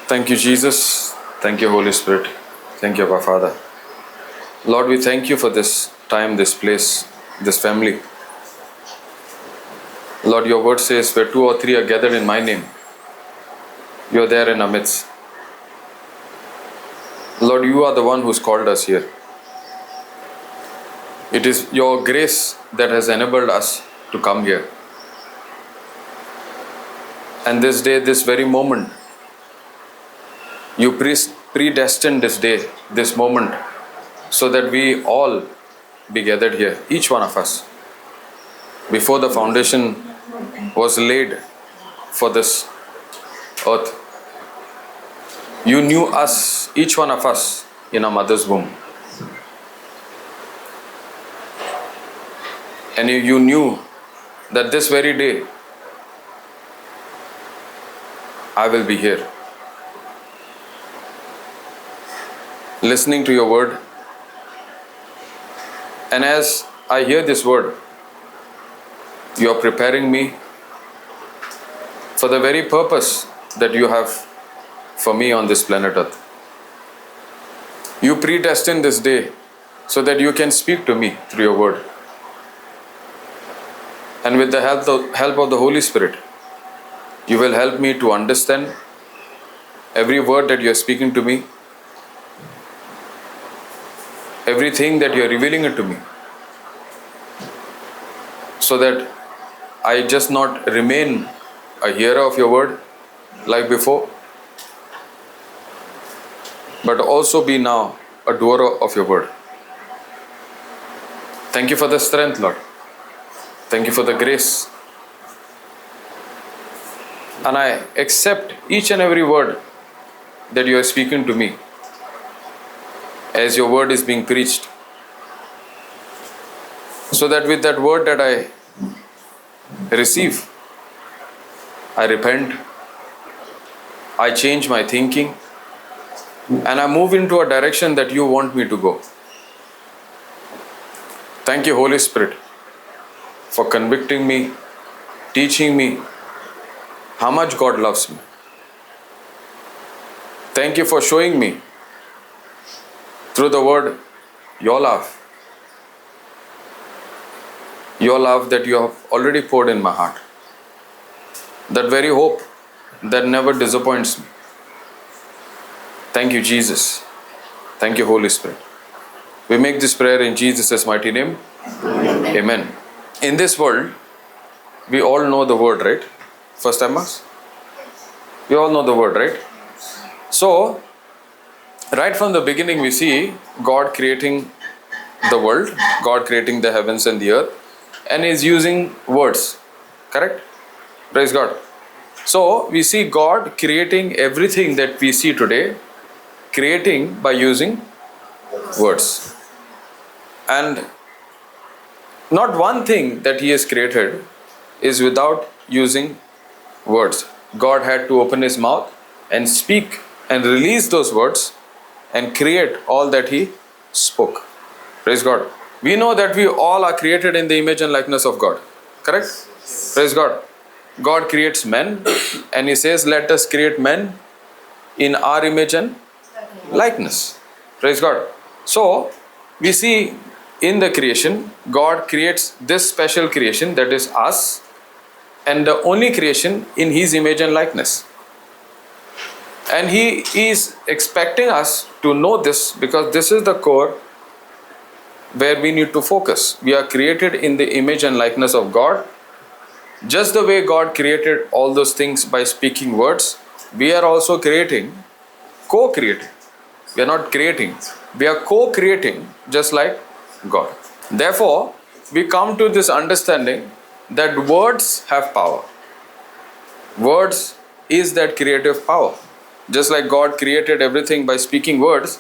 Thank you, Jesus. Thank you, Holy Spirit. Thank you, our Father. Lord, we thank you for this time, this place, this family. Lord, your word says, where two or three are gathered in my name, you are there in our midst. Lord, you are the one who's called us here. It is your grace that has enabled us to come here. And this day, this very moment, you predestined this day, this moment, so that we all be gathered here, each one of us. Before the foundation was laid for this earth, you knew us, each one of us, in our mother's womb. And you knew that this very day, I will be here, listening to your word. And as I hear this word, you are preparing me for the very purpose that you have for me on this planet Earth. You predestined this day so that you can speak to me through your word. And with the help of the Holy Spirit, you will help me to understand every word that you are speaking to me, everything that you are revealing it to me, so that I just not remain a hearer of your word like before, but also be now a doer of your word. Thank you for the strength, Lord. Thank you for the grace. And I accept each and every word that you are speaking to me as your word is being preached. So that with that word that I receive, I repent, I change my thinking, and I move into a direction that you want me to go. Thank you, Holy Spirit, for convicting me, teaching me how much God loves me. Thank you for showing me through the word your love that you have already poured in my heart. That very hope that never disappoints me. Thank you, Jesus. Thank you, Holy Spirit. We make this prayer in Jesus' mighty name. Amen. In this world, we all know the word, right? First timers? We all know the word, right? So, right from the beginning we see God creating the world, God creating the heavens and the earth, and is using words. Correct? Praise God. So, we see God creating everything that we see today, creating by using words. And not one thing that He has created is without using words. God had to open His mouth and speak and release those words and create all that He spoke. Praise God. We know that we all are created in the image and likeness of God. Correct? Praise God. God creates men and He says, let us create men in our image and likeness. Praise God. So, we see in the creation, God creates this special creation, that is us, and the only creation in His image and likeness. And He is expecting us to know this, because this is the core where we need to focus. We are created in the image and likeness of God. Just the way God created all those things by speaking words, we are also creating, co-creating. We are not creating, we are co-creating just like God. Therefore, we come to this understanding that words have power. Words is that creative power. Just like God created everything by speaking words,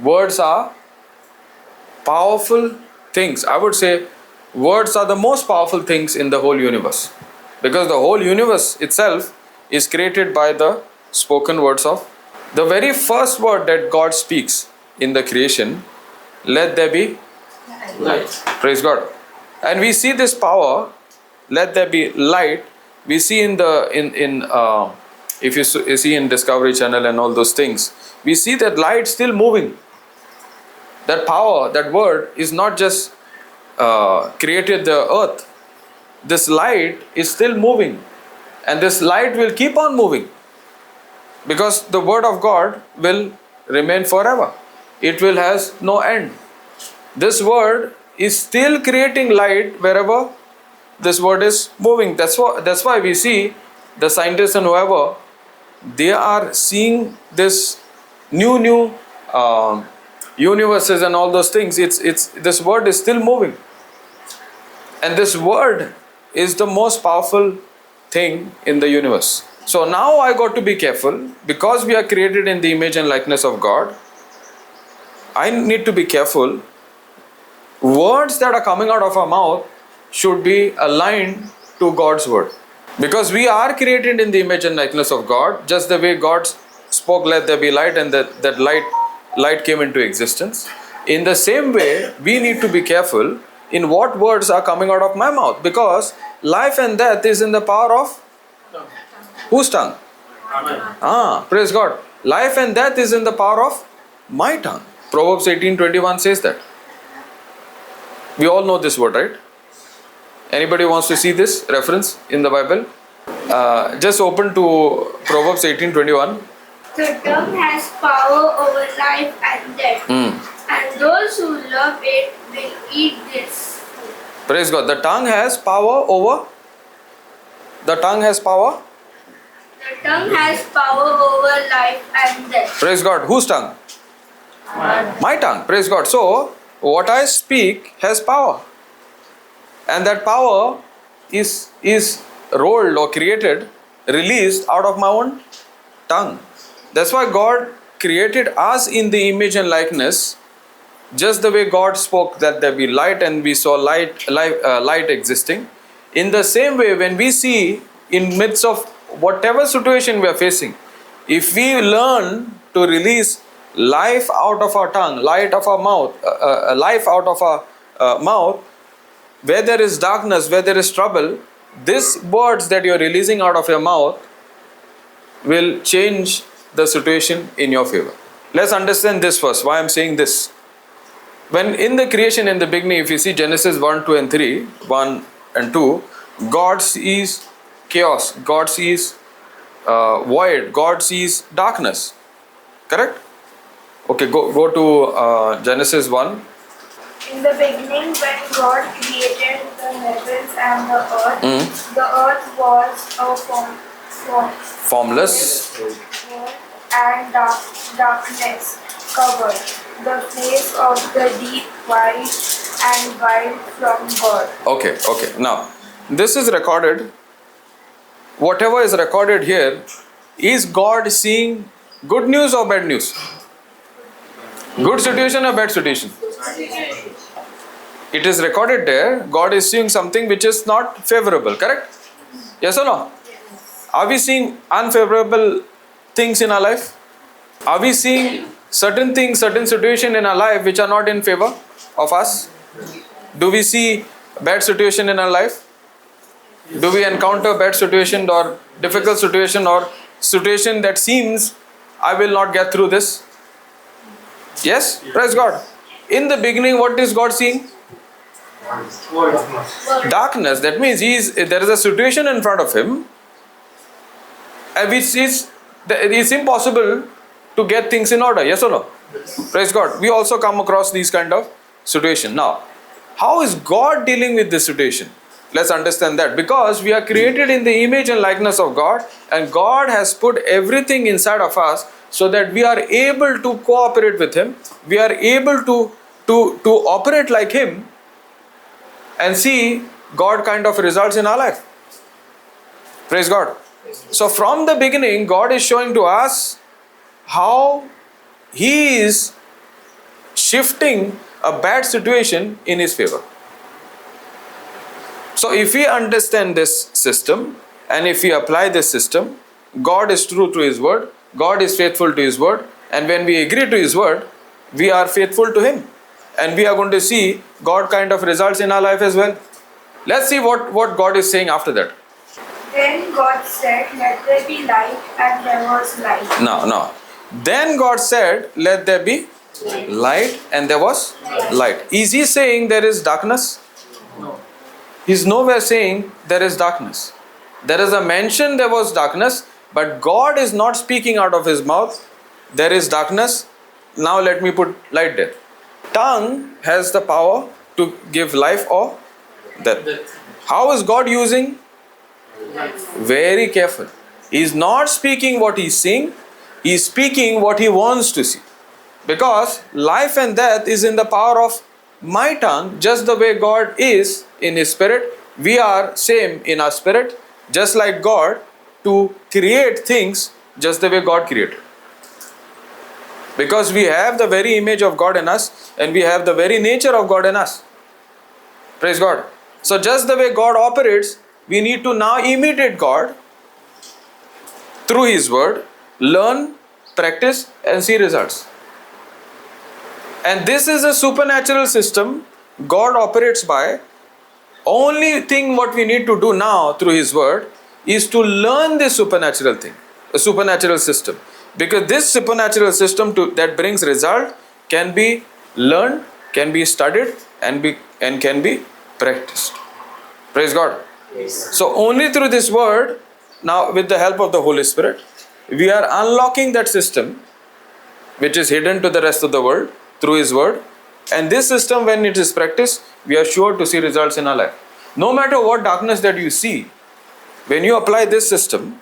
words are powerful things. I would say words are the most powerful things in the whole universe. Because the whole universe itself is created by the spoken words of the very first word that God speaks in the creation, let there be light. Praise God. And we see this power, let there be light, we see in if you see in Discovery Channel and all those things, we see that light still moving. That power, that word is not just created the earth. This light is still moving, and this light will keep on moving, because the word of God will remain forever. It will has no end. This word is still creating light wherever this word is moving. That's why we see the scientists and whoever, they are seeing this new universes and all those things. It's this word is still moving, and this word is the most powerful thing in the universe. So now I got to be careful, because we are created in the image and likeness of God. I need to be careful. Words that are coming out of our mouth should be aligned to God's word, because we are created in the image and likeness of God. Just the way God spoke, let there be light, and that light came into existence. In the same way, we need to be careful in what words are coming out of my mouth, because life and death is in the power of whose tongue? Praise God. Life and death is in the power of my tongue. Proverbs 18:21 says that. We all know this word, right? Anybody wants to see this reference in the Bible? Just open to Proverbs 18:21. The tongue has power over life and death, and those who love it will eat this. Praise God. The tongue has power over. The tongue has power. The tongue has power over life and death. Praise God. Whose tongue? My tongue. Praise God. So, what I speak has power. And that power is rolled or created, released out of my own tongue. That's why God created us in the image and likeness. Just the way God spoke that there be light, and we saw light existing. In the same way, when we see in midst of whatever situation we are facing, if we learn to release life out of our tongue, light of our mouth, life out of our mouth, where there is darkness, where there is trouble, these words that you are releasing out of your mouth will change the situation in your favor. Let's understand this first, why I am saying this. When in the creation, in the beginning, if you see Genesis 1, 2 and 3, 1 and 2, God sees chaos, God sees void, God sees darkness. Correct? Okay, go to Genesis 1. In the beginning, when God created the heavens and the earth was a Formless. and darkness covered the face of the deep, white and wild from God. Okay. Now, this is recorded. Whatever is recorded here, is God seeing good news or bad news? Good situation or bad situation? It is recorded there. God is seeing something which is not favorable, correct? Yes or no? Are we seeing unfavorable things in our life? Are we seeing certain things, certain situations in our life which are not in favor of us? Do we see bad situation in our life? Do we encounter bad situation or difficult situation or situation that seems I will not get through this? Yes? Praise God. In the beginning, what is God seeing? Darkness. That means there is a situation in front of him which is it's impossible to get things in order. Yes or no? Praise God. We also come across these kind of situation. Now, how is God dealing with this situation? Let's understand that. Because we are created in the image and likeness of God, and God has put everything inside of us so that we are able to cooperate with Him. We are able to operate like Him and see God kind of results in our life. Praise God. So from the beginning, God is showing to us how He is shifting a bad situation in His favor. So if we understand this system and if we apply this system, God is true to His word, God is faithful to His word, and when we agree to His word, we are faithful to Him. And we are going to see God kind of results in our life as well. Let's see what God is saying after that. Then God said, "Let there be light," and there was light. Now. Then God said, let there be light, and there was light. Is he saying there is darkness? No. He's nowhere saying there is darkness. There is a mention there was darkness, but God is not speaking out of his mouth. There is darkness. Now let me put light there. Tongue has the power to give life or death. How is God using? Very careful. He is not speaking what he is seeing. He is speaking what he wants to see. Because life and death is in the power of my tongue, just the way God is in his spirit. We are same in our spirit, just like God, to create things just the way God created. Because we have the very image of God in us, and we have the very nature of God in us. Praise God. So just the way God operates, we need to now imitate God through his word, learn, practice, and see results. And this is a supernatural system God operates by. Only thing what we need to do now through his word is to learn this supernatural thing, a supernatural system. Because this supernatural system that brings result can be learned, can be studied, and can be practiced. Praise God. Yes. So only through this word, now with the help of the Holy Spirit, we are unlocking that system which is hidden to the rest of the world through his word. And this system, when it is practiced, we are sure to see results in our life. No matter what darkness that you see, when you apply this system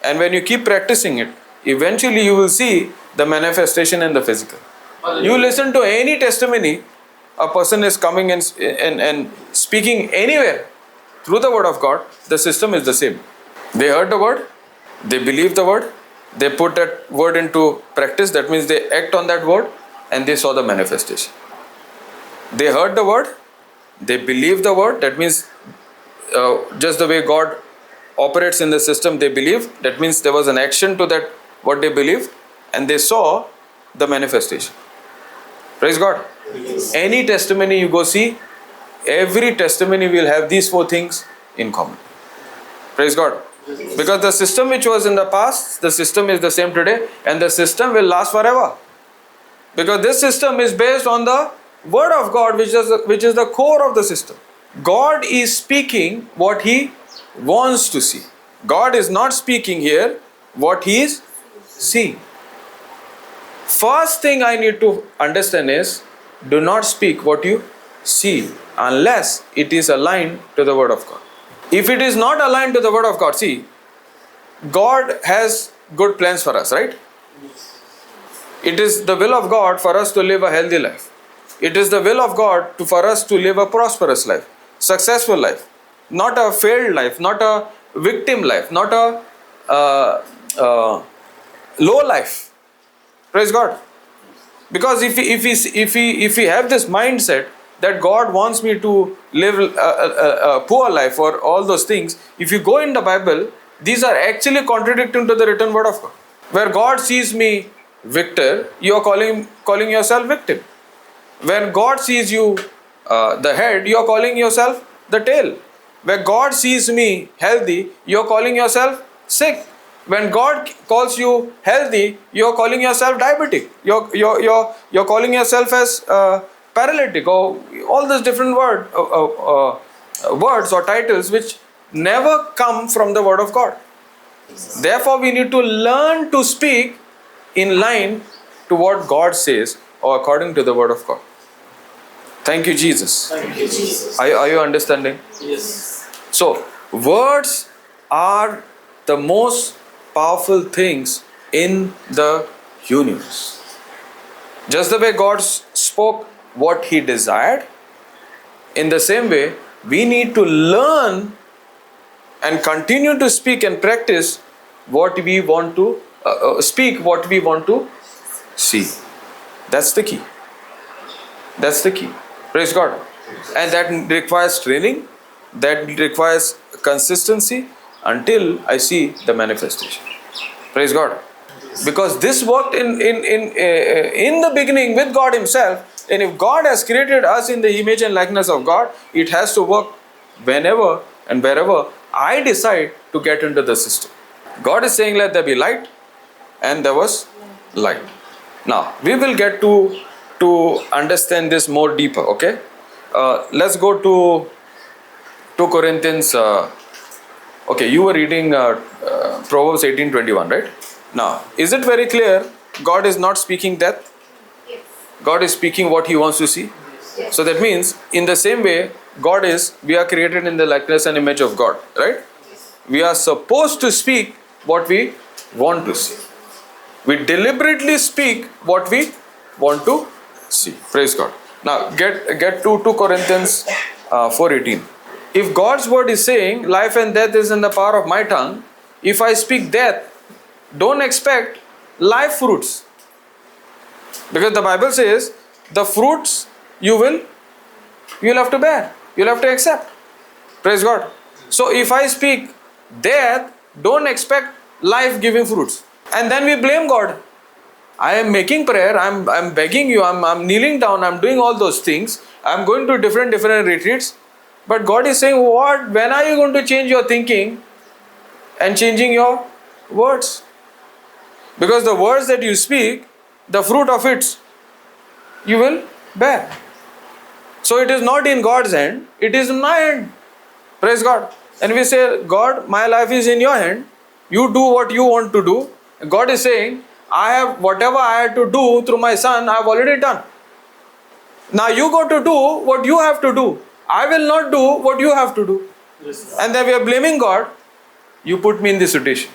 and when you keep practicing it, eventually you will see the manifestation in the physical. You listen to any testimony, a person is coming and speaking anywhere through the word of God, the system is the same. They heard the word, they believed the word, they put that word into practice, that means they act on that word, and they saw the manifestation. They heard the word, they believed the word, that means just the way God operates in the system, they believed, that means there was an action to that, what they believed, and they saw the manifestation. Praise God. Yes. Any testimony you go see, every testimony will have these four things in common. Praise God. Yes. Because the system which was in the past, the system is the same today, and the system will last forever. Because this system is based on the word of God, which is the core of the system. God is speaking what he wants to see. God is not speaking here what he is seeing. First thing I need to understand is, do not speak what you see unless it is aligned to the word of God. If it is not aligned to the word of God, see, God has good plans for us, right? It is the will of God for us to live a healthy life. It is the will of God for us to live a prosperous life, successful life, not a failed life, not a victim life, not a low life. Praise God. Because if we have this mindset that God wants me to live a poor life or all those things, if you go in the Bible, these are actually contradicting to the written word of God. Where God sees me victor, you are calling yourself victim. When God sees you the head, you are calling yourself the tail. Where God sees me healthy, you are calling yourself sick. When God calls you healthy, you are calling yourself diabetic. You're calling yourself as paralytic, or all those different words or titles which never come from the word of God. Therefore, we need to learn to speak in line to what God says or according to the word of God. Thank you, Jesus. Thank you, Jesus. Are you understanding? Yes. So, words are the most powerful things in the universe. Just the way God spoke what he desired, in the same way, we need to learn and continue to speak and practice what we want to speak, what we want to see. That's the key. That's the key. Praise God. And that requires training, that requires consistency until I see the manifestation. Praise God. Because this worked in the beginning with God himself, and if God has created us in the image and likeness of God, it has to work whenever and wherever I decide to get into the system. God is saying, let there be light, and there was light. Now, we will get to understand this more deeper, okay? Let's go to 2 Corinthians. Okay, you were reading Proverbs 18:21, right? Now, is it very clear God is not speaking death? Yes. God is speaking what He wants to see. Yes. So that means, in the same way, we are created in the likeness and image of God, right? We are supposed to speak what we want to see. We deliberately speak what we want to see. Praise God. Now, get to 2 Corinthians 4:18. If God's word is saying, life and death is in the power of my tongue, if I speak death, don't expect life fruits. Because the Bible says, the fruits you'll have to bear. You'll have to accept. Praise God. So if I speak death, don't expect life-giving fruits. And then we blame God. I am making prayer, I'm begging you, I'm kneeling down, I'm doing all those things. I'm going to different retreats. But God is saying, what? When are you going to change your thinking and changing your words? Because the words that you speak, the fruit of it, you will bear. So it is not in God's hand, it is in my hand. Praise God. And we say, God, my life is in your hand. You do what you want to do. God is saying, I have whatever I had to do through my son, I have already done. Now you got to do what you have to do. I will not do what you have to do. Yes. And then we are blaming God. You put me in this situation.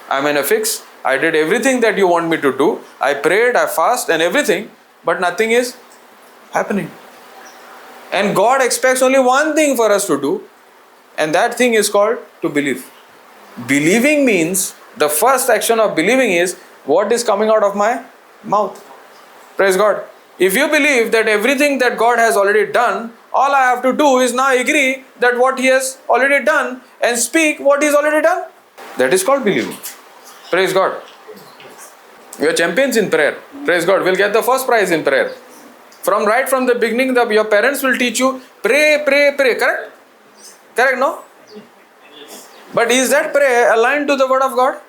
I'm in a fix. I did everything that you want me to do. I prayed, I fasted and everything. But nothing is happening. And God expects only one thing for us to do. And that thing is called to believe. Believing means, the first action of believing is what is coming out of my mouth. Praise God. If you believe that everything that God has already done, all I have to do is now agree that what He has already done and speak what He's already done. That is called believing. Praise God. We are champions in prayer. Praise God. We'll get the first prize in prayer. From the beginning, your parents will teach you, pray. Correct? Correct, no? But is that prayer aligned to the word of God?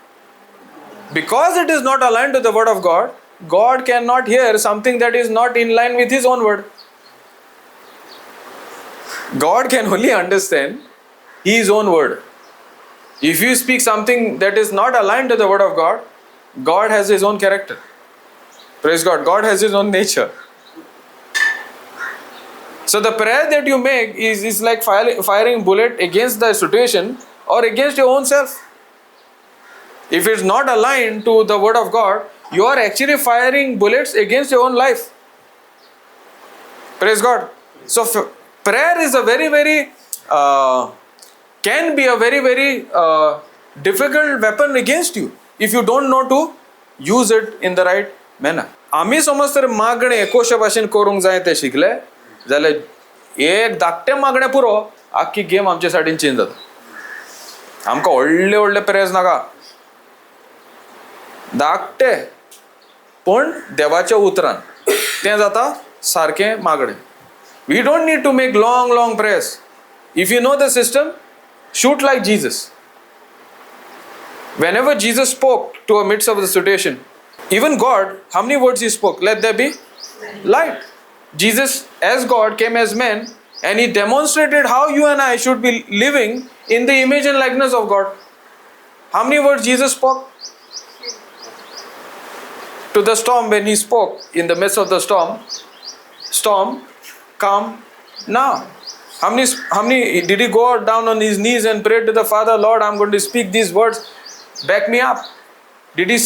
Because it is not aligned to the word of God, God cannot hear something that is not in line with His own word. God can only understand His own word. If you speak something that is not aligned to the word of God, God has His own character. Praise God. God has His own nature. So the prayer that you make is like firing bullet against the situation or against your own self. If it's not aligned to the word of God, you are actually firing bullets against your own life. Praise God. So prayer is a can be a very difficult weapon against you if you don't know to use it in the right manner. आम्ही समज तर मागणे कोशा भाशेन करूंक जाय ते शिकले जाल्यार एक धाकटे मागणे पुरो आख्खी गेम आमच्या सायडीन चेंज जाता. आमकां व्हडले प्रेयर्स नाका, धाकटे पण देवाच्या उतरान तें जाता सारकें मागणें. We don't need to make long prayers. If you know the system, shoot like Jesus. Whenever Jesus spoke to a midst of the situation, even God, how many words He spoke? Let there be light. Jesus, as God, came as man and He demonstrated how you and I should be living in the image and likeness of God. How many words Jesus spoke? To the storm, when He spoke in the midst of the storm, calm now. How many did He go down on His knees and pray to the Father, Lord, I'm going to speak these words, back me up? Did He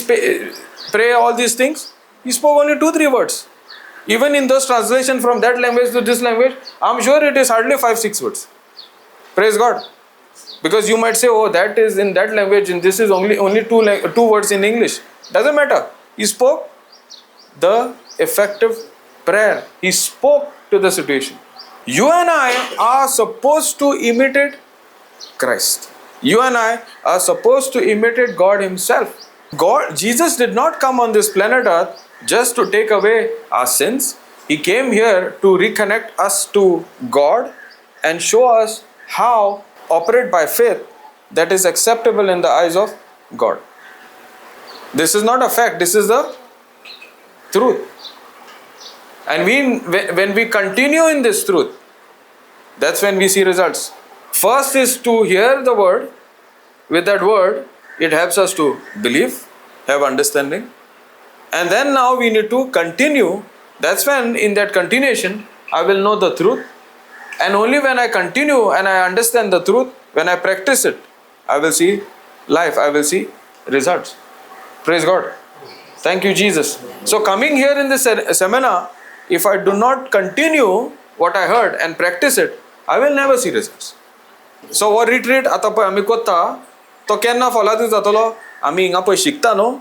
pray all these things? He spoke only 2-3 words. Even in those translation from that language to this language, I'm sure it is hardly 5-6 words. Praise God. Because you might say, oh, that is in that language and this is only two words in English. Doesn't matter. He spoke the effective prayer. He spoke to the situation. You and I are supposed to imitate Christ. You and I are supposed to imitate God Himself. Jesus did not come on this planet Earth just to take away our sins. He came here to reconnect us to God and show us how operate by faith that is acceptable in the eyes of God. This is not a fact, this is the truth. And when we continue in this truth, that's when we see results. First is to hear the word. With that word, it helps us to believe, have understanding. And then now we need to continue. That's when in that continuation, I will know the truth. And only when I continue and I understand the truth, when I practice it, I will see life, I will see results. Praise God. Thank you, Jesus. So coming here in this seminar, if I do not continue what I heard and practice it, I will never see results. So what retreat आता पळय आमी कोत्ता तो केन्ना फॉलादी जातलो आमी हिंगा पळय शिकता न्हू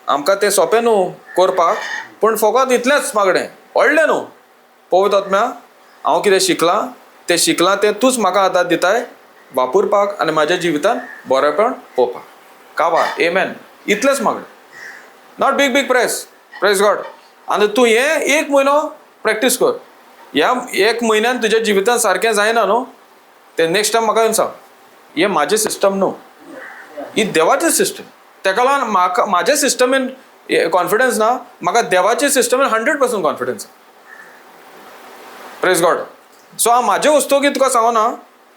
आमकां तें सोंपें न्हू करपाक पूण फकत इतलेंच मागणें व्हडलें न्हू पवित्र आत्म्या हांव कितें शिकलां तें तूंच म्हाका आदार दिताय वापरपाक आनी म्हाज्या जिवितांत बरेंपण पळोवपाक काबा एमेन इतलेंच मागणें नॉट बिग प्रेस गॉड आनी तूं हें एक म्हयनो प्रॅक्टीस कर ह्या एक म्हयन्यान तुज्या जिवितांत सारकें जायना न्हू ते नेक्स्ट टायम म्हाका येवन सांग हें म्हाजें सिस्टम न्हू ही देवाचें सिस्टम तेका लागून म्हाका म्हाज्या सिस्टमीन कॉन्फिडन्स ना म्हाका देवाचे सिस्टमीन 100% कॉन्फिडन्स प्रेज गॉड सो हांव म्हाजे वस्तुकी तुका सांगना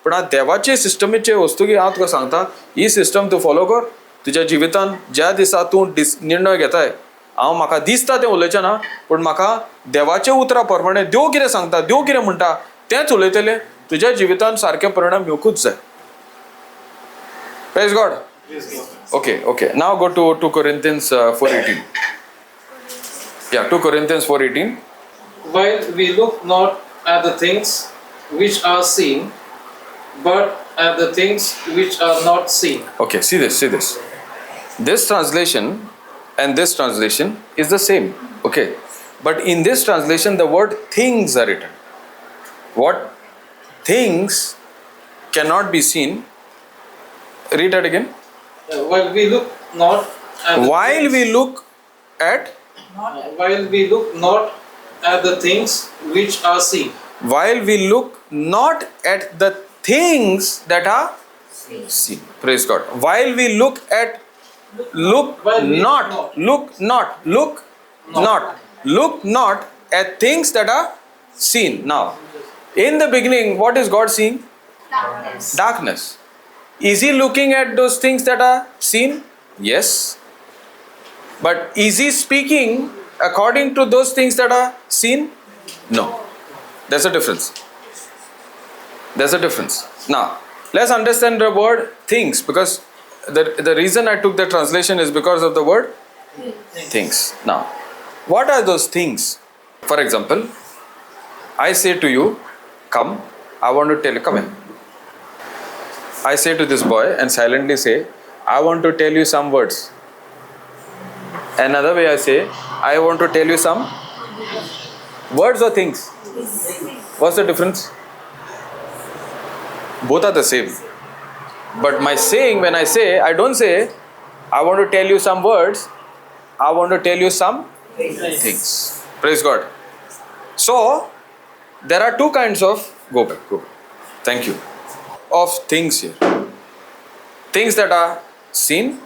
पूण हांव देवाचे सिस्टमीचे वस्तुकी हांव तुका सांगता ही सिस्टम तूं फॉलो कर तुज्या जिवितांत ज्या दिसा तूं निर्णय घेताय हांव म्हाका दिसता तें उलयचें ना पूण म्हाका देवाचे उतरां प्रमाणे देव कितें सांगता देव कितें म्हणटा तेंच उलयतलें तुज्या जिवितांत सारके परिणाम येवंकूच जाय praise God Okay. Now go to 2 Corinthians 4:18. Yeah, 2 Corinthians 4:18. While we look not at the things which are seen, but at the things which are not seen. Okay, see this. This translation and this translation is the same. Okay, but in this translation the word things are written. What things cannot be seen? Read that again. While we look not at the While things, we look at while we look not at the things which are seen. While we look not at the things that are seen. Praise God. While we look not at things that are seen. Now, in the beginning, what is God seeing? Darkness. Is he looking at those things that are seen? Yes. But is he speaking according to those things that are seen? No. There's a difference. Now, let's understand the word things, because the reason I took the translation is because of the word things. Now, what are those things? For example, I say to you, come, I want to tell you, come in. I say to this boy and silently say, I want to tell you some words. Another way I say, I want to tell you some words or things. What's the difference? Both are the same. But my saying, when I say, I don't say, I want to tell you some words. I want to tell you some things. Praise God. So, there are two kinds of, go back. Thank you. Of things here. Things that are seen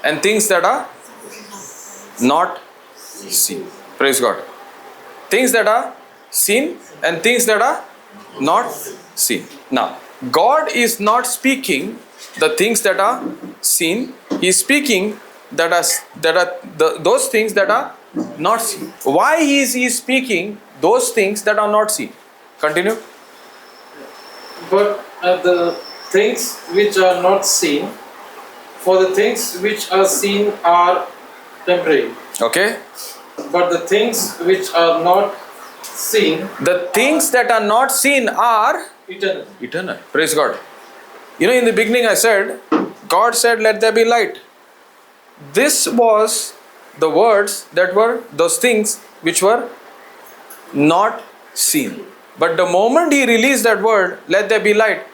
and things that are not seen. Praise God. Things that are seen and things that are not seen. Now, God is not speaking the things that are seen. He is speaking those things that are not seen. Why is he speaking those things that are not seen? Continue. But at the things which are not seen, for the things which are seen are temporary. Okay. But the things which are not seen, the things that are not seen are eternal. Praise God. You know, in the beginning I said, God said, let there be light. This was the words that were those things which were not seen. But the moment he released that word, let there be light,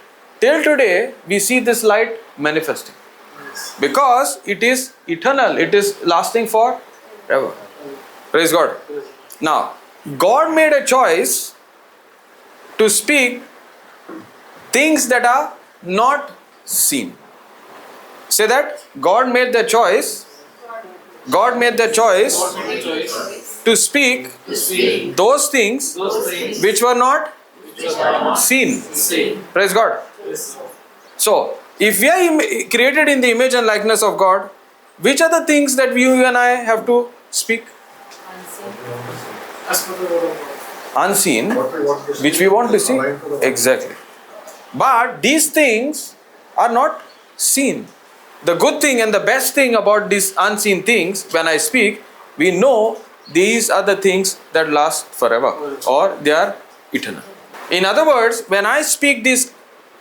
till today we see this light manifesting. Because it is eternal, it is lasting forever. Praise God. Now, God made a choice to speak things that are not seen. Say that. God made the choice. God made the choice to speak those things which were not seen. Praise God. So, if we are created in the image and likeness of God, which are the things that you and I have to speak? Unseen, which we want to see. Exactly. But these things are not seen. The good thing and the best thing about these unseen things, when I speak, we know these are the things that last forever, or they are eternal. In other words, when I speak these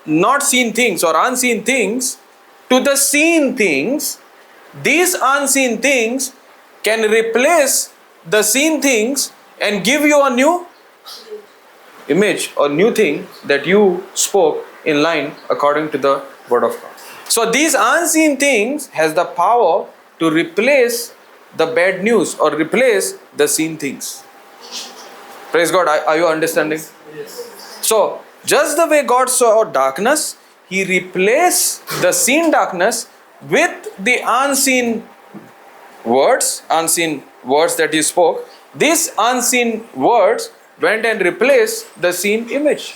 not seen things or unseen things to the seen things, these unseen things can replace the seen things and give you a new image or new thing that you spoke in line according to the word of God. So these unseen things has the power to replace the bad news or replace the seen things. Praise God. Are you understanding? Yes. So just the way God saw darkness, He replaced the seen darkness with the unseen words that He spoke. These unseen words went and replaced the seen image.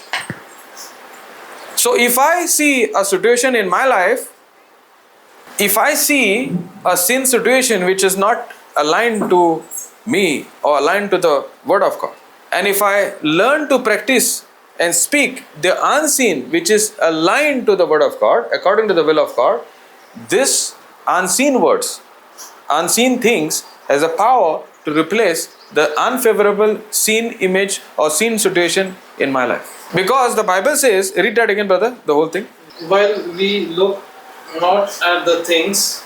So if I see a situation in my life, if I see a sin situation which is not aligned to me or aligned to the word of God, and if I learn to practice and speak the unseen which is aligned to the word of God, according to the will of God, this unseen words, unseen things has a power to replace the unfavorable seen image or seen situation in my life. Because the Bible says, read that again, brother, the whole thing. While we look not at the things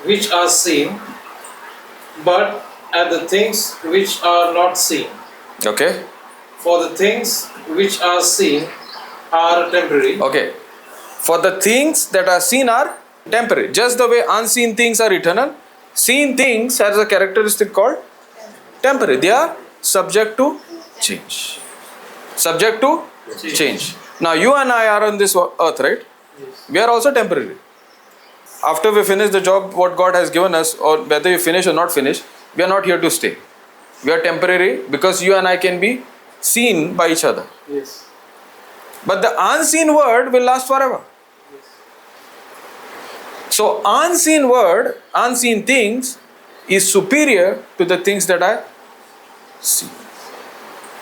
which are seen, but at the things which are not seen. Okay. For the things which are seen are temporary. Okay. For the things that are seen are temporary. Just the way unseen things are eternal, seen things has a characteristic called temporary. They are subject to change. Subject to change. Now you and I are on this earth, right? Yes. We are also temporary. After we finish the job what God has given us, or whether you finish or not finish, we are not here to stay. We are temporary because you and I can be seen by each other. Yes. But the unseen word will last forever. Yes. So unseen word, unseen things is superior to the things that I see.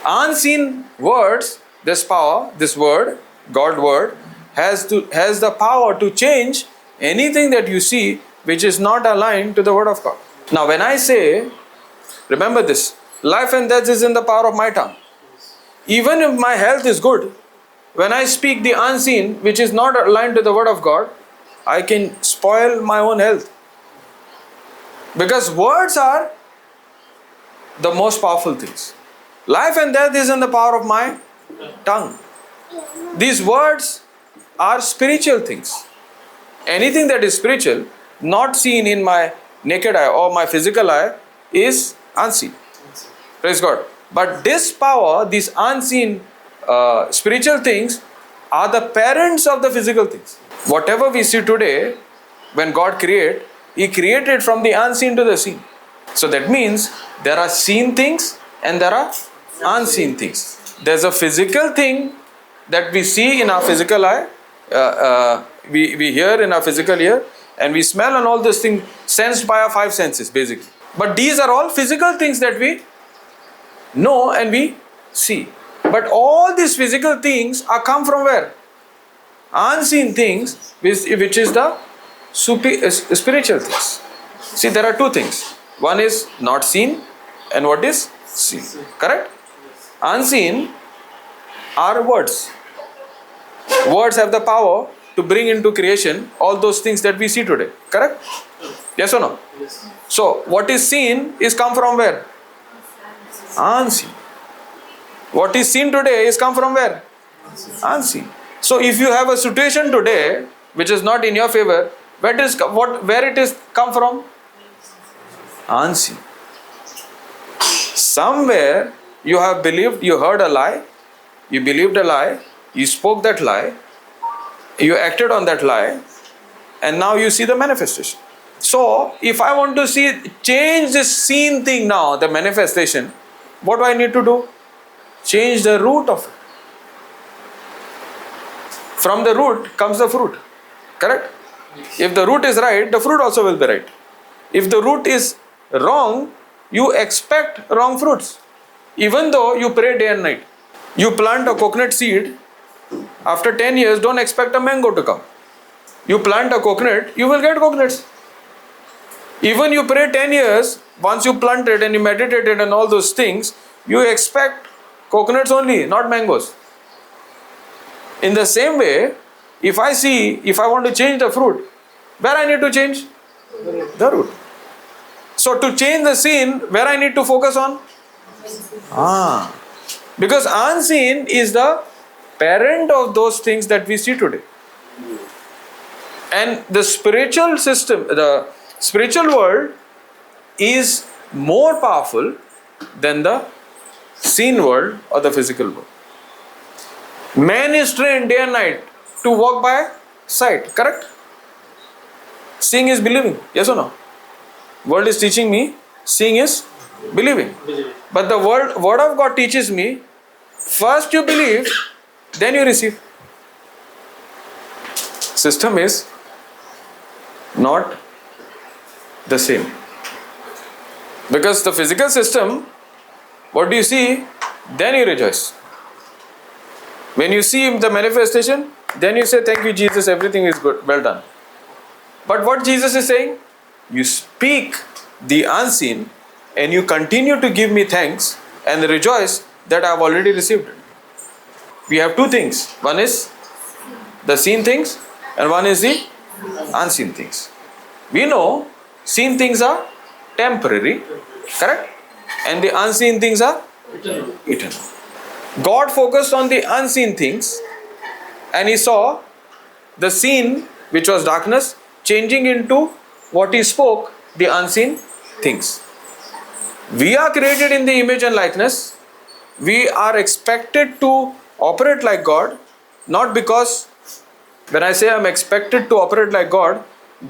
Unseen words, this power, this word, God word, has the power to change anything that you see which is not aligned to the word of God. Now when I say, remember this, life and death is in the power of my tongue. Even if my health is good, when I speak the unseen which is not aligned to the word of God, I can spoil my own health. Because words are the most powerful things. Life and death is in the power of my tongue. These words are spiritual things. Anything that is spiritual, not seen in my naked eye or my physical eye, is unseen. Praise God. But this power, these unseen spiritual things, are the parents of the physical things. Whatever we see today, when God created, He created from the unseen to the seen. So that means there are seen things and there are unseen things. There's a physical thing that we see in our physical eye, we hear in our physical ear, and we smell, and all these things sensed by our five senses basically. But these are all physical things that we know and we see. But all these physical things are come from where? Unseen things, which is the spiritual things. See, there are two things. One is not seen and what is seen. Correct? Unseen are words. Words have the power to bring into creation all those things that we see today. Correct? Yes or no? Yes. So, what is seen is come from where? Unseen. What is seen today is come from where? Unseen. So, if you have a situation today which is not in your favor, where it is come from? Unseen. Somewhere you have believed, you heard a lie, you believed a lie, you spoke that lie, You acted on that lie, and now you see the manifestation. So, if I want to change this seen thing now, the manifestation, what do I need to do? Change the root of it. From the root comes the fruit. Correct? If the root is right, the fruit also will be right. If the root is wrong, you expect wrong fruits. Even though you pray day and night. You plant a coconut seed, after 10 years, don't expect a mango to come. You plant a coconut, you will get coconuts. Even you pray 10 years, once you planted and you meditated and all those things, you expect coconuts only, not mangoes. In the same way, if I want to change the fruit, where I need to change? The root. So to change the scene, where I need to focus on? Because unseen is the parent of those things that we see today. And the spiritual system, the spiritual world is more powerful than the seen world or the physical world. Man is trained day and night to walk by sight, correct? Seeing is believing, yes or no? World is teaching me, seeing is believing. But the word of God teaches me, first you believe, then you receive. System is not the same. Because the physical system, what do you see? Then you rejoice. When you see the manifestation, then you say, thank you Jesus, everything is good, well done. But what Jesus is saying? You speak the unseen and you continue to give me thanks and rejoice that I have already received it. We have two things. One is the seen things and one is the unseen things. We know seen things are temporary, correct? And the unseen things are eternal. God focused on the unseen things and he saw the seen, which was darkness, changing into what he spoke, the unseen things. We are created in the image and likeness. We are expected to operate like God, not because when I say I'm expected to operate like God,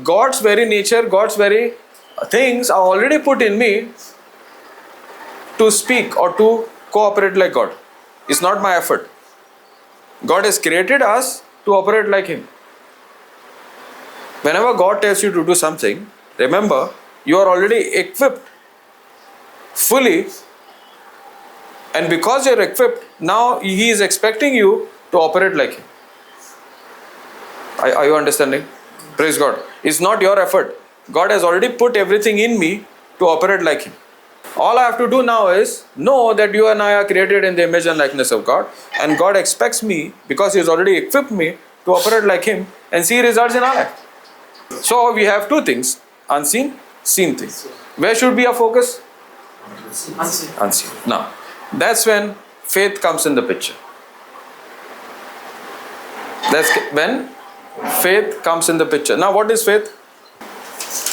God's very nature, God's very things are already put in me to speak or to cooperate like God. It's not my effort. God has created us to operate like Him. Whenever God tells you to do something, remember, you are already equipped fully, and because you are equipped, now He is expecting you to operate like Him. Are you understanding? Praise God. It's not your effort. God has already put everything in me to operate like Him. All I have to do now is know that you and I are created in the image and likeness of God, and God expects me, because He has already equipped me, to operate like Him and see results in our life. So we have two things, unseen, seen things. Where should be our focus? Unseen. Now, that's when faith comes in the picture. That's when faith comes in the picture. Now, what is faith?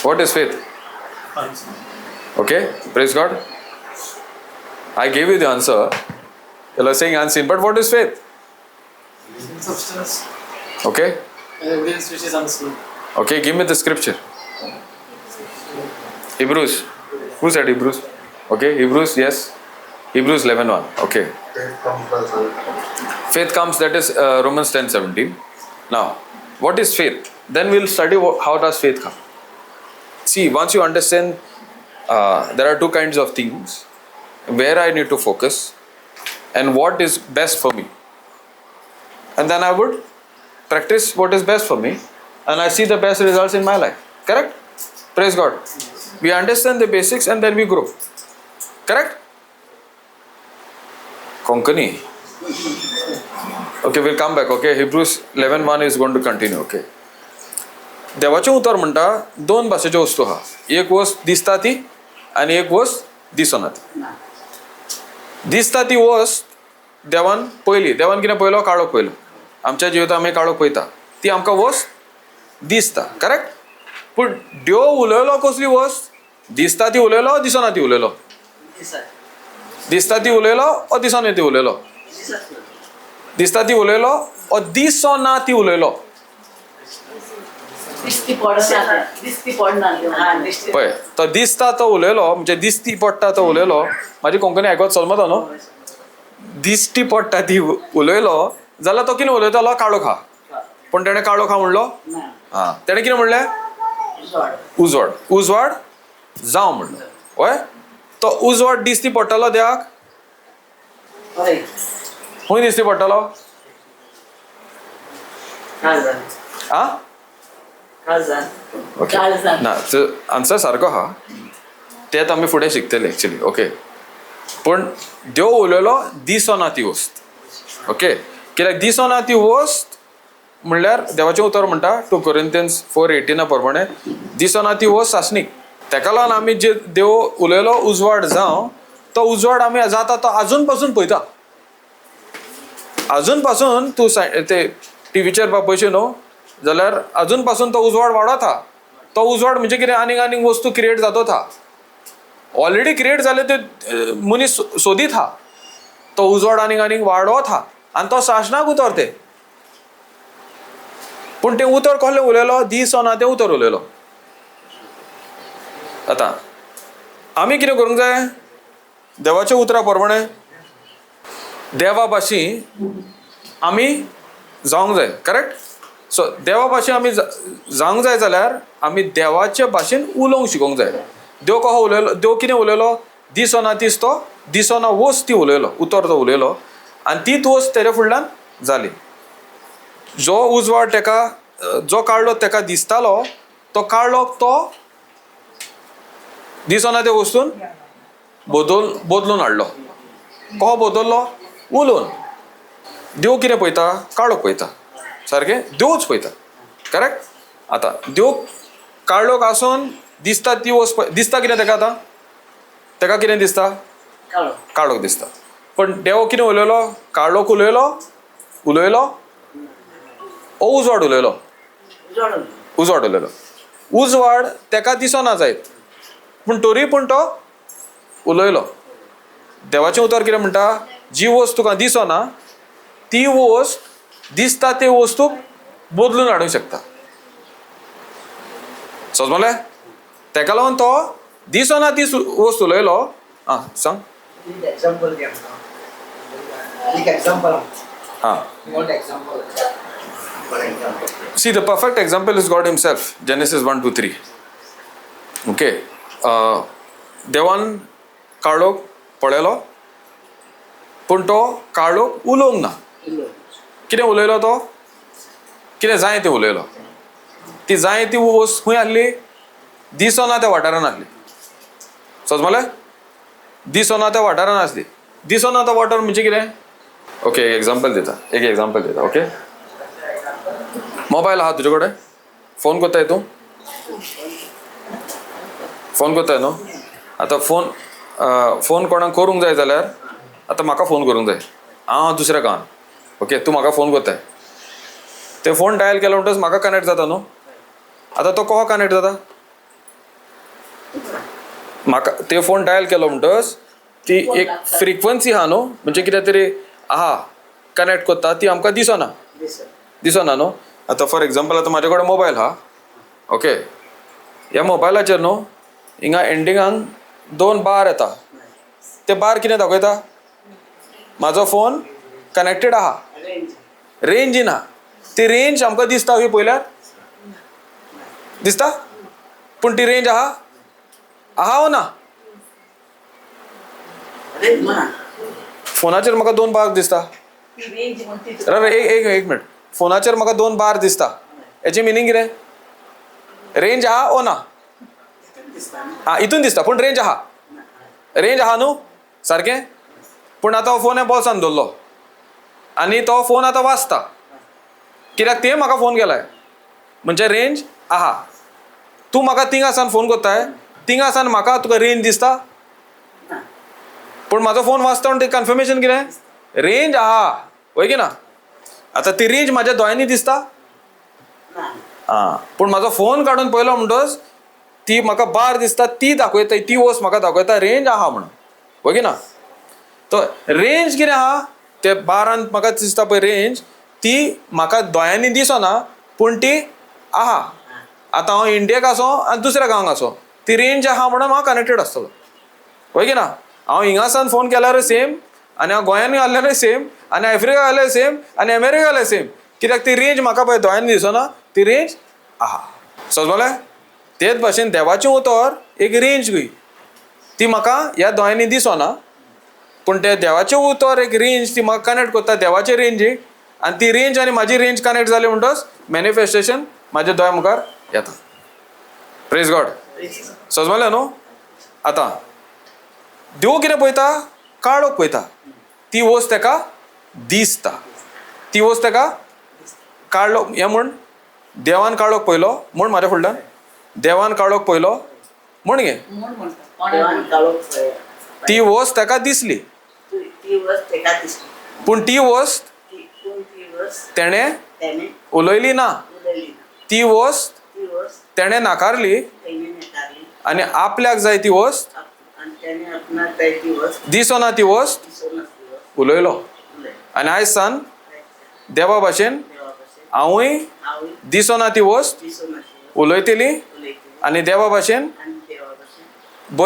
What is faith? Okay, praise God. I gave you the answer. You are saying unseen, but what is faith? Substance. Okay. Evidence which is unseen. Okay, give me the scripture. Hebrews. Who said Hebrews? Okay, Hebrews, yes. Hebrews 11:1. Okay. Faith comes, that is Romans 10:17. Now, what is faith? Then we'll study how does faith come. See, once you understand, there are two kinds of things, where I need to focus and what is best for me. And then I would practice what is best for me, and I see the best results in my life. Correct? Praise God. We understand the basics and then we grow. Correct? Konkani. Okay, we'll come back. Okay, Hebrews 11:1 is going to continue. Okay. देवाचें उतर म्हणटा दोन भाशेच्यो वस्तू आहा. एक वस्त दिसता ती आनी एक वस्त दिसना ती. दिसता ती वस्त देवान पयली. देवान कितें पयलो? काळोख पयलो. आमच्या जिवितांत आमी काळोख पळयता. ती आमकां वस्त दिसता. करेक्ट? पूण देव उलयलो कसली वस्त? दिसता ती उलयलो, दिसना ती उलयलो? दिसता ती उलयलो ओ दिसना ती उलयलो? दिसता ती उलयलो ओ दिसना ती उलयलो? दिसती पडना पळय तो दिसता तो उलयलो म्हणजे दिसती पडटा तो उलयलो म्हाजी कोंकणी आयकोत चलमता न्हू दिसटी पडटा ती उलयलो जाल्यार तो कितें उलयतालो काळो खा पण तेणें काळो खा म्हणलो हां तेणें कितें म्हणलें उजवाड उजवाड जावं म्हणलो हय तो उजवाड दिसती पडटालो देवाक खंय दिसती पडटालो आं ओके ना आन्सर सारको आहा तेच आमी फुडें शिकतले एक्चुली ओके पण देव उलयलो दिसना ती वस्त ओके कित्याक दिसना ती वस्त म्हणल्यार देवाचें उतर म्हणटा 2 Corinthians 4:18 प्रमाणे दिसना ती वस्त सासणीक तेका लागून आमी जे देव उलयलो उजवाड जावं तो उजवाड आमी जाता तो आजून पासून पळयता अजून पासून तूं ते टीव्हीचेर पळयशी न्हू जाल्यार अजून पासून तो उजवाड वाडत हा तो उजवाड म्हणजे कितें आनीक आनीक वस्तू क्रिएट जातोच हा ऑलरेडी क्रिएट जाले ते मनीस सोदीत हा तो उजवाड आनीक आनीक वाडत हा आनी तो सासणाक उतर ते पूण तें उतर कसलें उलयलो दिसना तें उतर उलयलो आतां आमी कितें करूंक जाय देवाच्या उतरा प्रमाणे देवा भाशी आमी जावंक जाय करेक्ट सो देवा भाशेन आमी जावंक जाय जाल्यार आमी देवाचे भाशेन उलोवंक शिकोवंक जाय देव कसो उलयलो देव कितें उलयलो दिसना तीच तो दिसना वस्त ती उलयलो उतर तो उलयलो आनी तीच वस्त तेजे फुडल्यान जाली जो उजवाड तेका जो काळो तेका दिसतालो तो काळो तो दिसना त्या वस्तून बदलून हाडलो कसो बदललो उलोवन देव कितें पळयता काळोख पळयता सारकें देवच पळयता करेक्ट आतां देव काळोख आसून दिसता ती वस्त दिसता कितें तेका आतां तेका कितें दिसता काळोख दिसता पण देव कितें उलयलो काळोख उलयलो उजवाड उलयलो उजवाड उलयलो उजवाड तेका दिसना जायत पूण तरी पूण तो उलयलो देवाचें उतर कितें म्हणटा जी वस्त तुका दिसना ती वस्त दिसता ते वस्तूक बदलून हाडूंक शकता समजलें तेका लागून तो दिसना ती वस्त उलयलो आं सांग हां See, the perfect example is God himself. Genesis 1-3. Okay. देवान काळोख पळयलो पूण तो काळोख उलोवंक ना कितें उलयलो तो कितें जाय तें उलयलो ती जाय ती वस्त खंय आहली दिसना त्या वाठारान आहली समजलें दिसना त्या वाठारान आसली दिसना तो वाठार म्हणजे कितें ओके एक एग्जांपल दिता ओके मोबायल आहा तुजे कडेन फोन कोत्ताय तूं फोन कोत्ताय न्हू आतां फोन कोणाक करूंक जाय जाल्यार आतां म्हाका फोन करूंक जाय हांव दुसऱ्या गांवांत ओके तूं म्हाका फोन कोत्ताय ते फोन डायल केलो म्हणटच म्हाका कनेक्ट जाता न्हू आतां तो कसो कनेक्ट जाता म्हाका ते फोन डायल केलो म्हणटच ती एक फ्रिक्वन्सी आहा न्हू म्हणजे कितें तरी आहा कनेक्ट कोत्ता ती आमकां दिसना न्हू आतां फॉर एग्जांपल आतां म्हाजे कडेन मोबायल आहा ओके ह्या मोबायलाचेर न्हू हिंगा एंडिंगाक 2 बार येता ते बार कितें दाखयता म्हाजो फोन कनेक्टेड आहा रेंज ना ती रेंज आमकां दिसता खंय पयल्यार दिसता पूण ती रेंज आहा वो ना फोनाचेर म्हाका 2 बार दिसता एक मिनट फोनाचेर म्हाका 2 बार दिसता हेची मिनींग कितें रेंज आहा वो ना आं हितून दिसता पूण रेंज आहा न्हू सारकें पूण आतां हो फोन हे बॉल्सान दवरलो आनी तो फोन आतां वाजता कित्याक ते म्हाका फोन केलाय म्हणजे रेंज आहा तूं म्हाका थिंगासान फोन कोत्ताय थिंगासान म्हाका तुका रेंज दिसता पूण म्हाजो फोन वाजता म्हणटा कन्फर्मेशन कितें रेंज आहा वय की ना आतां ती रेंज म्हाज्या दोळ्यांनी दिसता आं पूण म्हाजो फोन काडून पयलो म्हणटच ती म्हाका बार दिसता ती दाखयता ती वस्त म्हाका दाखयता रेंज आहा म्हणून वय की ना तो रेंज कितें आहा ते बारान म्हाका दिसता पळय रेंज ती म्हाका दोळ्यांनी दिसना पूण ती आहा आतां हांव इंडियेक आसो आनी दुसऱ्या गांवांक आसो, ती रेंज आहा म्हणून हांव कनेक्टेड आसतलो, होय की ना. हांव हिंगासान फोन केल्यार सेम, आनी हांव गोंयांत घाल्ल्यारूय सेम, आनी आफ्रिका घाल्यार सेम, आनी अमेरिका घाल्यार सेम. कित्याक ती रेंज म्हाका पळय दोळ्यांनी दिसना, ती रेंज आहा. समजलें? तेच भाशेन देवाचें उतर एक रेंज खंय, ती म्हाका ह्या दोळ्यांनी दिसना, पूण ते देवाचें उतर एक रेंज ती म्हाका कनेक्ट करता देवाचे रेंजीक, आनी ती रेंज आनी म्हाजी रेंज कनेक्ट जाली म्हणटच मॅनिफेस्टेशन म्हाज्या दोळ्या मुखार येता. Praise God. समजलें न्हू? आतां देव कितें पळयता? काळोख पळयता. ती वस्त ताका दिसता, ती वस्त ताका काळोख. हें म्हण, देवान काळोख पळयलो म्हण म्हाज्या फुडल्यान, देवान काळोख पळयलो म्हण गे. म्हूण म्हणटा देवान काळोख पळयलो. ती वस्त ताका दिसली, ती वस्त ताका दिसली, पूण ती वस्त तेणें त्याने उलयली ना. उलयली ना. ती वस्त ती वस्त तेणें नाकारली ताणें नाकारली, आनी आपल्याक जाय ती वस्त आनी त्याने आपणाक जाय ती वस्त दिसना, ती वस्त दिसना ती वस्त उलयलो. उलयली. आनी आयज सान देवा भाशेन देवा भाशेन हांवूय हांवूय दिसना ती वस्त दिसना ती वस्त उलयतली, उलयतली, आनी देवा भाशेन आनी देवा भाशेन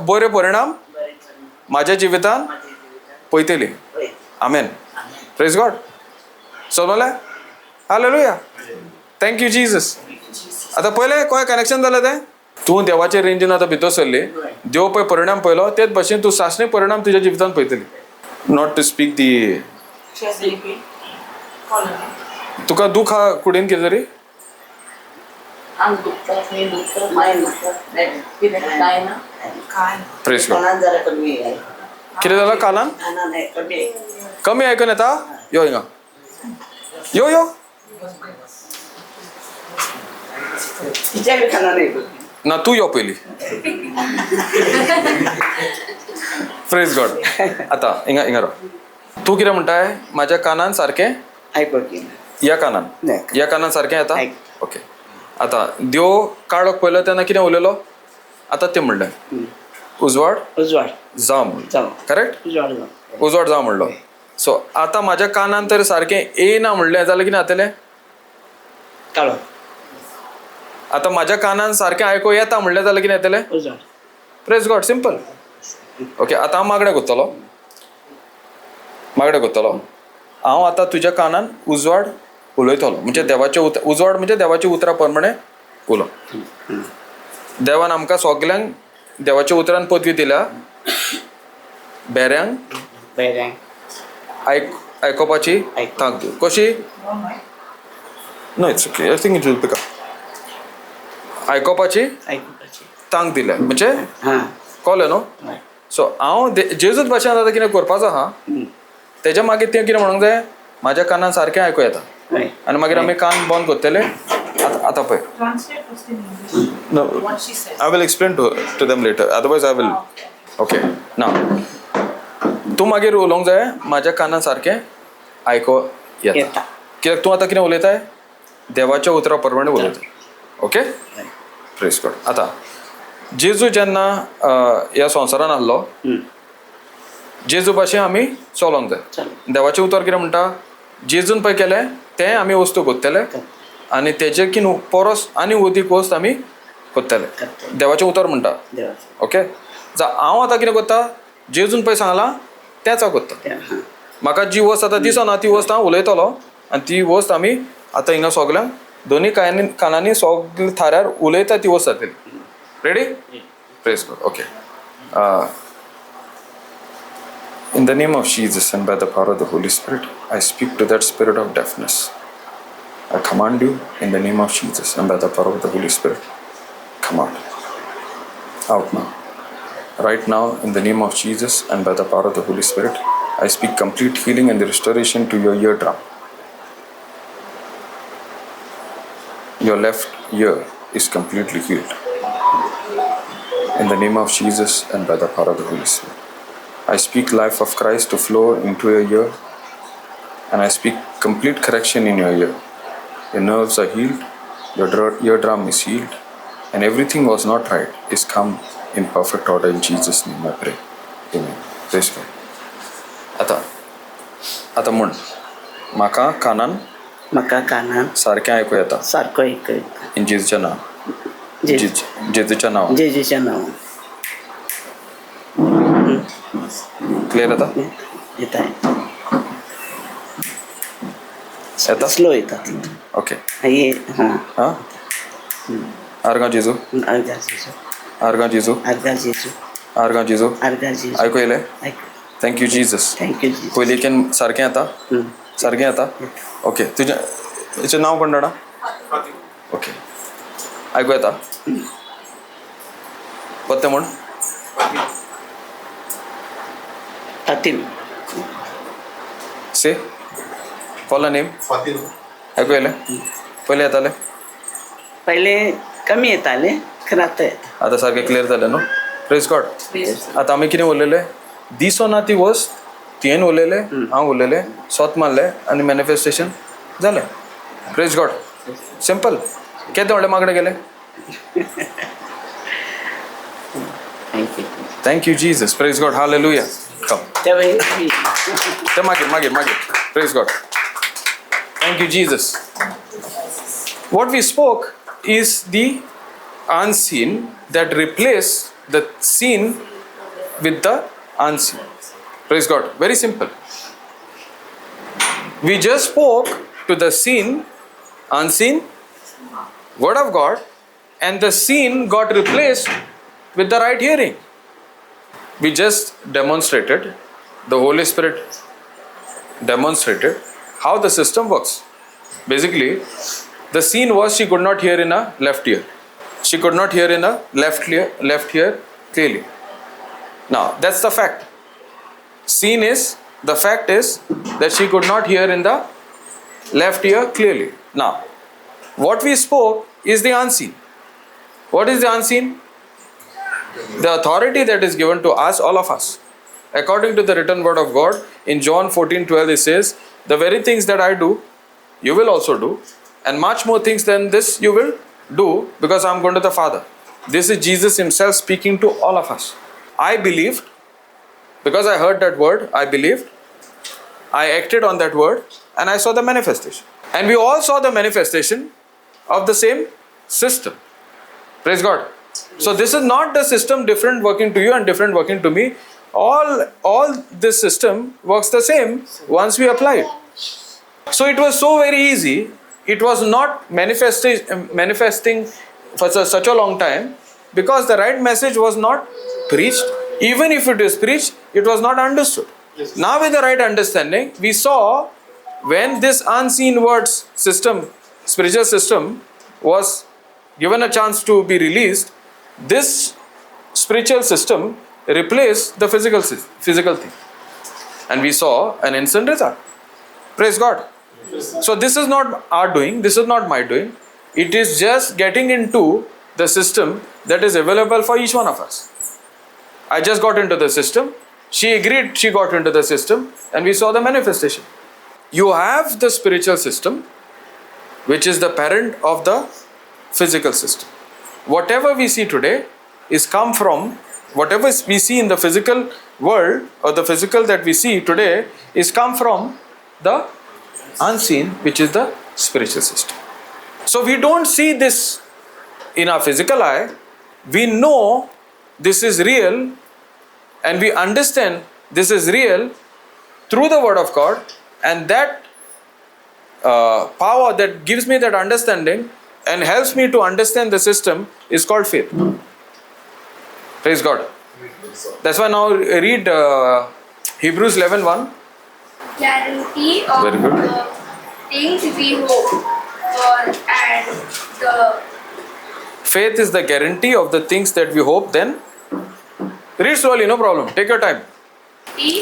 बरे परिणाम बरें करून म्हाज्या जिवितान म्हाज्या जिवितांत पळयतली. पळयतली. आमेन. आमेन. Praise God. समजलें? हालेलुया. Thank you Jesus. आतां पयलें खंय कनेक्शन जालें तें? तूं देवाचे रेंजीन आतां भितर सरली, देव पळय परिणाम पळयलो, तेच भाशेन तूं सासणी परिणाम तुज्या जिवितांत पळयतली. नॉट टू स्पीक दी. तुका दूख हा कुडीन कितें तरी? आंग दुखता, खंय दुखता, पांय दुखता, कितें काय ना. Praise God. कानान जरा कमी आहे. कितें जालां कानान? कानान आहे कमी आहे. कमी आयकून येता? यो हिंगा, यो यो. तिच्या बी कानान आहे कमी. ना तू यो पयली. Praise God. आतां हिंगा हिंगा राव. तूं कितें म्हणटाय? म्हाज्या कानान सारकें आयकोंक येना. ह्या कानान, नाही. ह्या कानान सारकें येता? आयक. ओके. आतां देव काळोख पळयलो तेन्ना कितें उलयलो? आतां तें म्हणलें उजवाड उजवाड जावं म्हणून. जावं. करेक्ट? उजवाड जावं. उजवाड जावं म्हणलो. सो आतां म्हाज्या कानान तर सारकें येयना म्हणलें जाल्यार कितें जातलें? काळो आतां म्हाज्या कानान सारकें आयको येता म्हणलें जाल्यार कितें जातलें? उजवाड. Praise God. सिंपल. ओके. आतां हांव मागणें करतलो, मागणें करतलो. हांव आतां तुज्या कानान उजवाड उलयतलो, म्हणजे देवाचें उजवाड म्हणजे देवाचें उतरां प्रमाणें उलो. देवान आमकां सगल्यांक देवाच्या उतरान पदवी दिल्या. बेऱ्यांक बैऱ्यांक आयकोपाची तांक दिव. कशी? No it's okay. I think it will pick up. आयकोपाची आयकुपाची तांक दिल्या म्हणजे हां. कळ्ळें न्हू? सो हांव जेजूच भाशेन आतां कितें करपाचो आहा, तेज्या मागीर तें कितें म्हणूंक जाय? म्हाज्या कानान सारकें आयको येता, आनी मागीर आमी कान बंद करतले. आतां पळय. No, I will explain to them later. Otherwise, I will. Okay. Now, तूं मागीर उलोवंक जाय म्हाज्या कानान सारकें आयको येता. कित्याक तूं आतां कितें उलयताय? देवाच्या उतरा प्रमाणे उलयता. ओके? Praise God. आतां जेजू जेन्ना ह्या संवसारान आसलो, जेजू भाशेन आमी चलोंक जाय. देवाचें उतर कितें म्हणटा? जेजून पळय केलें तें आमी वस्तू कोत्तले, आनी तेजे की परस आनी अदीक वस्त आमी कोत्तले. देवाचें उतर म्हणटा. ओके. हांव आतां कितें करता? जेजून पळय सांगलां तेंच हांव कोत्ता. म्हाका जी वस्त आतां दिसना ती वस्त हांव उलयतलो, आनी ती वस्त आमी आतां हिंगा सगल्यांक दोनी कानांनी सगळे थाऱ्यार उलयता ती वस्त जातली. Ready? Praise God. Okay. In the name of Jesus and by the power of the Holy Spirit, I speak to that spirit of deafness. I command you in the name of Jesus and by the power of the Holy Spirit, come out. Out now. Right now, in the name of Jesus and by the power of the Holy Spirit, I speak complete healing and the restoration to your eardrum. Your left ear is completely healed. In the name of Jesus and by the power of the Holy Spirit. I speak life of Christ to flow into your ear, and I speak complete correction in your ear. Your nerves are healed, your eardrum is healed, and everything was not right is come in perfect order in Jesus' name I pray. Amen. Praise God. आता म्हण म्हाका कानान म्हाका कानान सारकें आयकूं येता. सारको ऐकू येता. इन जेजूच्या नांवान. जेजूच्या नाव जेजूच्या नाव क्लिअर आता येत आहे येतात स्लो येतात ओके ये हां हां आर्गा जेजू अर्धा जेजू आर्गा जेजू अर्धा जेजू आर्गा जेजू अर्धा जेजू ऐकू येयलें ऐक थँक्यू जीजस थँक्यू जी पयलींच्यान सारकें येता सारकें येता ओके तुजें नांव कोण डाडा ओके ऐकू येता पत्ते म्हण फातीम से कॉल नेम ऐकू येयलें पयलें येतालें पहिले कमी येताले खरं आता येत आतां सारकें क्लियर जालें न्हू प्रेज गॉड आतां आमी कितें उलयलें दिसो ना ती वस्त तुवें उलयलें हांव उलयलें स्वत मारलें आनी मॅनिफेस्टेशन जालें प्रेज गॉड सिंपल केदें व्हडलें मागणें गेलें thank you thank you Jesus praise God hallelujah come त्या वेळी ते मागीर praise God thank you Jesus what we spoke is the unseen that replace the seen with the unseen. Praise God. Very simple. We just spoke to the seen, unseen word of God, and the seen got replaced with the right hearing. We just demonstrated, the Holy Spirit demonstrated how the system works. Basically, the scene was she could not hear in a left ear. She could not hear in a left ear clearly. Now, that's the fact. The fact is that she could not hear in the left ear clearly. Now, what we spoke is the unseen. What is the unseen? The authority that is given to us, all of us. According to the written word of God, in John 14:12 it says, the very things that I do, you will also do. And much more things than this you will do, because I am going to the Father. This is Jesus himself speaking to all of us. I believed, because I heard that word, I believed, I acted on that word, and I saw the manifestation. And we all saw the manifestation of the same system. Praise God. So this is not the system different working to you and different working to me. All this system works the same once we apply it. So it was so very easy. It was not manifesting for such a long time because the right message was not preached. Even if it is preached, it was not understood. Yes. Now with the right understanding, we saw when this unseen words system, spiritual system, was given a chance to be released, this spiritual system replaced the physical thing. And we saw an instant result. Praise God. So this is not our doing, this is not my doing. It is just getting into the system that is available for each one of us. I just got into the system, she agreed, she got into the system, and we saw the manifestation. You have the spiritual system, which is the parent of the physical system. Whatever we see today is come from, whatever we see in the physical world, or the physical that we see today, is come from the unseen, which is the spiritual system. So we don't see this in our physical eye. We know this is real, and we understand this is real through the word of God, and that power that gives me that understanding and helps me to understand the system is called faith. Praise God. That's why now read Hebrews 11:1. Guarantee of Very good. the things we hope for, and the Faith is the guarantee of the things that we hope. Then read slowly, no problem. Take your time.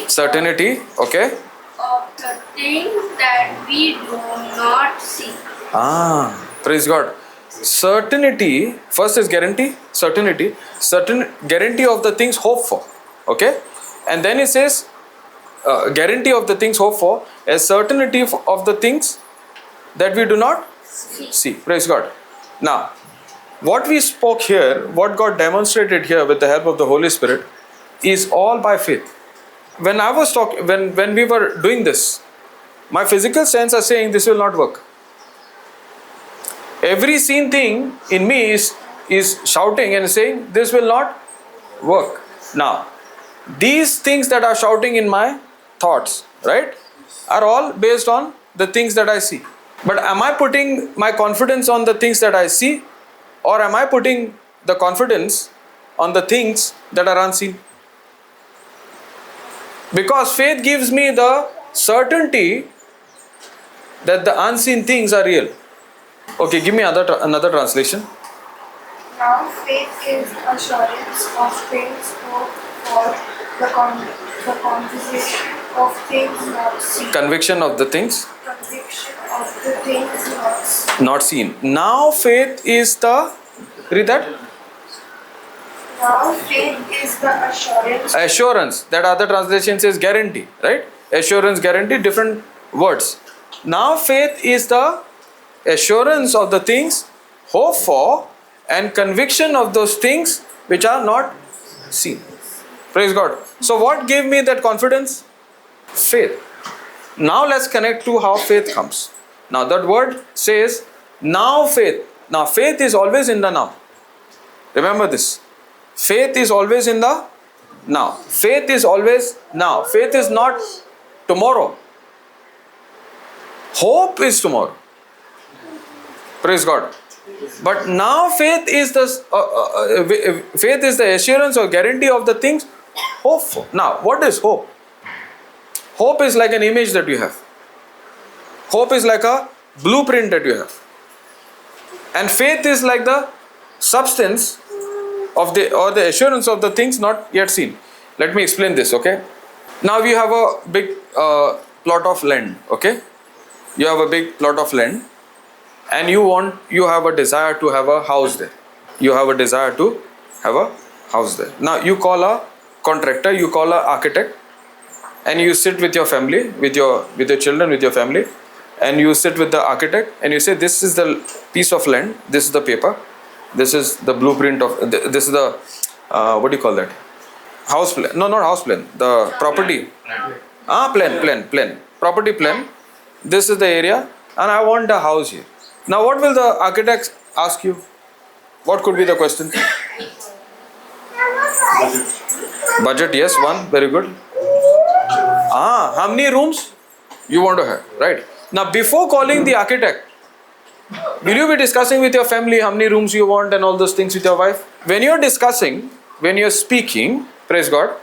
Certainty, okay. of the things that we do not see. Praise God. Certainty, first is guarantee, certainty, certain guarantee of the things hoped for, okay. And then it says guarantee of the things hoped for, a certainty of the things that we do not see. Praise God. Now, what we spoke here, what God demonstrated here with the help of the Holy Spirit, is all by faith. When I was talking, when we were doing this, my physical sense are saying this will not work. Every seen thing in me is shouting and saying, this will not work. Now, these things that are shouting in my thoughts, right, are all based on the things that I see. But am I putting my confidence on the things that I see, or am I putting the confidence on the things that are unseen? Because faith gives me the certainty that the unseen things are real. Okay, give me another translation. Now faith is assurance of things hoped for, the conversation of things not seen. Conviction of the things Conviction of the things not seen. not seen. Now faith is the, read that? Now faith is the assurance. Assurance. That other translation says guarantee, right? Assurance, guarantee, different words. Now faith is the assurance of the things hoped for and conviction of those things which are not seen. Praise God. So what gave me that confidence? Faith. Now let's connect to how faith comes. Now that word says now faith. Now faith is always in the now. Remember this. Faith is always in the now. Faith is always now. Faith is not tomorrow. Hope is tomorrow. Praise God. But now faith is the assurance or guarantee of the things hoped for. Now, what is hope? Hope is like an image that you have. Hope is like a blueprint that you have. And faith is like the substance of the assurance of the things not yet seen. Let me explain this, okay? Now you have a big plot of land, okay? You have a big plot of land, and you have a desire to have a house there. You have a desire to have a house there. Now you call a contractor, you call an architect, and you sit with your family, with your children, with your family, and you sit with the architect and you say, this is the piece of land, this is the paper, this is the blueprint of, this is the, what do you call that? House plan. No, not house plan. The property. Plan. Property plan. This is the area and I want a house here. Now what will the architect ask you? What could be the question? Budget, yes, one. Very good. How many rooms you want to have, right? Now before calling the architect, will you be discussing with your family how many rooms you want and all those things with your wife? When you're discussing, when you're speaking, praise God,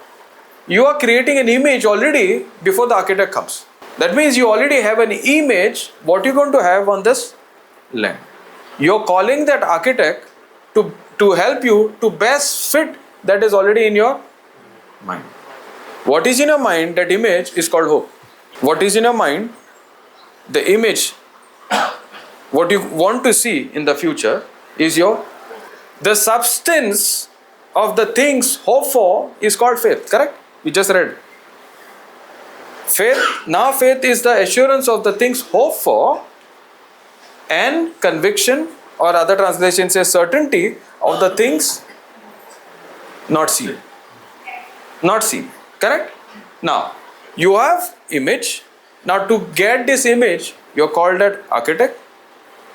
you are creating an image already before the architect comes. That means you already have an image what you're going to have on this land. You're calling that architect to help you to best fit that is already in your mind. What is in your mind, that image is called hope. What is in your mind, the image, what you want to see in the future is the substance of the things hoped for is called faith, correct? We just read. Faith is the assurance of the things hoped for and conviction, or other translation says certainty of the things not seen. Not seen, correct? Now, you have image. Now to get this image, you're called an architect.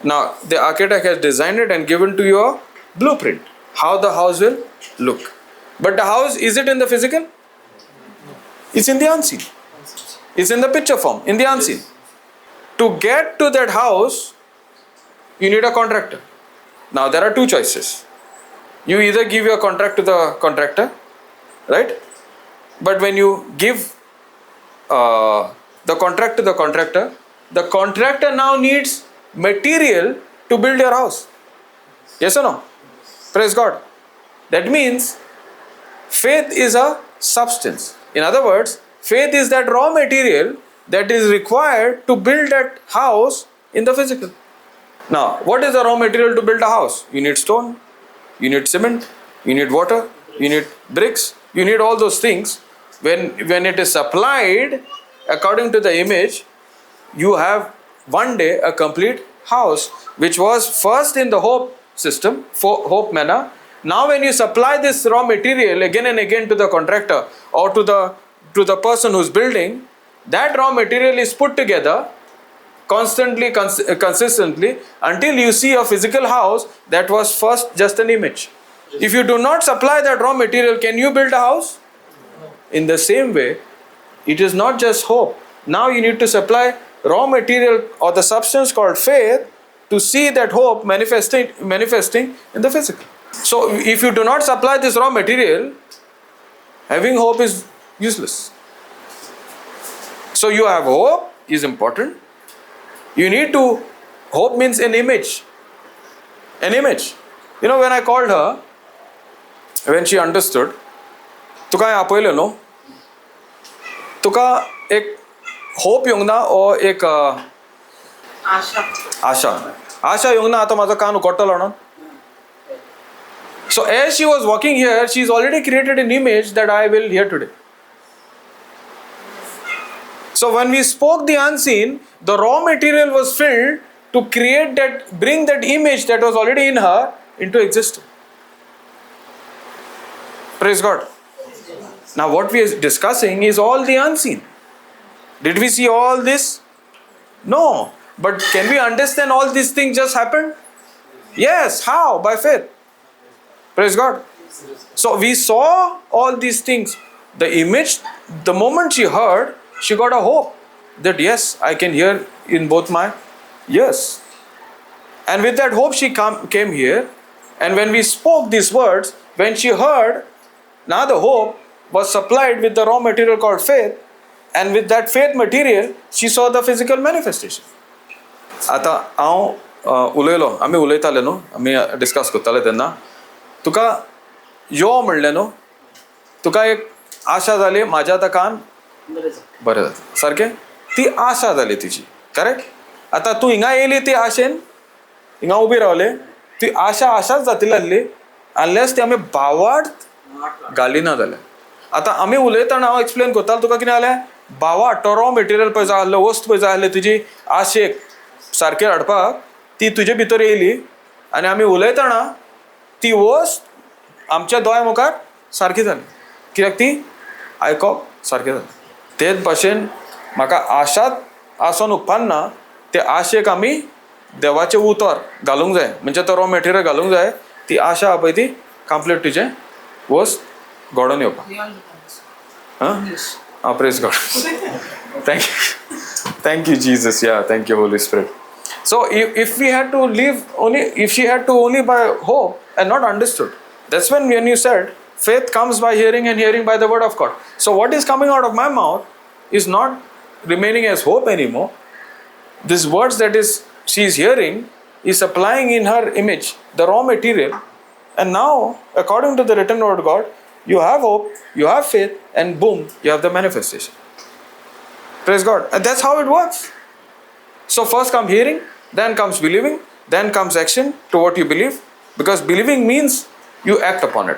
Now the architect has designed it and given to you a blueprint, how the house will look. But the house, is it in the physical? It's in the unseen. It's in the picture form, in the unseen. To get to that house, you need a contractor. Now there are two choices. You either give your contract to the contractor, right? But when you give the contract to the contractor now needs material to build your house. Yes or no? Praise God. That means faith is a substance. In other words, faith is that raw material that is required to build that house in the physical. Now, what is the raw material to build a house? You need stone, you need cement, you need water, you need bricks, you need all those things. When it is supplied according to the image, you have one day a complete house, which was first in the hope system, for hope manner. Now when you supply this raw material again and again to the contractor or to the person who's building, that raw material is put together, constantly, consistently, until you see a physical house that was first just an image. If you do not supply that raw material, can you build a house? In the same way, it is not just hope. Now you need to supply raw material or the substance called faith to see that hope manifesting in the physical. So if you do not supply this raw material, having hope is useless. So you have hope is important. You need to, hope means an image. An image. You know, when I called her, when she understood, तुका हांवें आपयलें न्हू, तुका एक hope येवंक ना ओ एक आशा येवंक ना आतां म्हाजो कान उकडटलो म्हणून. So as she was walking here, she's already created an image that I will hear today. So when we spoke the unseen, the raw material was filled to create that, bring that image that was already in her into existence. Praise God. Now what we are discussing is all the unseen. Did we see all this? No. But can we understand all these things just happened? Yes. How? By faith. Praise God. So we saw all these things. The image, the moment she heard, she got a hope that yes, I can hear in both my ears. And with that hope she came here. And when we spoke these words, when she heard, now the hope was supplied with the raw material called faith. And with that faith material, she saw the physical manifestation. आता हांव उलयलो, आमी उलयताले न्हू, आमी discuss करताले तेन्ना तुका यो म्हणलें न्हू, तुका एक आशा जाली म्हाज्या आतां कान बरें जाता सारकें, ती आशा जाली तुजी, करेक्ट. आतां तूं हिंगा येयली ती आशेन, हिंगा उबी रावले, ती आशा आशाच जातली आसली अनलेस ती आमी भावार्थ घाली ना जाल्यार. आतां आमी उलयतना हांव एक्सप्लेन करतालो तुका कितें जालें, भावा तो रॉ मटेरियल पळय जाय आसलो, वस्त पळय जाय आसली तुजी आशेक सारकें हाडपाक, ती तुजे भितर येयली आनी आमी उलयतना ती वस्त आमच्या दोळ्या मुखार सारकी जाली, कित्याक ती आयकप सारकें जालें. तेच भाशेन म्हाका आशात आसून उपकारना, ते आशेक आमी देवाचें उतर घालूंक जाय, म्हणजे तो रॉ मटेरियल घालूंक जाय, ती आशा आहा पळय ती कंप्लीट तुजें वस्त घडोवन येवपाक. Praise God. Thank you, Jesus. Yeah, thank you, Holy Spirit. So if we had to live only, if she had to only by hope and not understood, that's when you said faith comes by hearing and hearing by the word of God. So what is coming out of my mouth is not remaining as hope anymore. These words that is she is hearing is supplying in her image the raw material, and now according to the written word of God, you have hope, you have faith, and boom, you have the manifestation. Praise God. And that's how it works. So first comes hearing, then comes believing, then comes action to what you believe, because believing means you act upon it.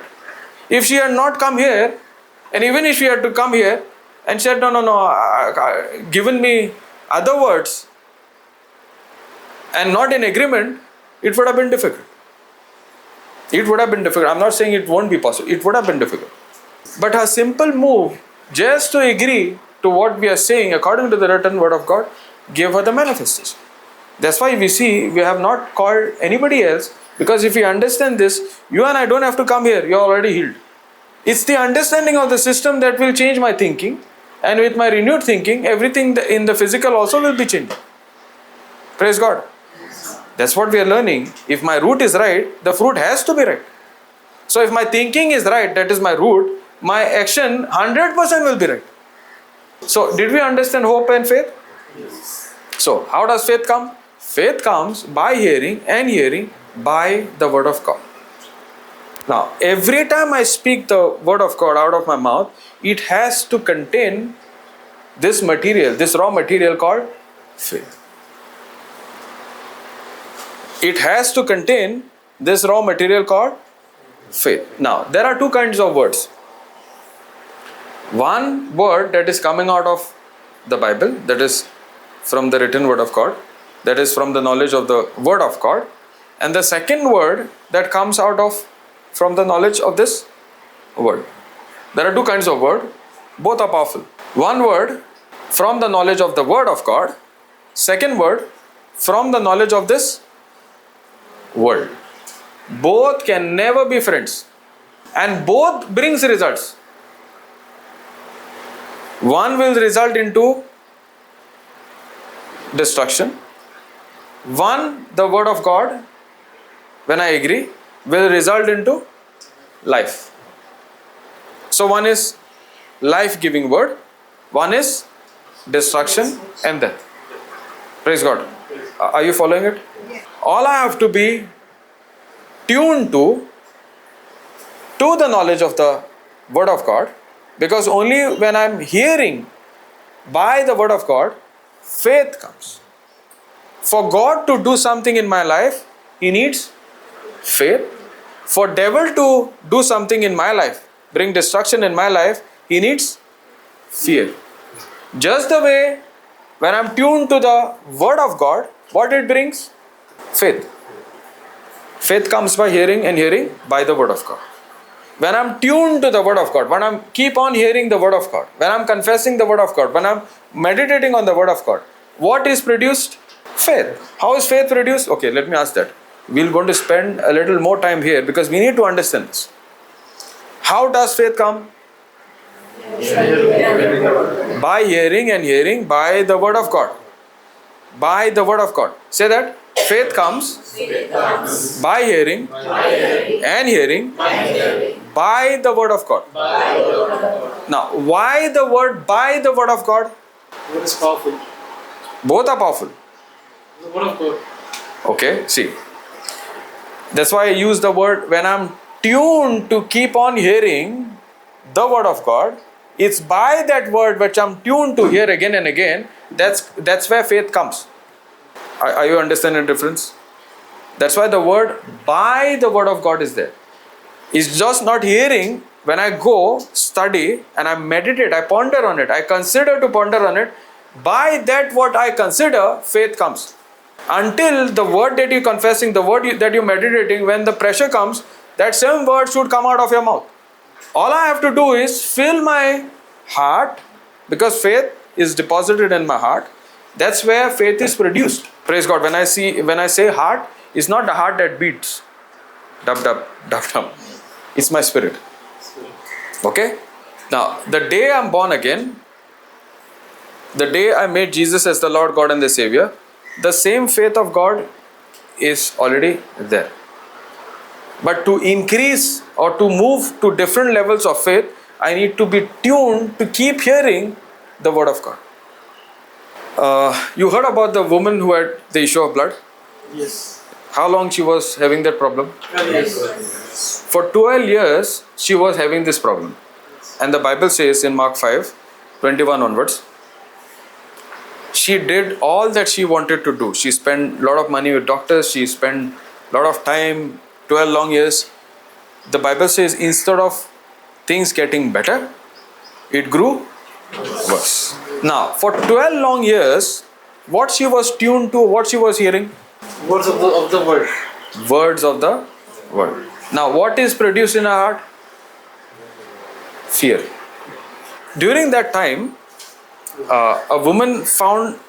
If she had not come here, and even if she had to come here and said, no, given me other words and not in agreement, it would have been difficult. It would have been difficult. I'm not saying it won't be possible. It would have been difficult. But her simple move, just to agree to what we are saying according to the written word of God, gave her the manifestation. That's why we see we have not called anybody else, because if you understand this, you and I don't have to come here. You're already healed. It's the understanding of the system that will change my thinking, and with my renewed thinking, everything in the physical also will be changed. Praise God. That's what we are learning. If my root is right, the fruit has to be right. So if my thinking is right, that is my root, my action 100% will be right. So did we understand hope and faith? Yes. So how does faith come? Faith comes by hearing, and hearing by the word of God. Now every time I speak the word of God out of my mouth, it has to contain this material, this raw material called faith. It has to contain this raw material called faith. Now, there are two kinds of words. One word that is coming out of the Bible, that is from the written word of God, that is from the knowledge of the word of God. And the second word that comes out of from the knowledge of this word. There are two kinds of word. Both are powerful. One word from the knowledge of the word of God, Second word, from the knowledge of this world. Both can never be friends. And both brings results. One will result into destruction. One, the word of God, when I agree, will result into life. So one is life-giving word, one is destruction and death. Praise God. Are you following it? All I have to be tuned to the knowledge of the word of God, because only when I'm hearing by the word of God, faith comes. For God to do something in my life, He needs faith. For devil to do something in my life, bring destruction in my life, he needs fear. Just the way when I'm tuned to the word of God, what it brings? Faith. Faith comes by hearing, and hearing by the word of God. When I'm tuned to the word of God, when I keep on hearing the word of God, when I'm confessing the word of God, when I'm meditating on the word of God, what is produced? Faith. How is faith produced? Okay, let me ask that. We're going to spend a little more time here because we need to understand this. How does faith come? By hearing, and hearing by the word of God. By the word of God. Say that. Faith comes by hearing, and hearing by the word of God. Now, why the word by the word of God? Word is powerful. Both are powerful. The word of God. Okay, see. That's why I use the word when I'm tuned to keep on hearing the word of God. It's by that word which I'm tuned to hear again and again. That's where faith comes. Are you understanding the difference? That's why the word by the word of God is there. It's just not hearing. When I go study and I meditate, I ponder on it, I consider to ponder on it. By that what I consider, faith comes. Until the word that you're confessing, the word that you're meditating, when the pressure comes, that same word should come out of your mouth. All I have to do is fill my heart, because faith is deposited in my heart. That's where faith is produced. Praise God. When I say heart, it's not the heart that beats. Dub dub dub dub. It's my spirit. Okay? Now, the day I'm born again, the day I made Jesus as the Lord God and the Savior, the same faith of God is already there. But to increase or to move to different levels of faith, I need to be tuned to keep hearing the word of God. You heard about the woman who had the issue of blood? Yes. How long she was having that problem? Yes. For 12 years, she was having this problem. And the Bible says in Mark 5:21 onwards, she did all that she wanted to do. She spent a lot of money with doctors. She spent a lot of time, 12 long years. The Bible says instead of things getting better, it grew worse. Now, for 12 long years, what she was tuned to, what she was hearing? Words of the word. Words of the word. Now, what is produced in her heart? Fear. During that time, a woman found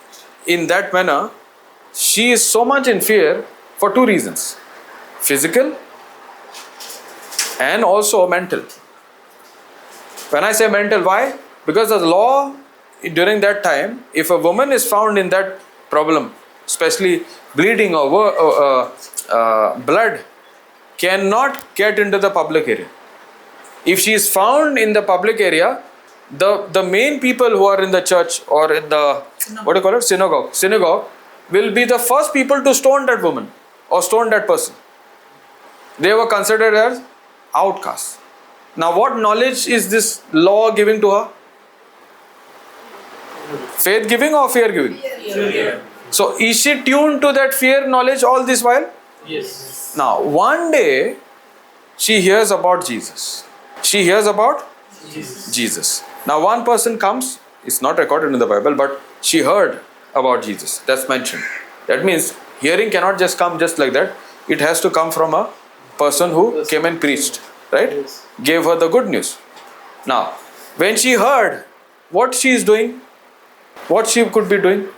in that manner, she is so much in fear for two reasons: physical and also mental. When I say mental, why? Because the law during that time, if a woman is found in that problem, especially bleeding or blood, cannot get into the public area. If she is found in the public area, the main people who are in the church or in the synagogue will be the first people to stone that woman or stone that person. They were considered as outcasts. Now, what knowledge is this law giving to her? Faith giving or fear giving? Fear. So, is she tuned to that fear knowledge all this while? Yes. Now, one day she hears about Jesus. She hears about Jesus. Now, one person comes, it's not recorded in the Bible, but she heard about Jesus. That's mentioned. That means hearing cannot just come just like that. It has to come from a person who came and preached, right? Yes. Gave her the good news. Now, when she heard, what she is doing, what she could be doing?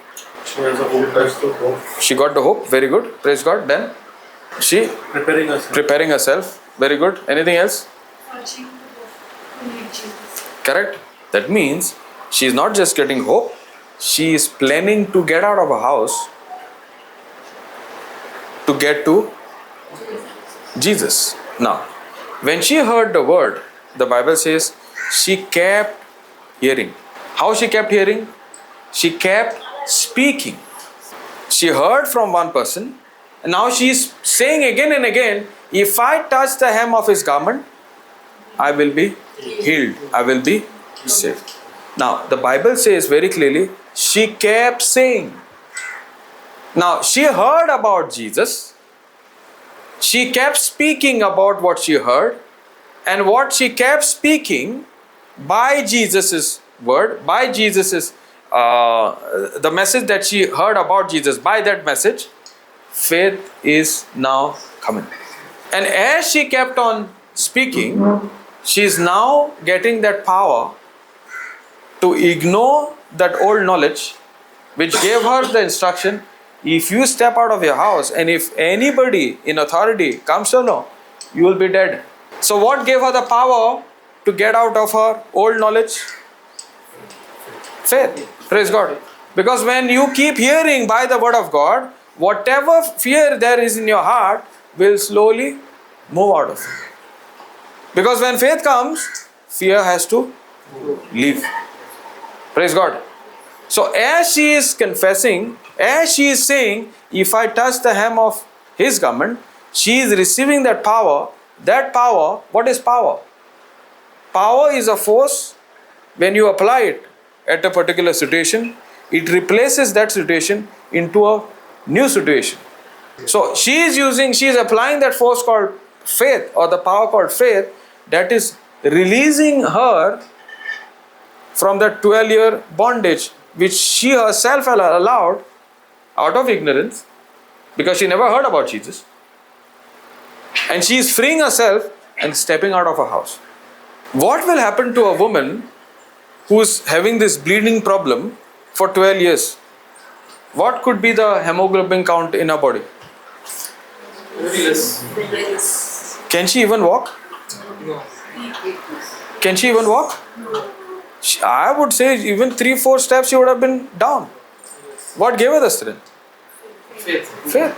She has a hope. That's the hope. She got the hope. Very good. Praise God. Then she Preparing us. preparing herself. Very good. Anything else? Watching the book to meet Jesus. Correct. That means she is not just getting hope. She is planning to get out of her house to get to Jesus. Now, when she heard the word, the Bible says she kept hearing. How she kept hearing? She kept speaking. She heard from one person, and now she is saying again and again, if I touch the hem of his garment, I will be healed. I will be saved. Now, the Bible says very clearly, she kept saying. Now, she heard about Jesus. She kept speaking about what she heard, and what she kept speaking by Jesus' word, by Jesus' the message that she heard about Jesus, by that message, faith is now coming. And as she kept on speaking, she is now getting that power to ignore that old knowledge which gave her the instruction, if you step out of your house and if anybody in authority comes to know, you will be dead. So what gave her the power to get out of her old knowledge? Faith. Praise God. Because when you keep hearing by the word of God, whatever fear there is in your heart will slowly move out of you. Because when faith comes, fear has to leave. Praise God. So as she is confessing, as she is saying, if I touch the hem of his garment, she is receiving that power. That power, what is power? Power is a force. When you apply it at a particular situation, it replaces that situation into a new situation. So she is applying that force called faith, or the power called faith, that is releasing her from that 12-year bondage which she herself allowed out of ignorance, because she never heard about Jesus. And she is freeing herself and stepping out of her house. What will happen to a woman who is having this bleeding problem for 12 years? What could be the hemoglobin count in her body? Very less. Can she even walk? No. Can she even walk? I would say even 3-4 steps she would have been down. What gave her the strength? Faith. Faith.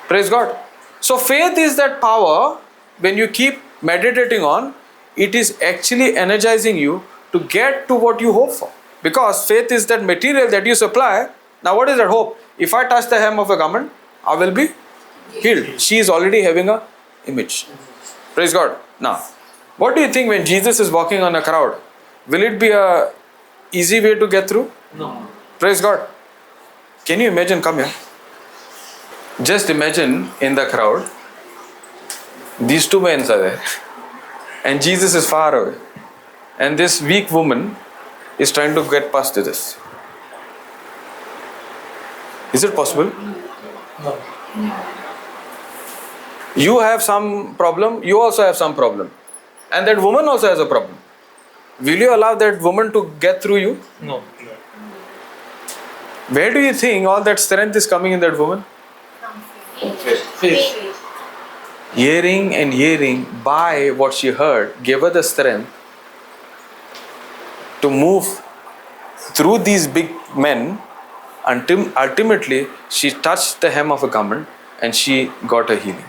Praise God. So faith is that power. When you keep meditating on, it is actually energizing you to get to what you hope for. Because faith is that material that you supply. Now what is that hope? If I touch the hem of a garment, I will be healed. She is already having a image. Praise God. Now, what do you think when Jesus is walking on a crowd? Will it be a easy way to get through? No. Praise God. Can you imagine? Come here. Just imagine in the crowd, these two men are there, and Jesus is far away, and this weak woman is trying to get past this. Is it possible? No. You have some problem, you also have some problem, and that woman also has a problem. Will you allow that woman to get through you? No. Where do you think all that strength is coming in that woman? Faith. Hearing and hearing by what she heard gave her the strength to move through these big men until ultimately she touched the hem of a garment and she got a healing.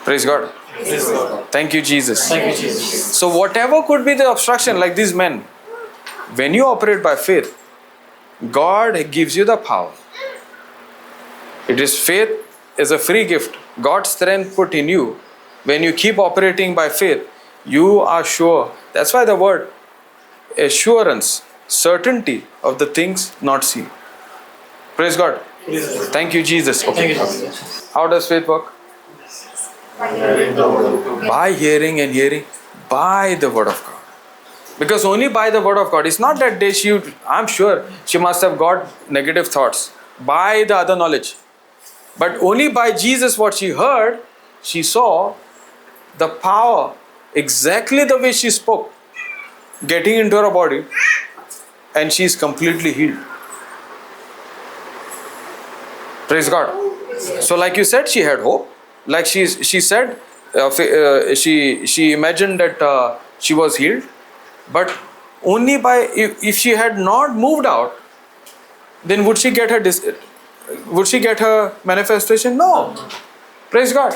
Praise God. Praise God. Thank you, Jesus. Thank you, Jesus. So whatever could be the obstruction, like these men, when you operate by faith, God gives you the power. It is faith is a free gift. God's strength put in you. When you keep operating by faith, you are sure. That's why the word assurance, certainty of the things not seen. Praise God. Thank you, Jesus. Okay. Thank you, Jesus. How does faith work? By hearing and hearing by the word of God. Because only by the word of God. It's not that I'm sure she must have got negative thoughts by the other knowledge. But only by Jesus, what she heard, she saw the power, exactly the way she spoke, getting into her body, and she is completely healed. Praise God. So, like you said, she had hope. Like she said, she imagined that she was healed, but only by if she had not moved out, then would she get her manifestation? No. Praise God.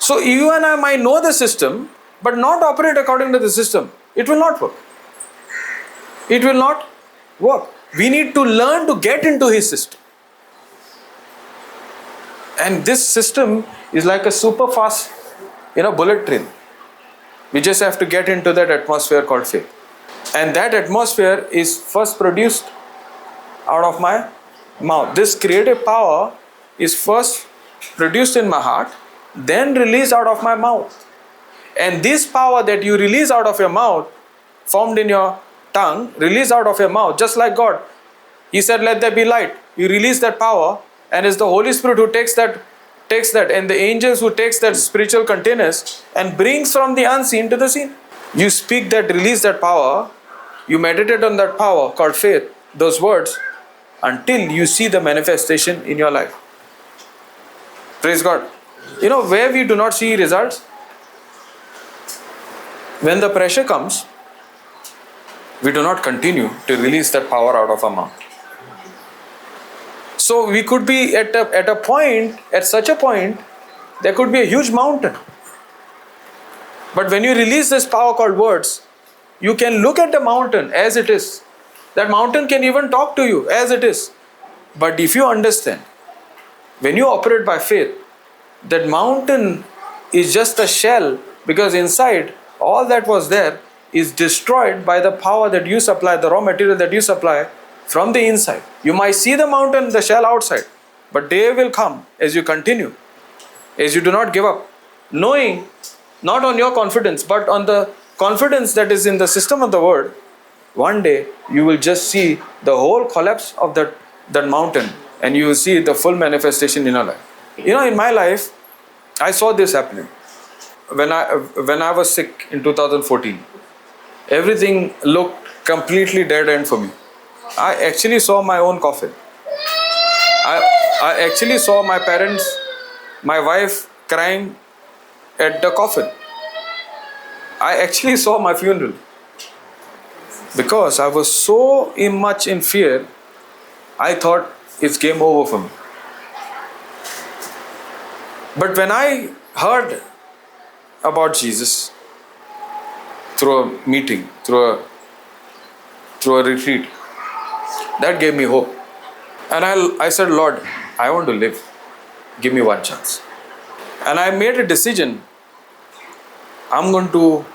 So you and I might know the system, but not operate according to the system. It will not work. It will not work. We need to learn to get into His system. And this system is like a super fast, bullet train. We just have to get into that atmosphere called faith. And that atmosphere is first produced out of my mouth. This creative power is first produced in my heart, then released out of my mouth. And this power that you release out of your mouth, formed in your tongue, released out of your mouth, just like God. He said, let there be light. You release that power, and it's the Holy Spirit who takes that, and the angels who takes that spiritual containers and brings from the unseen to the seen. You speak that, release that power, you meditate on that power called faith, those words, until you see the manifestation in your life. Praise God. Where we do not see results, when the pressure comes, we do not continue to release that power out of our mouth. So we could be at such a point, there could be a huge mountain. But when you release this power called words, you can look at the mountain as it is. That mountain can even talk to you as it is. But if you understand, when you operate by faith, that mountain is just a shell, because inside all that was there is destroyed by the power that you supply, the raw material that you supply from the inside. You might see the mountain, the shell outside, but day will come as you continue, as you do not give up, knowing not on your confidence, but on the confidence that is in the system of the word. One day you will just see the whole collapse of that mountain, and you will see the full manifestation in your life. In my life, I saw this happening. When I was sick in 2014, everything looked completely dead end for me. I actually saw my own coffin. I actually saw my parents, my wife crying at the coffin. I actually saw my funeral. Because I was so much in fear, I thought it's game over for me. But when I heard about Jesus through a meeting, through a retreat, that gave me hope. And I said, Lord, I want to live. Give me one chance. And I made a decision. I'm going to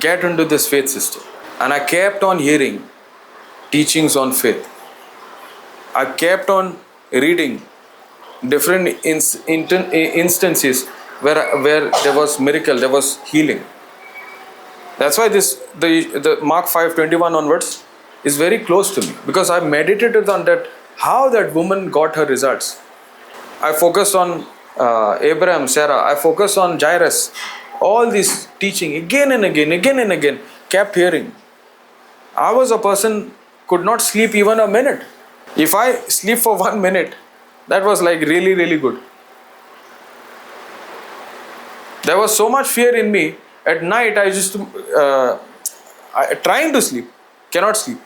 get into this faith system. And I kept on hearing teachings on faith. I kept on reading different instances where there was miracle, there was healing. That's why the Mark 5:21 onwards is very close to me, because I meditated on that, how that woman got her results. I focused on Abraham, Sarah. I focused on Jairus. All this teaching again and again, kept hearing. I was a person could not sleep even a minute. If I sleep for 1 minute, that was like really, really good. There was so much fear in me. At night, I used to trying to sleep, cannot sleep.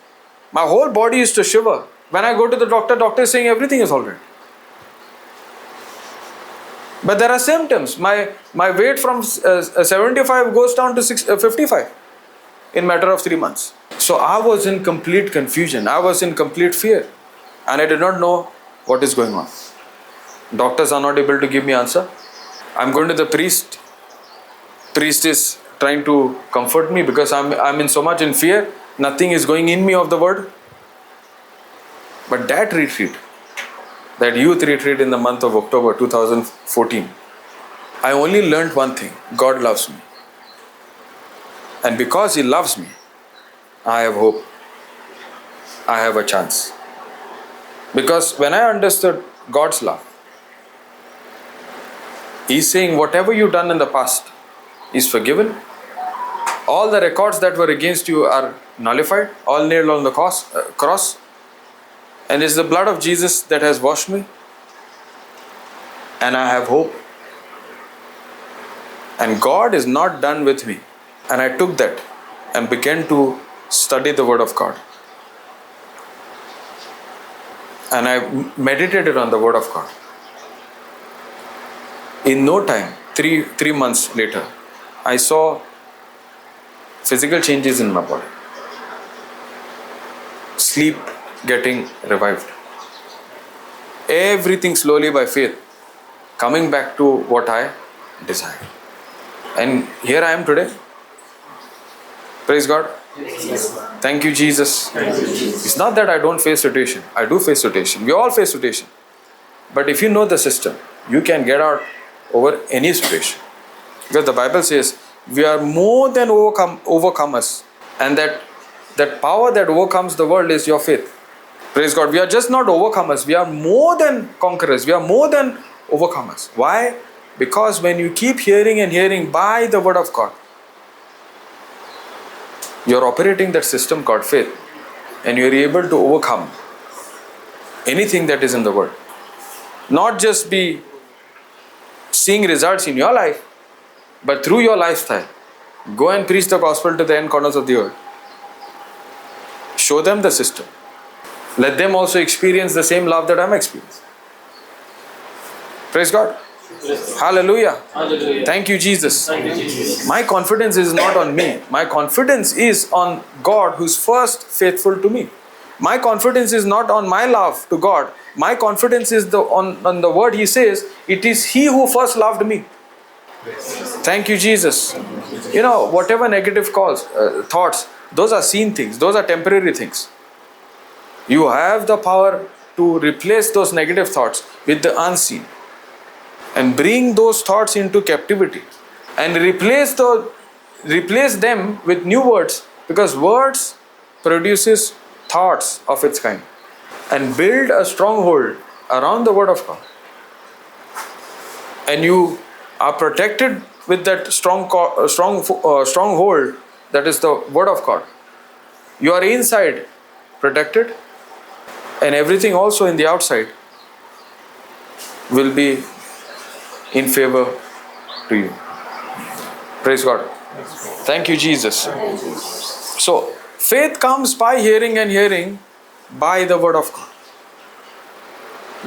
My whole body used to shiver. When I go to the doctor is saying everything is all right. But there are symptoms. My weight from 75 goes down to 55 in matter of 3 months. So I was in complete confusion. I was in complete fear. And I did not know what is going on. Doctors are not able to give me answer. I'm going to the priest. Priest is trying to comfort me because I'm in so much in fear. Nothing is going in me of the word. But that retreat, that youth retreat in the month of October 2014, I only learned one thing. God loves me. And because He loves me, I have hope. I have a chance. Because when I understood God's love, He's saying whatever you've done in the past is forgiven. All the records that were against you are nullified, all nailed on the cross. And it's the blood of Jesus that has washed me. and I have hope. And God is not done with me. And I took that and began to study the Word of God. And I meditated on the Word of God. In no time, three months later, I saw physical changes in my body. Sleep getting revived. Everything slowly by faith coming back to what I desired. And here I am today. Praise God. Thank you, Jesus. It's not that I don't face situation. I do face situation. We all face situation. But if you know the system, you can get out over any situation. Because the Bible says we are more than overcomers. And that power that overcomes the world is your faith. Praise God. We are just not overcomers. We are more than conquerors. We are more than overcomers. Why? Because when you keep hearing and hearing by the Word of God, you are operating that system called faith, and you are able to overcome anything that is in the Word. Not just be seeing results in your life, but through your lifestyle. Go and preach the gospel to the end corners of the earth. Show them the system. Let them also experience the same love that I'm experiencing. Praise God. Hallelujah. Hallelujah. Thank you, Jesus. Thank you, Jesus. My confidence is not on me. My confidence is on God, who's first faithful to me. My confidence is not on my love to God. My confidence is on the word He says. It is He who first loved me. Thank you, Jesus. You know, whatever negative thoughts, those are seen things. Those are temporary things. You have the power to replace those negative thoughts with the unseen. And bring those thoughts into captivity. And replace them with new words. Because words produces thoughts of its kind. And build a stronghold around the Word of God. And you are protected with that stronghold that is the Word of God. You are inside protected, and everything also in the outside will be in favor to you. Praise God. Thank you, Jesus. So, faith comes by hearing and hearing by the Word of God.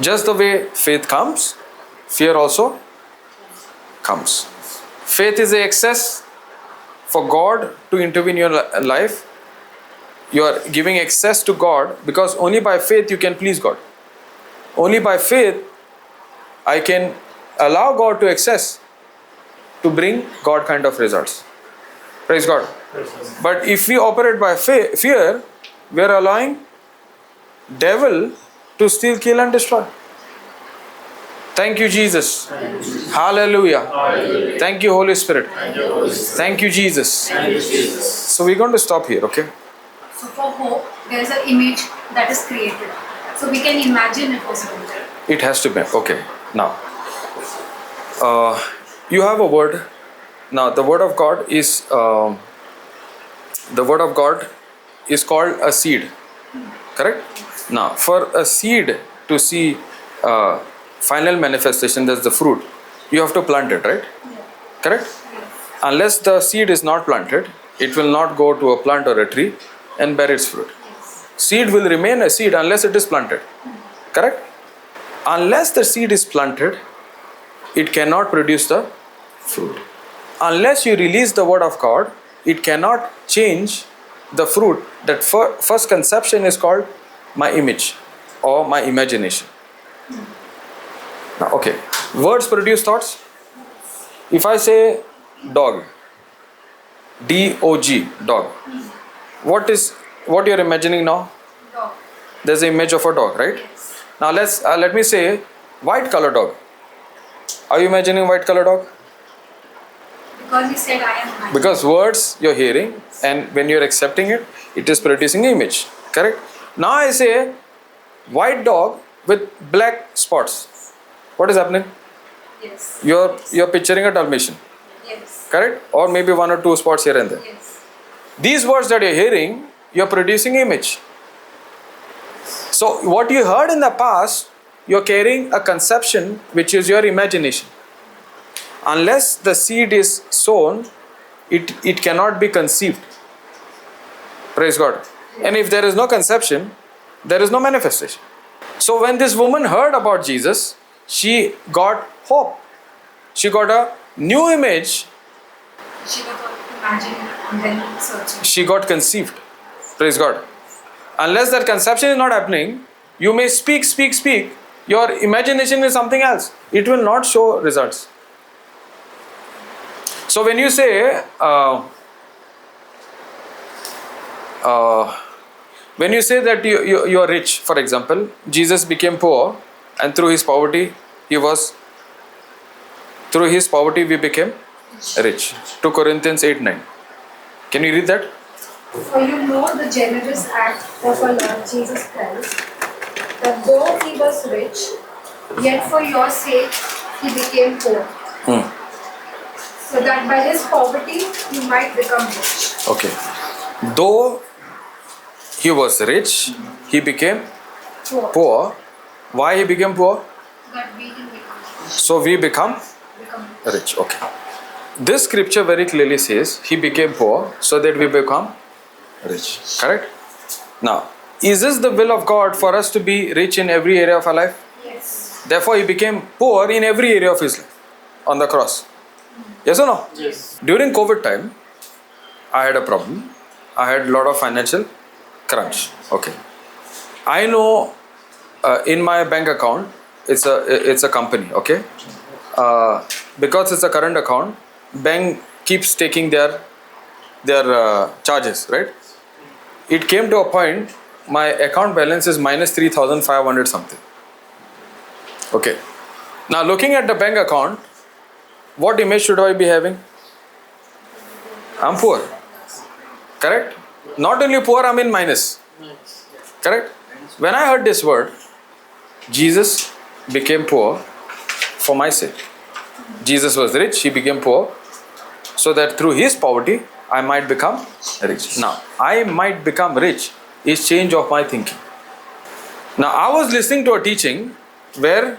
Just the way faith comes, fear also comes. Faith is the access for God to intervene in your life. You are giving access to God because only by faith you can please God. Only by faith I can allow God to access to bring God kind of results. Praise God. But if we operate by fear, we are allowing devil to steal, kill and destroy. Thank you, Jesus. Hallelujah. Thank you, Holy Spirit. Thank you, Jesus. So we're going to stop here, okay? So for hope, there is an image that is created. So we can imagine it possible. It has to be, okay. Now, you have a word. Now, the Word of God is called a seed. Correct? Now, for a seed to see final manifestation, that's the fruit, you have to plant it, right? Yeah. Correct? Yes. Unless the seed is not planted, it will not go to a plant or a tree and bear its fruit. Yes. Seed will remain a seed unless it is planted. Correct? Unless the seed is planted, it cannot produce the fruit. Unless you release the Word of God, it cannot change the fruit. That first conception is called my image or my imagination. Now, okay, words produce thoughts. If I say dog, D-O-G, dog, what you're imagining now? Dog. There's an image of a dog, right? Yes. Now let me say white color dog. Are you imagining white color dog? Because he said I am mine. Because words you're hearing, and when you're accepting it, it is producing image. Correct? Now I say white dog with black spots. What is happening? Yes. You're picturing a Dalmatian. Yes. Correct? Or maybe one or two spots here and there. Yes. These words that you're hearing, you're producing image. So what you heard in the past you're carrying a conception which is your imagination. Unless the seed is sown, it cannot be conceived. Praise God. And if there is no conception, there is no manifestation. So when this woman heard about Jesus, she got hope. She got a new image. She got imagining and then searching. She got conceived. Praise God. Unless that conception is not happening, you may speak. Your imagination is something else. It will not show results. So when you say, that you are rich, for example, Jesus became poor, and through his poverty we became rich. 2 Corinthians 8:9. Can you read that? For you know the generous act of our Lord Jesus Christ, that though he was rich, yet for your sake he became poor, so that by his poverty you might become rich. Okay. Though he was rich, he became poor. Why he became poor? That we can become So we become rich. Okay. This scripture very clearly says he became poor so that we become rich. Correct? Now, is this the will of God for us to be rich in every area of our life? Yes. Therefore, he became poor in every area of his life on the cross. Yes or no? Yes. During COVID time, I had a problem. I had a lot of financial crunch. Okay. I know in my bank account, it's a company. Okay. Because it's a current account, bank keeps taking their charges, right? It came to a point, my account balance is minus 3,500 something. Okay. Now looking at the bank account, what image should I be having? I'm poor. Correct? Not only poor, I'm in minus. Correct? When I heard this word, Jesus became poor for my sake. Jesus was rich, he became poor, so that through his poverty, I might become rich. Now, I might become rich is change of my thinking. Now, I was listening to a teaching where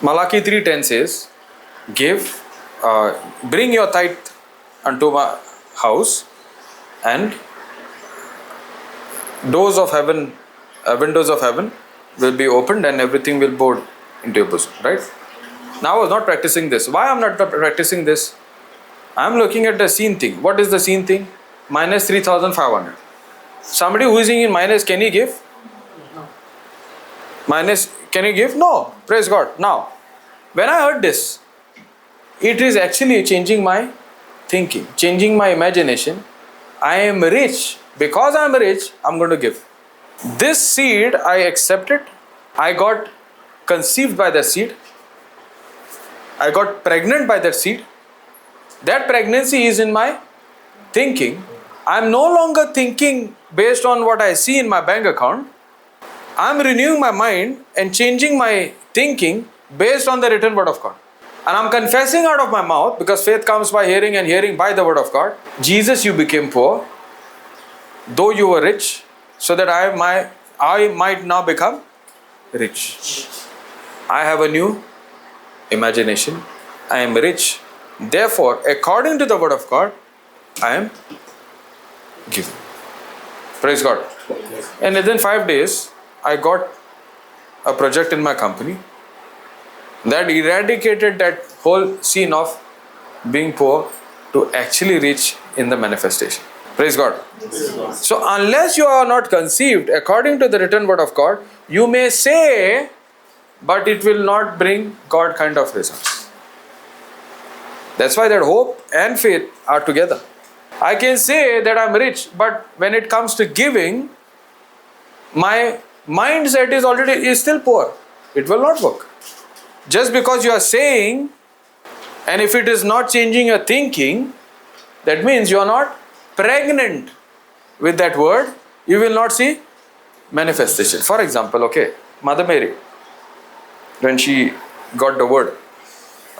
Malachi 3:10 says, bring your tithe unto my house, and windows of heaven will be opened and everything will pour into your bosom. Right? Now I was not practicing this. Why I'm not practicing this? I'm looking at the seen thing. What is the seen thing? Minus 3,500. Somebody who is in minus, can he give? Minus, can you give? No. Praise God. Now, when I heard this, it is actually changing my thinking, changing my imagination. I am rich. Because I am rich, I'm going to give. This seed I accepted. I got conceived by the seed. I got pregnant by that seed. That pregnancy is in my thinking. I'm no longer thinking based on what I see in my bank account. I'm renewing my mind and changing my thinking based on the written word of God. And I'm confessing out of my mouth, because faith comes by hearing and hearing by the word of God. Jesus, you became poor, though you were rich, so that I might now become rich. I have a new imagination. I am rich. Therefore, according to the word of God, I am giving. Praise God. And within 5 days, I got a project in my company that eradicated that whole scene of being poor to actually reach in the manifestation. Praise God. So unless you are not conceived according to the written word of God, you may say, but it will not bring God kind of results. That's why that hope and faith are together. I can say that I'm rich, but when it comes to giving, my mindset is still poor. It will not work. Just because you are saying, and if it is not changing your thinking, that means you are not pregnant with that word. You will not see manifestation. For example, okay, Mother Mary, when she got the word,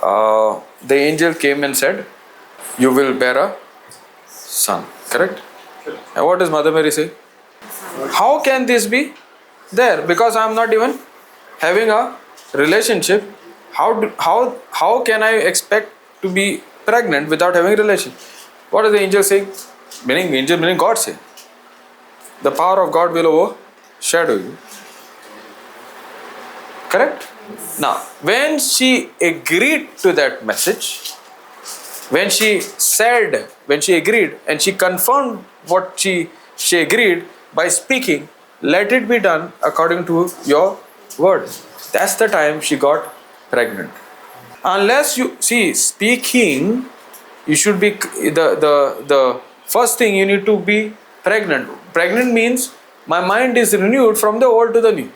the angel came and said, you will bear a son. Correct? And what does Mother Mary say? How can this be there? Because I am not even having a relationship. How can I expect to be pregnant without having a relationship? What is the angel saying? Meaning God saying. The power of God will overshadow you. Correct? Now, when she agreed to that message, when she agreed and she confirmed what she agreed by speaking, let it be done according to your word. That's the time she got pregnant. Unless you see speaking, you should be the first thing you need to be pregnant. Pregnant means my mind is renewed from the old to the new.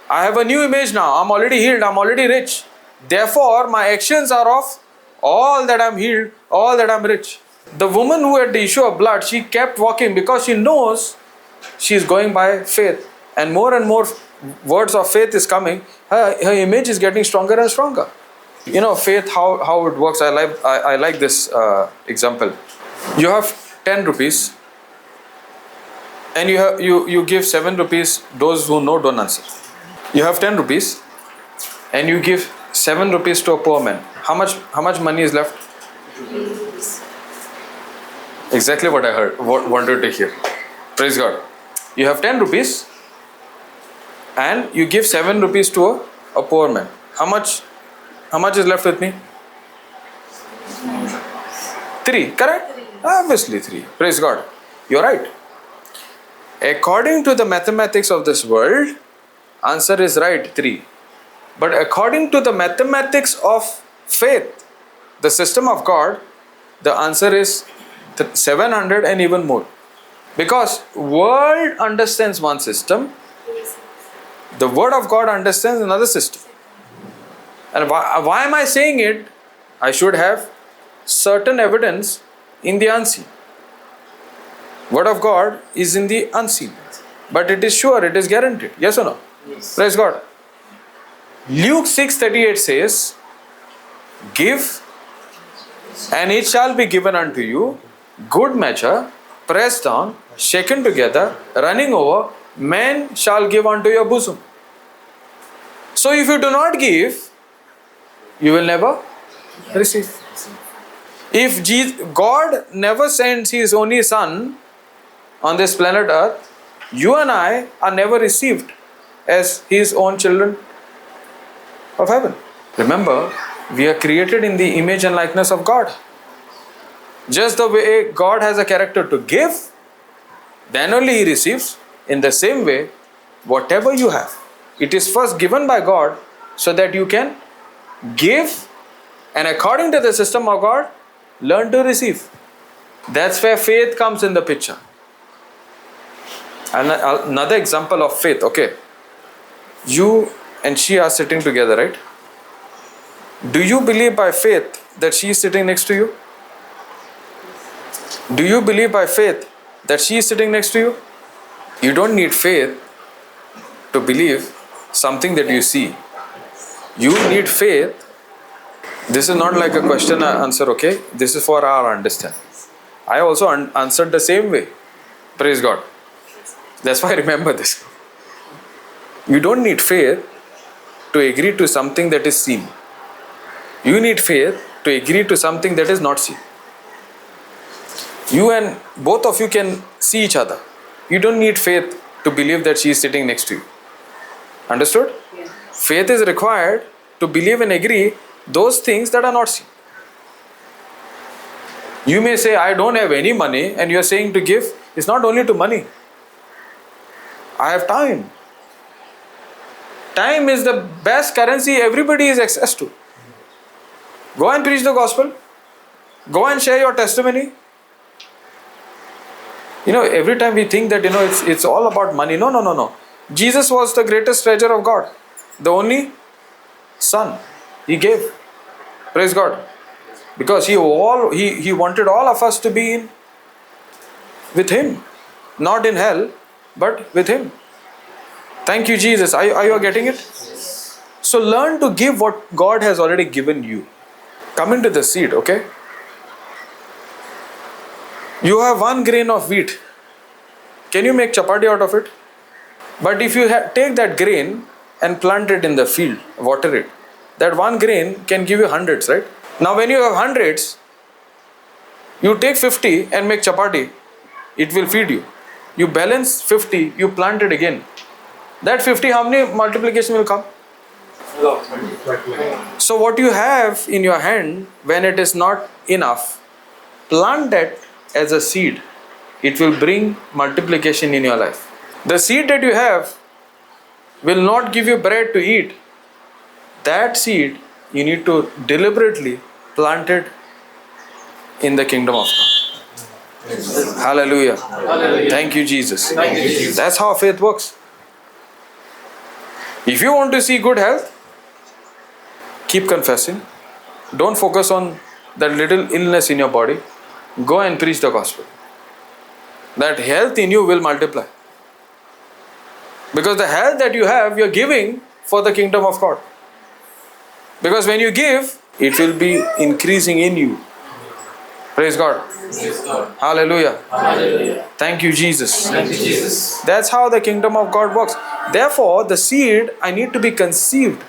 I have a new image now. I'm already healed. I'm already rich. Therefore, my actions are of all that I'm healed, all that I'm rich. The woman who had the issue of blood, she kept walking because she knows she's going by faith. And more words of faith is coming. Her image is getting stronger and stronger. Faith, how it works. I like this example. You have 10 rupees and you give 7 rupees. Those who know don't answer. You have 10 rupees and you give 7 rupees to a poor man. How much money is left? Exactly what I wanted to hear. Praise God. You have 10 rupees and you give 7 rupees to a poor man. How much is left with me? 3, correct? Obviously 3. Praise God. You're right. According to the mathematics of this world, answer is right, 3. But according to the mathematics of faith, the system of God, the answer is 700 and even more. Because world understands one system, the word of God understands another system. And why am I saying it? I should have certain evidence in the unseen. Word of God is in the unseen. But it is sure, it is guaranteed. Yes or no? Yes. Praise God. Luke 6:38 says, give and it shall be given unto you, good measure, pressed down, shaken together, running over, men shall give unto your bosom. So if you do not give, you will never receive. If God never sends His only Son on this planet Earth, you and I are never received as His own children of heaven. Remember, we are created in the image and likeness of God. Just the way God has a character to give, then only He receives. In the same way, whatever you have, it is first given by God so that you can give, and according to the system of God, learn to receive. That's where faith comes in the picture. And another example of faith, okay. You and she are sitting together, right? Do you believe by faith that she is sitting next to you? Do you believe by faith that she is sitting next to you? You don't need faith to believe something that you see. You need faith. This is not like a question and answer, okay? This is for our understanding. I also answered the same way. Praise God. That's why I remember this. You don't need faith to agree to something that is seen. You need faith to agree to something that is not seen. You and both of you can see each other. You don't need faith to believe that she is sitting next to you. Understood? Yeah. Faith is required to believe and agree those things that are not seen. You may say, I don't have any money, and you are saying to give. It's not only to money. I have time. Time is the best currency everybody has access to. Go and preach the gospel. Go and share your testimony. Every time we think that, it's all about money. No. Jesus was the greatest treasure of God. The only Son. He gave. Praise God. Because He wanted all of us to be with Him. Not in hell, but with Him. Thank you, Jesus. Are you getting it? So learn to give what God has already given you. Come into the seed, okay? You have 1 grain of wheat. Can you make chapati out of it? But if you take that grain and plant it in the field, water it. That one grain can give you hundreds, right? Now when you have hundreds, you take 50 and make chapati, it will feed you. You balance 50, you plant it again. That 50, how many multiplication will come? So what you have in your hand, when it is not enough, plant that as a seed. It will bring multiplication in your life. The seed that you have will not give you bread to eat. That seed, you need to deliberately plant it in the kingdom of God. Hallelujah. Thank you, Jesus. That's how faith works. If you want to see good health, keep confessing. Don't focus on that little illness in your body. Go and preach the gospel. That health in you will multiply. Because the health that you have, you're giving for the kingdom of God. Because when you give, it will be increasing in you. Praise God. Hallelujah. Thank you, Jesus. That's how the kingdom of God works. Therefore, the seed, I need to be conceived.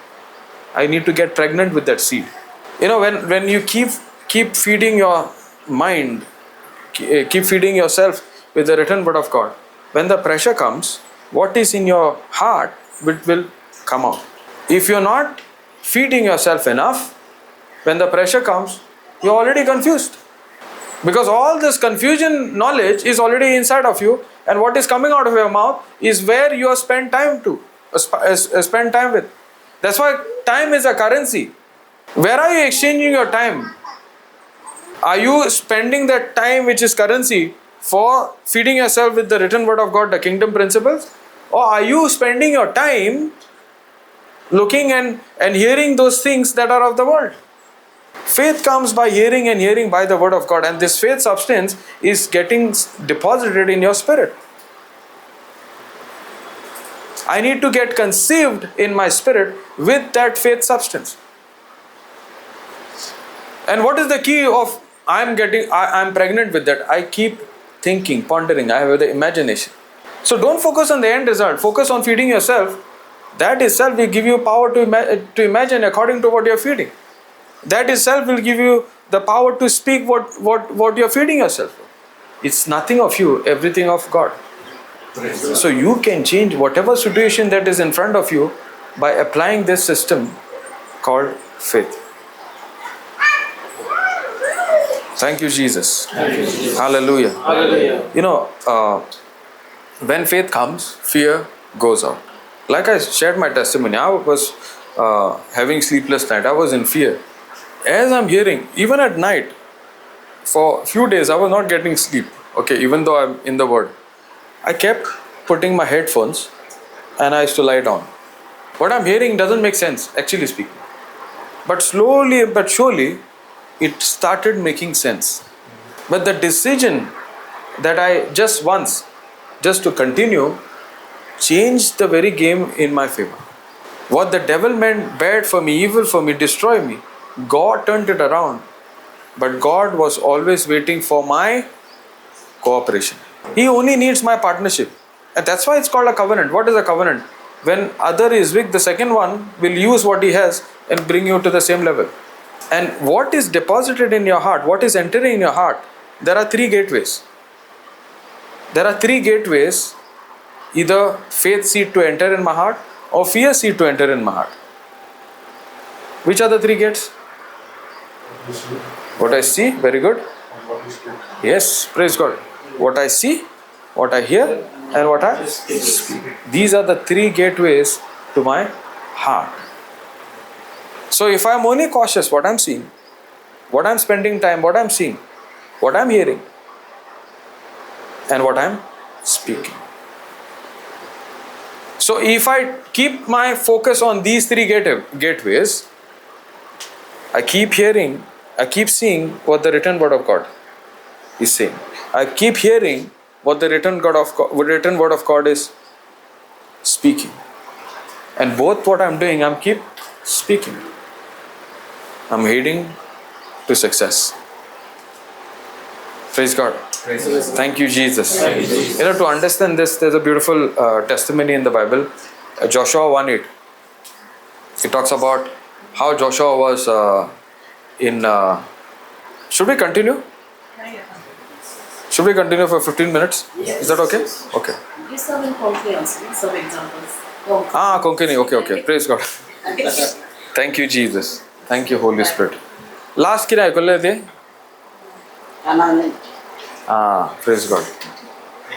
I need to get pregnant with that seed. You know, when you keep feeding your mind, keep feeding yourself with the written word of God, when the pressure comes, what is in your heart will come out. If you're not feeding yourself enough, when the pressure comes, you're already confused. Because all this confusion knowledge is already inside of you, and what is coming out of your mouth is where you have spent time with. That's why time is a currency. Where are you exchanging your time? Are you spending that time, which is currency, for feeding yourself with the written word of God, the kingdom principles? Or are you spending your time looking and hearing those things that are of the world? Faith comes by hearing, and hearing by the word of God. And this faith substance is getting deposited in your spirit. I need to get conceived in my spirit with that faith substance. And what is the key of I'm pregnant with that? I keep thinking, pondering. I have the imagination. So don't focus on the end result. Focus on feeding yourself. That itself will give you power to imagine according to what you're feeding. That itself will give you the power to speak what you're feeding yourself. It's nothing of you, everything of God. So you can change whatever situation that is in front of you by applying this system called faith. Thank you, Jesus. Hallelujah. You know, when faith comes, fear goes out. Like I shared my testimony, I was having sleepless night. I was in fear. As I'm hearing, even at night, for a few days, I was not getting sleep. Okay, even though I'm in the Word, I kept putting my headphones and I used to lie down. What I'm hearing doesn't make sense, actually speaking. But slowly but surely, it started making sense. But the decision that I just to continue, changed the very game in my favor. What the devil meant bad for me, evil for me, destroy me, God turned it around. But God was always waiting for my cooperation. He only needs my partnership. And that's why it's called a covenant. What is a covenant? When other is weak, the second one will use what he has and bring you to the same level. And what is deposited in your heart, what is entering in your heart, there are three gateways. There are three gateways, either faith seed to enter in my heart or fear seed to enter in my heart. Which are the three gates? What I see, very good. Yes, praise God. What I see, what I hear, and what I speak. These are the three gateways to my heart. So if I'm only cautious what I'm seeing, what I'm spending time, what I'm seeing, what I'm hearing, and what I'm speaking. So if I keep my focus on these three gateways, I keep hearing, I keep seeing what the written word of God is saying. I keep hearing what the written word of God is speaking. And both what I'm doing, I'm keep speaking. I'm heading to success. Praise God. Thank you, Jesus. You know, to understand this, there's a beautiful testimony in the Bible, Joshua 1:8. It talks about how Joshua was in. Should we continue? Should we continue for 15 minutes? Is that okay? Okay. Give some conference, some examples. Konkani. Okay. Praise God. Thank you, Jesus. Thank you, Holy Spirit. Last किती ऐकलं ते? Praise God.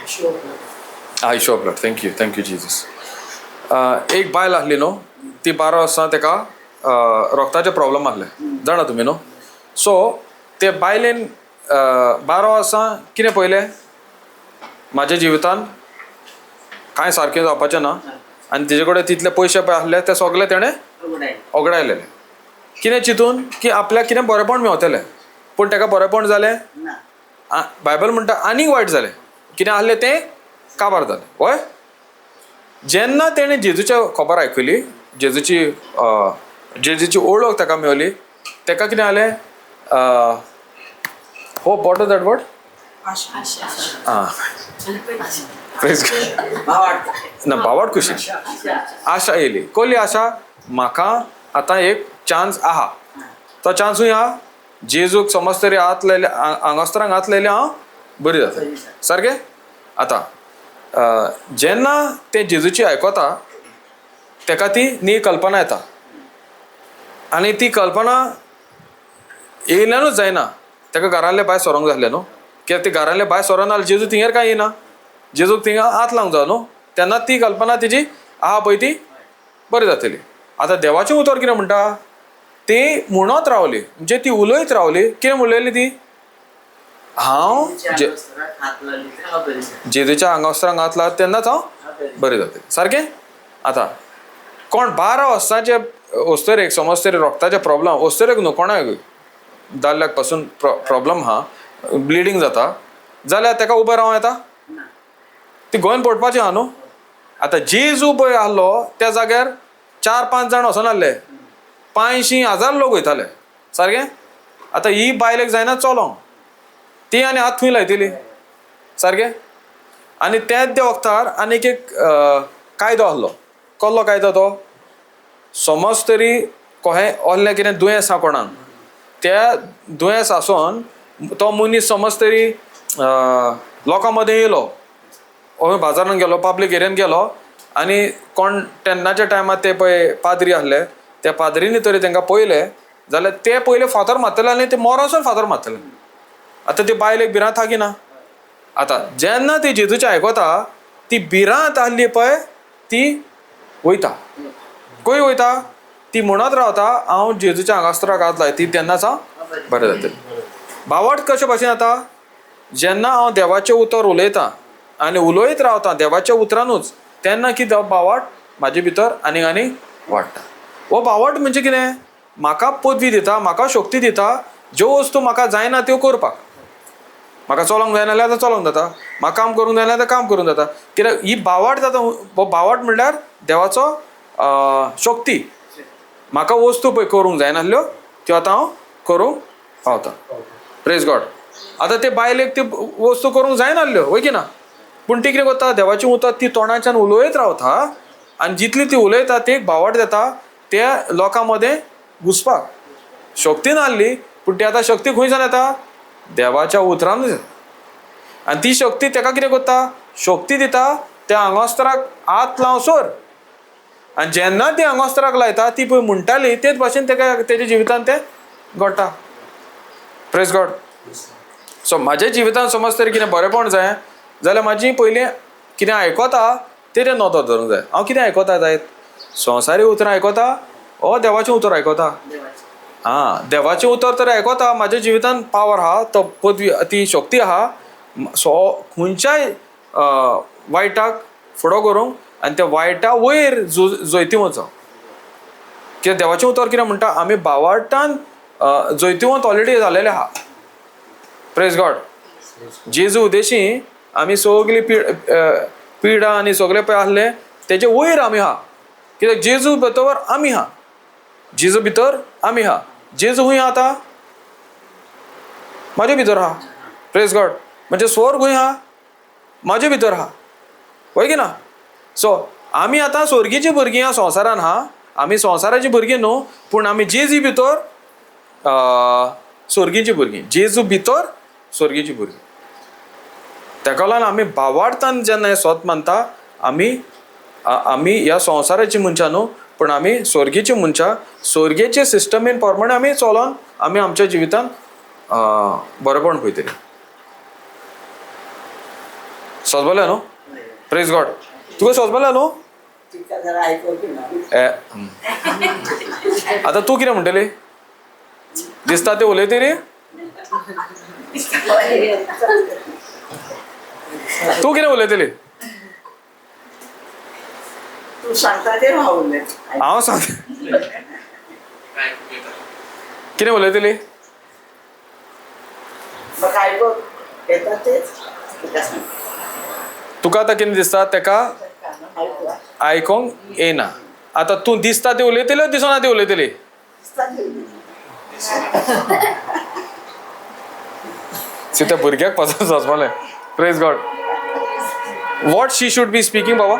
Issue of blood. Thank you, Jesus. एक बायल आहली न्हू, ती 12 वर्सां तेका रक्ताचे प्रॉब्लेम आहले, जाणा तुमी न्हू. सो ते बायलेन 12 वर्सां कितें पयलें, म्हाज्या जिवितान कांय सारकें जावपाचें ना, आनी तेजे कडेन तितले पयशे पळय आहले ते सगळे तेणें ओगडायलेले. कितें चिंतून की आपल्याक कितें बरेंपण मेवतलें, पूण तेका बरेंपण जालें. बायबल म्हणटा आनीक वायट जालें, कितें आहलें तें काबार जालें. वय जेन्ना तेणें जेजूच्या खबर आयकली, जेजूची ओळख ताका मेवली, तेका कितें जालें, हो वॉट इज दॅट वर्ड? ना भावाड खुशी, आशा येयली. कसली आशा? म्हाका आतां एक चान्स आहा. तो चान्सूय आहा, जेजूक समज तरी हात लायले, आंगास्त्रांक हात लायले हांव बरी जाता. सारकें? आतां जेन्ना ते जेजूची आयकता तेका ती नी कल्पना येता, आनी ती कल्पना येयल्यानूच जायना, तेका घरांतले भायर सरोंक जाय आहलें न्हू. कित्याक ती घरांतले भायर सरोना जाल्यार जेजू थिंगार कांय येना, जेजूक थिंगा हात लावंक जाय न्हू. तेन्ना ती कल्पना तिची आहा पळय ती बरी जातली. आतां देवाचें उतर कितें म्हणटा, ती म्हणत रावली, म्हणजे ती उलयत रावली. कितें उलयली ती? हांव जेजूच्या आंगास्त्रांक हात लायत तेन्नाच हांव बरें जातलें. सारकें? आतां कोण 12 वर्साचे वस्तरेक समज तरी रक्ताचे प्रॉब्लम, वस्तरेक न्हू कोणाक दादल्याक पासून प्रॉब्लम आहा, ब्लिडींग जाता जाल्यार तेका उबें रावं येता? ती गोंयन पडपाचें आहा न्हू. आतां जेजू पळय आहलो त्या जाग्यार 4-5 जाण वचून आहले, 500,000 लोक वयताले. सारकें? आतां ही बायलेक जायना चलोंक, ती आनी हात खंय लायतली? सारकें? आनी त्याच वक्तार आनीक एक कायदो आहलो. कसलो कायदो तो? समज तरी कोहें असलें कितें दुयेंस आहा कोणाक, त्या दुयेंस आसोन तो मनीस समज तरी लोकां मदें येयलो, खंय बाजारान गेलो, पब्लीक एरियान गेलो, आनी कोण तेन्नाच्या टायमार ते पळय पाद्री आहले, त्या पाद्रीनी तरी तांकां पळयलें जाल्यार ते पयले फातर मारतले आनी ते मोरोसून फातर मारतले. आतां ती बायलेक भिरांत आहा की ना? आतां जेन्ना ती जेजूचें आयकता, ती भिरांत आहली पळय ती वयता. खंय वयता? ती म्हणत रावता हांव जेजूच्या आंगास्त्राक हात लायती तेन्नाच हांव बरें जातलें. भावार्थ कशे भाशेन जाता? जेन्ना हांव देवाचें उतर उलयतां आनी उलयत रावता देवाच्या उतरानूच, तेन्ना कितें भावार्थ म्हाजे भितर आनीक आनीक वाडटा. हो भावार्थ म्हणजे कितें? म्हाका पदवी दिता, म्हाका शक्ती दिता, ज्यो वस्तू म्हाका जायना त्यो करपाक. म्हाका चलोंक जायना जाल्यार आतां चलोंक जाता, म्हाका काम करूंक जायना जाल्यार काम करूंक जाता. कित्याक ही भावार्थ जाता. हो भावार्थ म्हणल्यार देवाचो शक्ती. म्हाका वस्तू पळय करूंक जायनासल्यो त्यो आतां हांव करूंक पावता. Praise God. आतां ते बायलेक त्यो वस्तू करूंक जायनासल्यो, वय की ना, पूण ती कितें करता? देवाची उतर ती तोंडाच्यान उलयत रावता, आनी जितली ती उलयता ती एक भावार्थ जाता त्या लोकां मदें घुसपाक. शक्ती नासली, पूण ती आतां शक्ती खंयच्यान येता? देवाच्या उतरानूच येता. आनी ती शक्ती तेका कितें करता? शक्ती दिता त्या आंगास्त्राक हात लावसर. आनी जेन्ना ती आंगास्त्राक लायता, ती पळय म्हणटाली तेच भाशेन तेका तेज्या जिवितान तें घडटा. Praise God. सो म्हाज्या जिवितान समज तरी कितें बरेंपण जाय जाल्यार म्हाजी पयलीं कितें आयकता तेजेर नदर धरूंक जाय. हांव कितें आयकता जायत? संवसारी उतरां आयकता ओ देवाचें उतर आयकता? देवाचें उतर तर आयकता. म्हाज्या जिवितान पावर आहा, तो पदवी, ती शक्ती आहा खंयच्याय वायटाक फुडो करूंक आनी त्या वायटा वयर जैतिवंत जावं. कित्याक देवाचें उतर कितें म्हणटा? आमी भावार्थान जैतिवंत ऑलरेडी जालेले आहा. Praise God. जेजू उदेशी आमी सगळी पिडा आनी सगळें पळय आहलें तेजे वयर आमी आहा. कित्याक जेजू भितर आमी आहा. जेजू भितर आमी आहा. जेजू खंय आतां? म्हाजे भितर आहा. Praise God. म्हणजे स्वर्ग खंय आहा? म्हाजे भितर आहा. वय की ना? सो आमी आतां स्वर्गीची भुरगीं ह्या संवसारान आहा, आमी संवसाराची भुरगीं न्हू, पूण आमी जेजू भितर स्वर्गीची भुरगीं. जेजू भितर स्वर्गीची भुरगीं. तेका लागून आमी भावार्थान जेन्ना हें स्वत मानता, आमी ह्या संवसाराची मनशां न्हू, पूण आमी स्वर्गीची मनशां. स्वर्गीचे सिस्टमीन प्रमाणे आमी चलोन आमी आमच्या जिवितान बरेपण पळयतली. सोजबलें न्हू? Praise God. तुका सोजबलें न्हू? आतां तूं कितें म्हणटली? दिसता तें उलयती रे? तूं कितें उलयतली? हांव सांगता. कितें उलयतली? तुका आतां कितें दिसता? तेका आयकोंक येना. आतां तूं दिसता तें उलयतली दिसना तें उलयतली? त्या भुरग्याक पासून सोंसमलें. Praise God. What she should be speaking बाबा?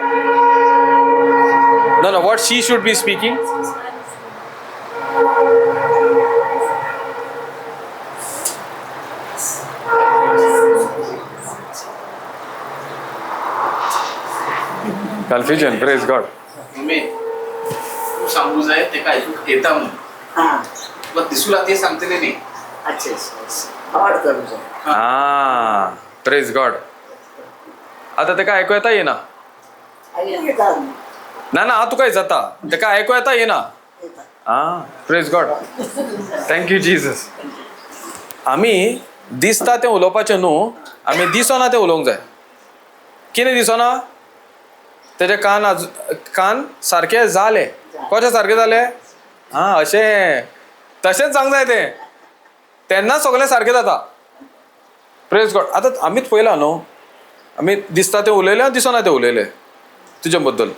No, what she should be speaking? Confusion, praise God. तू सांगू जाय तेका ऐकूक येता म्हणून, पण दिसूला ते सांगतले नाही. Praise God. आता तेका ऐकू येता येना? ना हांव तुका जाता. तेका आयको येता येना? Praise God. Thank you Jesus. आमी दिसता तें उलोवपाचें न्हू, आमी दिसना तें उलोवंक जाय. कितें दिसना? तेजे कान सारके जाले. कशें सारके जाले? अशें तशेंच सांग जाय तें. तेन्ना सगळें सारकें जाता. Praise God. आतां आमीच पळयलां न्हू, आमी दिसता तें उलयलें, दिसना तें उलयलें. तुजे बद्दल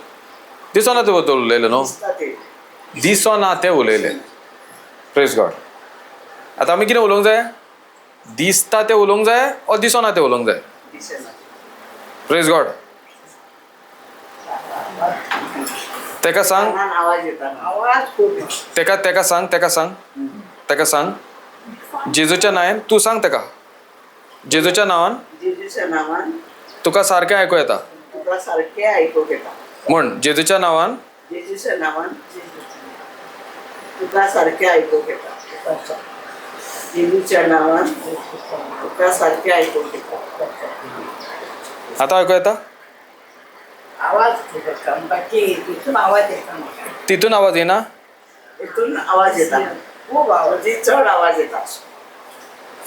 दिसना ते बद्दल उलयलें न्हू, दिसना तें उलयलें. Praise God. आतां आमी कितें उलोवंक जाय? दिसता तें उलोवंक जाय ओ दिसना तें उलोवंक जाय? Praise God. तेका सांग, तेका सांग जेजूच्या नांवान. तूं सांग तेका, जेजूच्या नांवान तुका सारकें आयकूं येता म्हण. जेजूच्या नांवान तुका सारकें आयकूंक येता. जेजूच्या नांवान तुका सारकें आयकूंक येता. आतां आयकूं येता? आवाज बाकी तितून आवाज येता. तितून आवाज येना? तितून आवाज येता. खूब आवाज, चड आवाज येता.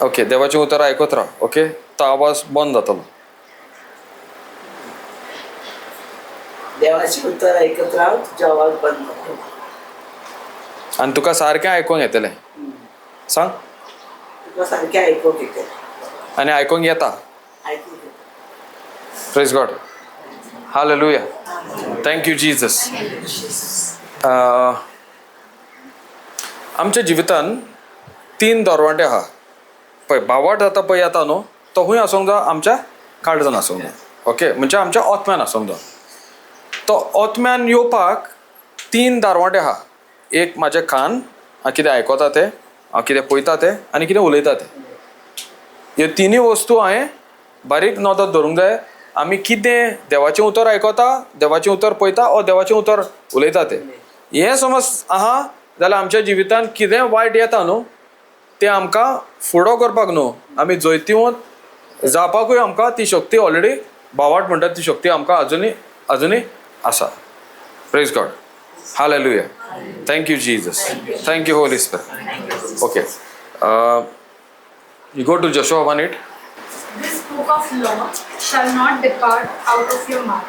ओके, देवाचें उतर आयकत राव. ओके, तो आवाज बंद जातलो. देवाचें उतर आयकत राव, तुजो आवाज बंद जातलो. आनी तुका सारकें आयकूंक येतलें. सांग. तुका सारकें आयकूंक येता. आनी आयकूंक येता? आयकूंक येता. Praise God. Hallelujah. Thank you Jesus. आमच्या जिवितान 3 दरवांटे आहा पळय. भावार्थ जाता पळय येता न्हू, तो खूंय आसूंक जाय? आमच्या काळजान आसूंक जाय. ओके, म्हणजे आमच्या आत्म्यान आसूंक जाय. तो आत्म्यान येवपाक 3 दारवांटे आहा. एक म्हाजे कान, हांव कितें आयकता तें, हांव कितें पळयता तें, आनी कितें उलयता तें. ह्यो 3 वस्तू हांवें बारीक नदर धरूंक जाय. आमी कितें देवाचें उतर आयकता, देवाचें उतर पळयता ओ देवाचें उतर उलयता तें. हें समज आहा जाल्यार आमच्या जिवितान कितें वायट येता न्हू, तें आमकां फुडो करपाक न्हू, आमी जैतिवंत जावपाकूय आमकां ती शक्ती ऑलरेडी, भावार्थ म्हणटा ती शक्ती आमकां अजुनूय आसा. Praise God. Hallelujah. Thank you Jesus. Thank you Holy Spirit. Okay, you go to Joshua 1:8. This book of law shall not depart out of your mouth.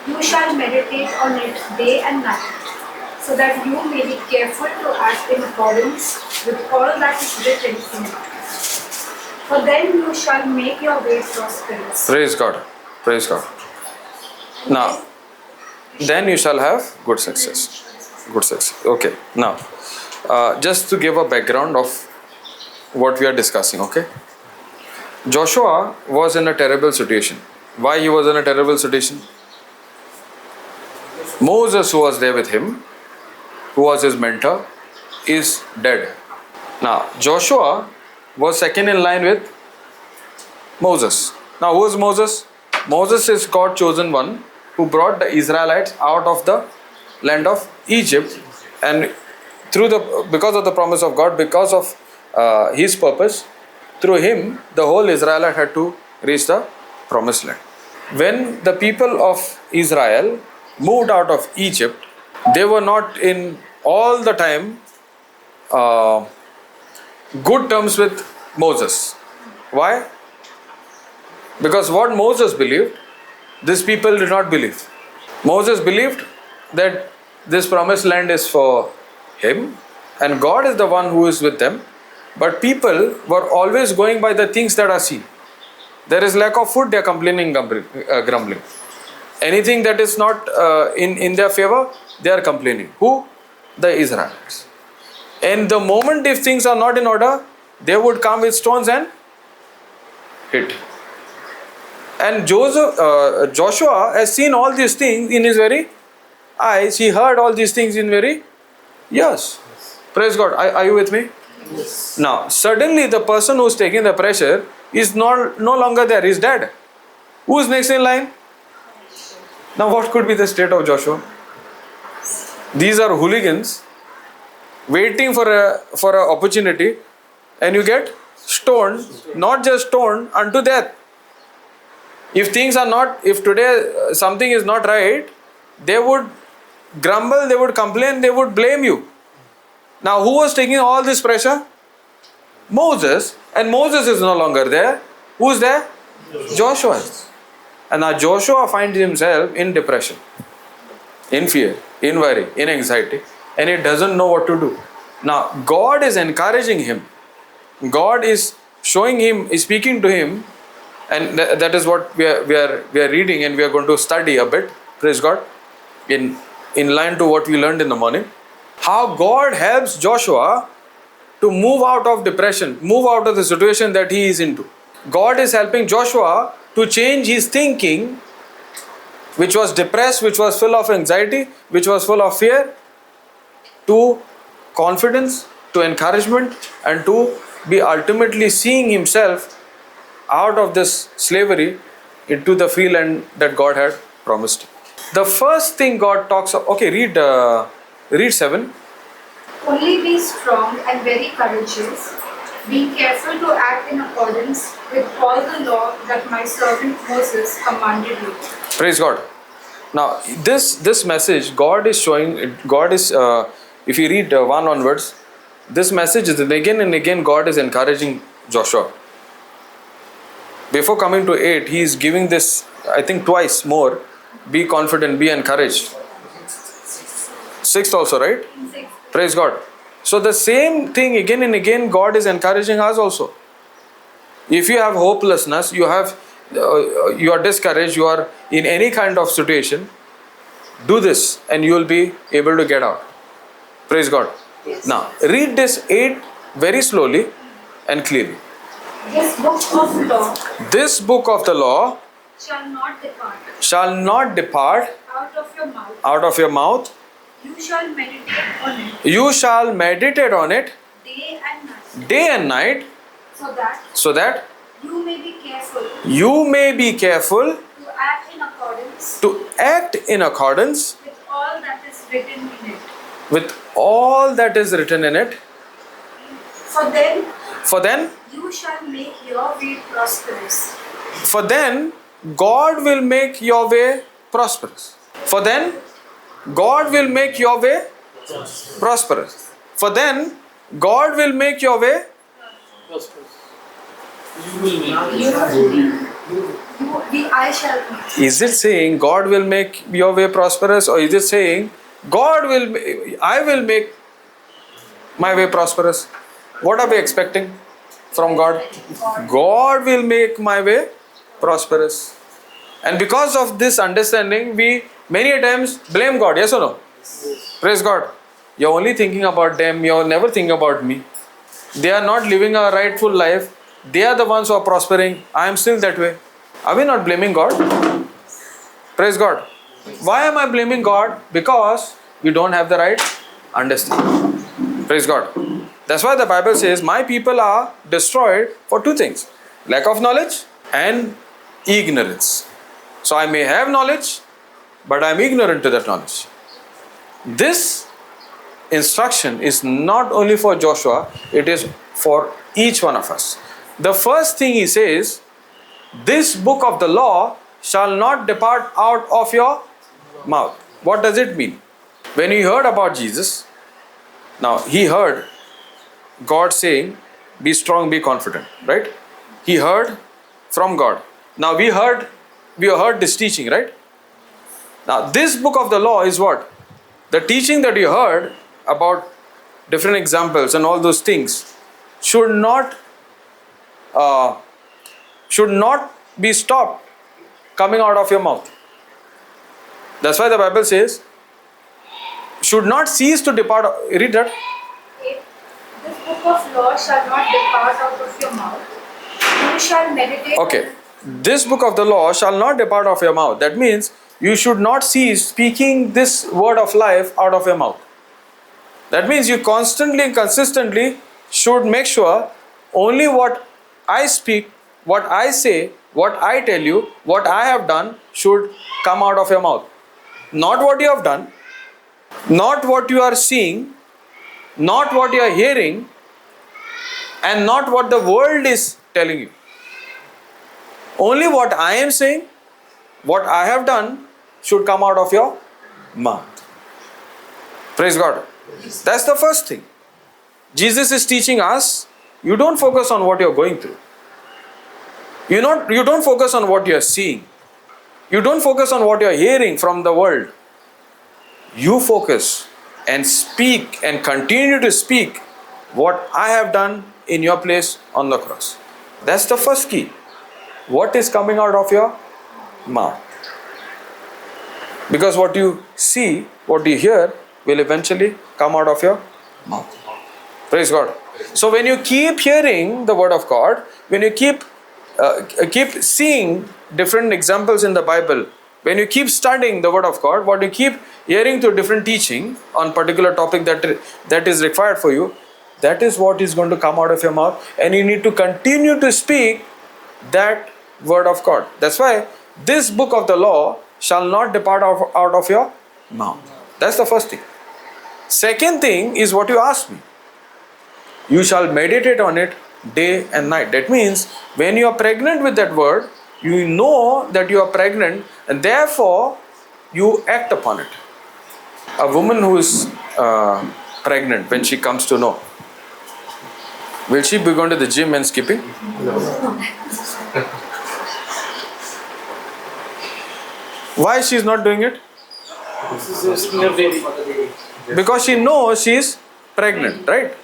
You shall meditate on it day and night, so that you may be careful to act in accordance with all that is written in it. For then you shall make your way prosperous. Praise God. Praise God. Now, then you shall have good success. Good success. Okay. Now, just to give a background of what we are discussing, okay? Joshua was in a terrible situation. Why he was in a terrible situation? Moses, who was there with him, who was his mentor, is dead. Now, Joshua was second in line with Moses. Now, who is Moses? Moses is God's chosen one who brought the Israelites out of the land of Egypt, and because of the promise of God, because of his purpose, through him the whole Israelite had to reach the promised land. When the people of Israel moved out of Egypt, they were not in all the time good terms with Moses. Why? Because what Moses believed, these people did not believe. Moses believed that this promised land is for him and God is the one who is with them. But people were always going by the things that are seen. There is lack of food, they are complaining, grumbling. Anything that is not in their favor, they are complaining. Who? The Israelites. And the moment if things are not in order, they would come with stones and hit. And Joshua has seen all these things in his very eyes. He heard all these things in very ears. Praise God. Are you with me? Yes. Now, suddenly the person who is taking the pressure is no longer there. He is dead. Who is next in line? Now, what could be the state of Joshua? These are hooligans waiting for an opportunity, and you get stoned, not just stoned, unto death. If things are not, if today something is not right, they would grumble, they would complain, they would blame you. Now, who was taking all this pressure? Moses. And Moses is no longer there. Who is there? Joshua is. And now Joshua finds himself in depression, in fear, in worry, in anxiety, and he doesn't know what to do. Now, God is encouraging him. God is showing him, is speaking to him, and that is what we are reading, and we are going to study a bit. Praise God. In line to what we learned in the morning. How God helps Joshua to move out of depression, move out of the situation that he is into. God is helping Joshua to change his thinking, which was depressed, which was full of anxiety, which was full of fear, to confidence, to encouragement, and to be ultimately seeing himself out of this slavery into the free land that God had promised. The first thing God talks of, okay, read 7. Only be strong and very courageous. Be careful to act in accordance with all the law that my servant Moses commanded you. Praise God. Now, this message, God is showing, if you read 1 onwards, this message is again and again God is encouraging Joshua. Before coming to 8, he is giving this, I think twice more, be confident, be encouraged. 6th also, right? 6. Praise God. So the same thing again and again God is encouraging us also. If you have hopelessness, you are discouraged, you are in any kind of situation, do this and you will be able to get out. Praise God. Yes. Now, read this 8 very slowly and clearly. This book of the law shall not depart out of your mouth. You shall meditate on it You shall meditate on it day and night, so that you may be careful you may be careful to act in accordance to act in accordance with all that is written in it. with all that is written in it. For then You shall make your way prosperous. For then God will make your way prosperous. For then God will make your way prosperous. For then God will make your way. I shall make. Is it saying God will make your way prosperous, or is it saying I will make my way prosperous? What are we expecting from God? God will make my way prosperous. And because of this understanding, we many times blame God. Yes or no? Yes. Praise God. You're only thinking about them. You're never thinking about me. They are not living a rightful life. They are the ones who are prospering. I am still that way. Are we not blaming God? Praise God. Why am I blaming God? Because we don't have the right understanding. Praise God. That's why the Bible says, my people are destroyed for two things: lack of knowledge and ignorance. So I may have knowledge, but I am ignorant to that knowledge. This instruction is not only for Joshua, it is for each one of us. The first thing he says, this book of the law shall not depart out of your mouth. What does it mean? When he heard about Jesus, now he heard God saying, be strong, be confident, right? He heard from God. Now we heard this teaching, right? Now this book of the law is what? The teaching that you heard about different examples and all those things should not be stopped coming out of your mouth. That's why the Bible says, should not cease to depart. Read that. This book of law shall not depart out of your mouth. You shall meditate. Okay. This book of the law shall not depart of your mouth. That means you should not cease speaking this word of life out of your mouth. That means you constantly and consistently should make sure only what I speak, what I say, what I tell you, what I have done should come out of your mouth. Not what you have done, not what you are seeing, not what you are hearing, and not what the world is telling you. Only what I am saying, what I have done should come out of your mouth. Praise God. That's the first thing. Jesus is teaching us, you don't focus on what you're going through. You don't focus on what you're seeing. You don't focus on what you're hearing from the world. You focus and speak and continue to speak what I have done in your place on the cross. That's the first key. What is coming out of your mouth? Because what you see, what you hear will eventually come out of your mouth. Praise God. So when you keep hearing the word of God, when you keep seeing different examples in the Bible, when you keep studying the word of God, what you keep hearing through different teaching on particular topic that is required for you, that is what is going to come out of your mouth, and you need to continue to speak that word of God. That's why this book of the law shall not depart out of your mouth. That's the first thing. Second thing is what you asked me. You shall meditate on it day and night. That means when you are pregnant with that word, you know that you are pregnant and therefore you act upon it. A woman who is pregnant, when she comes to know, will she be going to the gym and skipping? No. Why she is not doing it? Because she knows she is pregnant, right?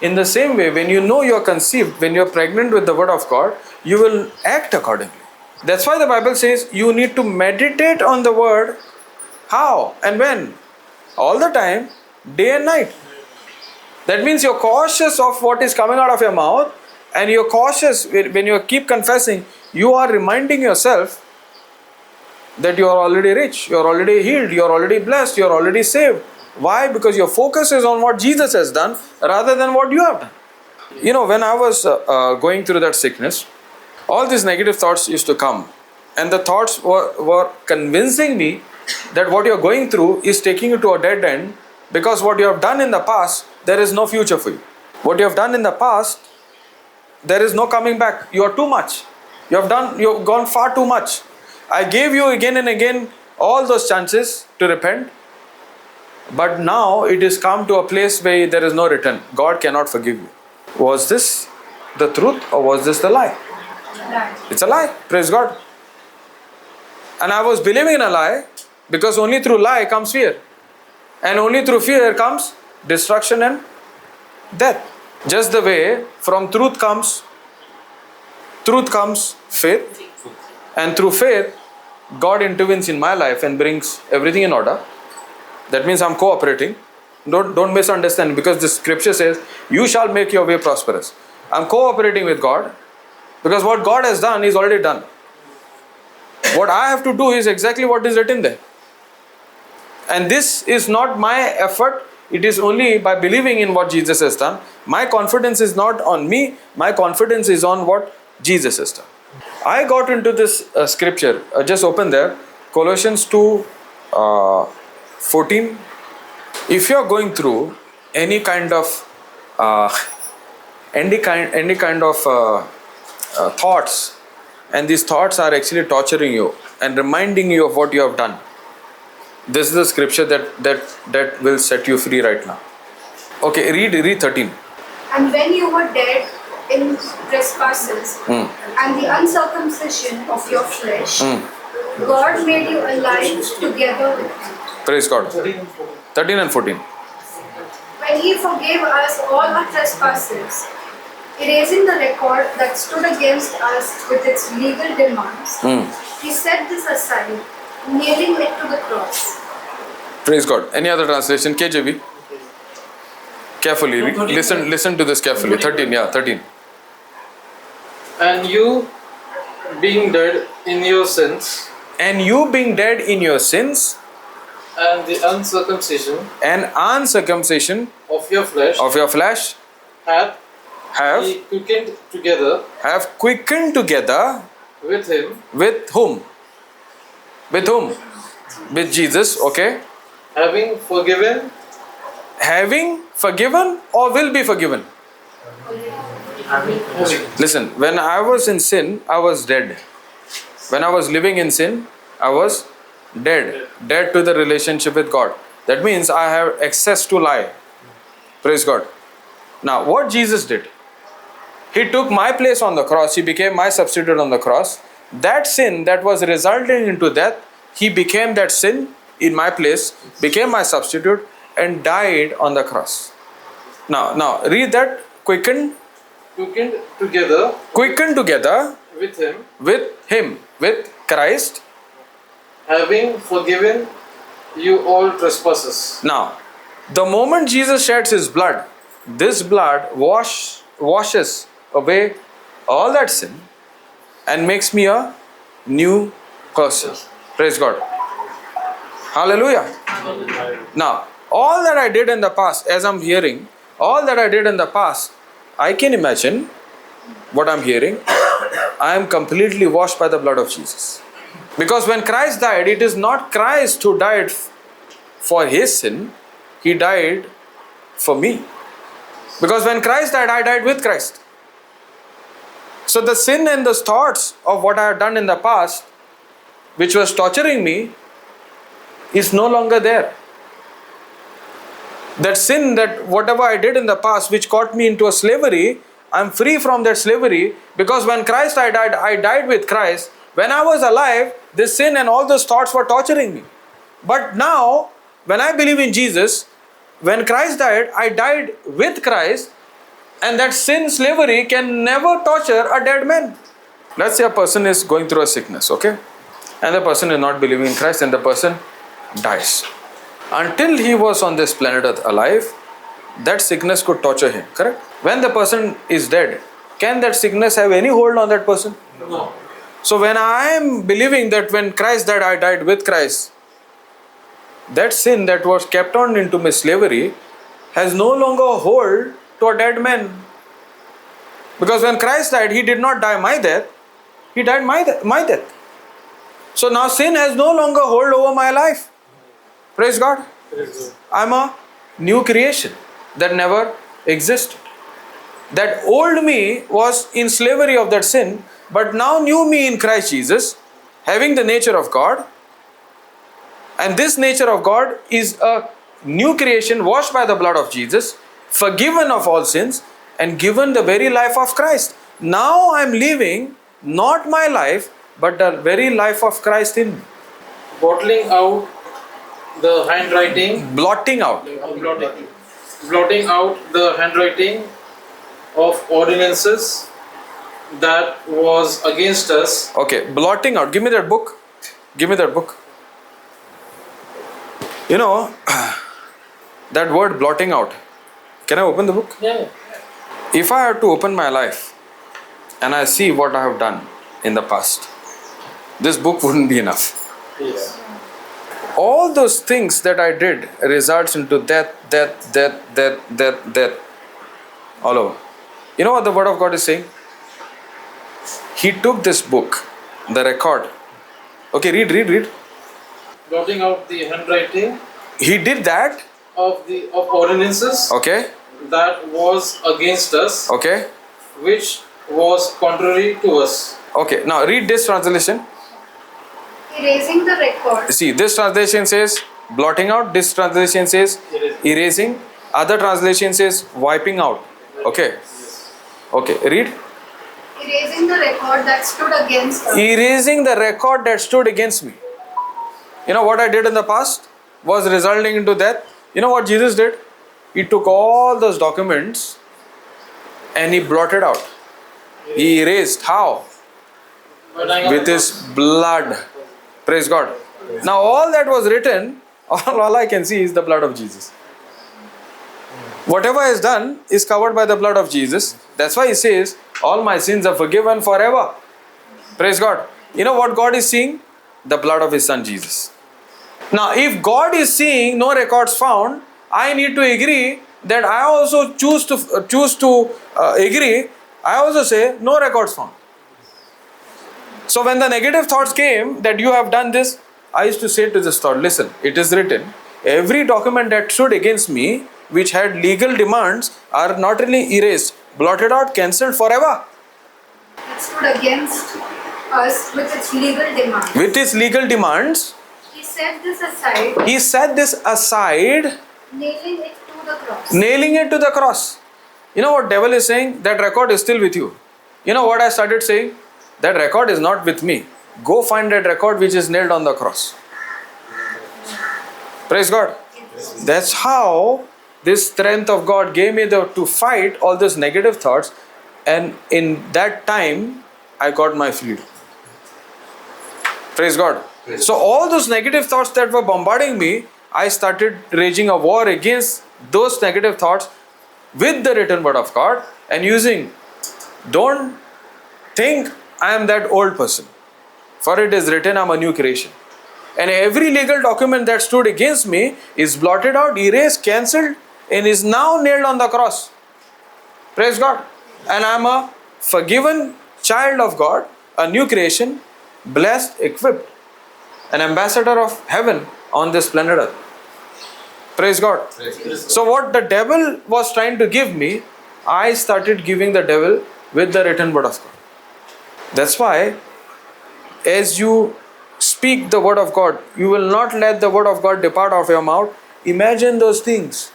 In the same way, when you know you are conceived, when you are pregnant with the word of God, you will act accordingly. That's why the Bible says you need to meditate on the word. How and when? All the time, day and night. That means you're cautious of what is coming out of your mouth, and you're cautious when you keep confessing. You are reminding yourself that you are already rich, you are already healed, you are already blessed, you are already saved. Why? Because your focus is on what Jesus has done rather than what you have done. You know, when I was going through that sickness, all these negative thoughts used to come, and the thoughts were convincing me that what you are going through is taking you to a dead end, because what you have done in the past, there is no future for you. What you have done in the past, there is no coming back. You are too much. You have gone far too much. I gave you again and again all those chances to repent, but now it is come to a place where there is no return. God cannot forgive you. Was this the truth or was this the lie? It's a lie. Praise God. And I was believing in a lie, because only through lie comes fear, and only through fear comes destruction and death. Just the way from truth comes faith, and through faith God intervenes in my life and brings everything in order. That means I'm cooperating. Don't misunderstand, because the scripture says you shall make your way prosperous. I'm cooperating with God, because what God has done is already done. What I have to do is exactly what is written there. And this is not my effort. It is only by believing in what Jesus has done. My confidence is not on me. My confidence is on what Jesus has done. I got into this scripture. Just open there. Colossians 2, 14. If you are going through any kind of thoughts, and these thoughts are actually torturing you and reminding you of what you have done, this is the scripture that will set you free right now. Okay, read 13. And when you were dead in trespasses and the uncircumcision of your flesh, God made you alive together with Him. Praise God. 13 and 14. When He forgave us all our trespasses, erasing the record that stood against us with its legal demands, He set this aside, nailing it to the cross. Praise God. Any other translation? KJV. Carefully. Listen to this carefully. 13. Yeah, 13. And you, being dead in your sins, And you being dead in your sins and the uncircumcision and uncircumcision of your flesh, hath He quickened together with Him. With whom? With whom? With Jesus. Okay. Having forgiven or will be forgiven. Listen, when I was in sin, I was dead. When I was living in sin, I was dead. Dead to the relationship with God. That means I have access to lie. Praise God. Now, what Jesus did? He took my place on the cross. He became my substitute on the cross. That sin that was resulting into death, He became that sin in my place, became my substitute, and died on the cross. Now read that. Quickened together with Him, with Christ, having forgiven you all trespasses. Now, the moment Jesus sheds His blood, this blood washes away all that sin and makes me a new person. Praise God. Hallelujah. Now, all that I did in the past, as I'm hearing, all that I did in the past, I can imagine what I'm hearing. I am completely washed by the blood of Jesus. Because when Christ died, it is not Christ who died for His sin. He died for me. Because when Christ died, I died with Christ. So the sin and the thoughts of what I have done in the past, which was torturing me, is no longer there. That sin, that whatever I did in the past, which caught me into a slavery, I'm free from that slavery, because when Christ I died with Christ. When I was alive, this sin and all those thoughts were torturing me. But now, when I believe in Jesus, when Christ died, I died with Christ, and that sin slavery can never torture a dead man. Let's say a person is going through a sickness, okay? And the person is not believing in Christ, and the person dies. Until he was on this planet Earth alive, that sickness could torture him, correct? When the person is dead, can that sickness have any hold on that person? No. So when I am believing that when Christ died, I died with Christ, that sin that was kept on into my slavery has no longer a hold to a dead man. Because when Christ died, He did not die my death, He died my death. So now sin has no longer hold over my life. Praise God. I'm a new creation that never existed. That old me was in slavery of that sin, but now new me in Christ Jesus, having the nature of God. And this nature of God is a new creation washed by the blood of Jesus, forgiven of all sins, and given the very life of Christ. Now I'm living not my life, but the very life of Christ in me. Blotting out the handwriting of ordinances that was against us. Okay, blotting out. Give me that book. You know, that word blotting out. Can I open the book? Yeah. If I had to open my life and I see what I have done in the past, this book wouldn't be enough. Yes. all those things that I did results into death all over. You know what the word of God is saying? He took this book, the record. Okay, read. Blotting out the handwriting He did that. of ordinances Okay, that was against us, okay, which was contrary to us. okay. Now read this translation. Erasing the record. See, this translation says blotting out. This translation says erasing. Other translation says wiping out. Okay, okay. Read. Erasing the record that stood against us. Erasing the record that stood against me. You know what I did in the past was resulting into death. You know what Jesus did? He took all those documents and he blotted out. He erased. How? With his blood. Praise God. Now all that was written, all I can see is the blood of Jesus. Whatever is done is covered by the blood of Jesus. That's why he says, all my sins are forgiven forever. Praise God. You know what God is seeing? The blood of his son Jesus. Now if God is seeing no records found, I need to agree that I also choose to agree. I also say no records found. So when the negative thoughts came that you have done this, I used to say to this thought, listen, it is written, every document that stood against me, which had legal demands, are not only erased, blotted out, cancelled forever. That stood against us with its legal demands. With its legal demands, He set this aside, he set this aside, nailing it to the cross. nailing it to the cross. You know what devil is saying? That record is still with you. You know what I started saying? That record is not with me. Go find that record which is nailed on the cross. Praise God. That's how this strength of God gave me to fight all these negative thoughts, and in that time I got my freedom. Praise God. So all those negative thoughts that were bombarding me, I started raging a war against those negative thoughts with the written word of God and using, don't think I am that old person, for it is written I am a new creation. And every legal document that stood against me is blotted out, erased, cancelled, and is now nailed on the cross. Praise God. And I am a forgiven child of God, a new creation, blessed, equipped, an ambassador of heaven on this planet earth. Praise God. So what the devil was trying to give me, I started giving the devil with the written word of God. That's why as you speak the word of God, you will not let the word of God depart out of your mouth. Imagine those things.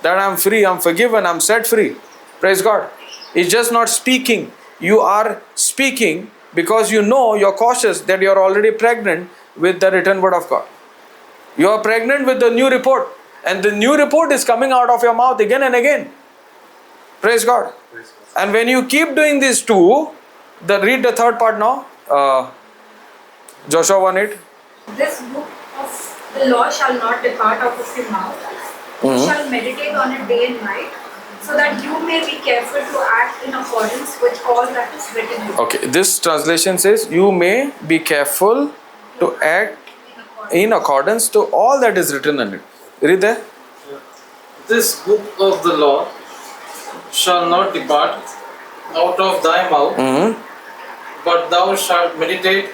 That I am free, I am forgiven, I am set free. Praise God. It's just not speaking. You are speaking because you know, you're cautious that you are already pregnant with the written word of God. You are pregnant with the new report, and the new report is coming out of your mouth again and again. Praise God. And when you keep doing these two, read the third part now. Joshua 1:8. This book of the law shall not depart out of your mouth. You shall meditate on it day and night, so that you may be careful to act in accordance with all that is written in it. Okay, this translation says, you may be careful to act in accordance to all that is written in it. Read there. This book of the law shall not depart out of thy mouth, but thou shalt meditate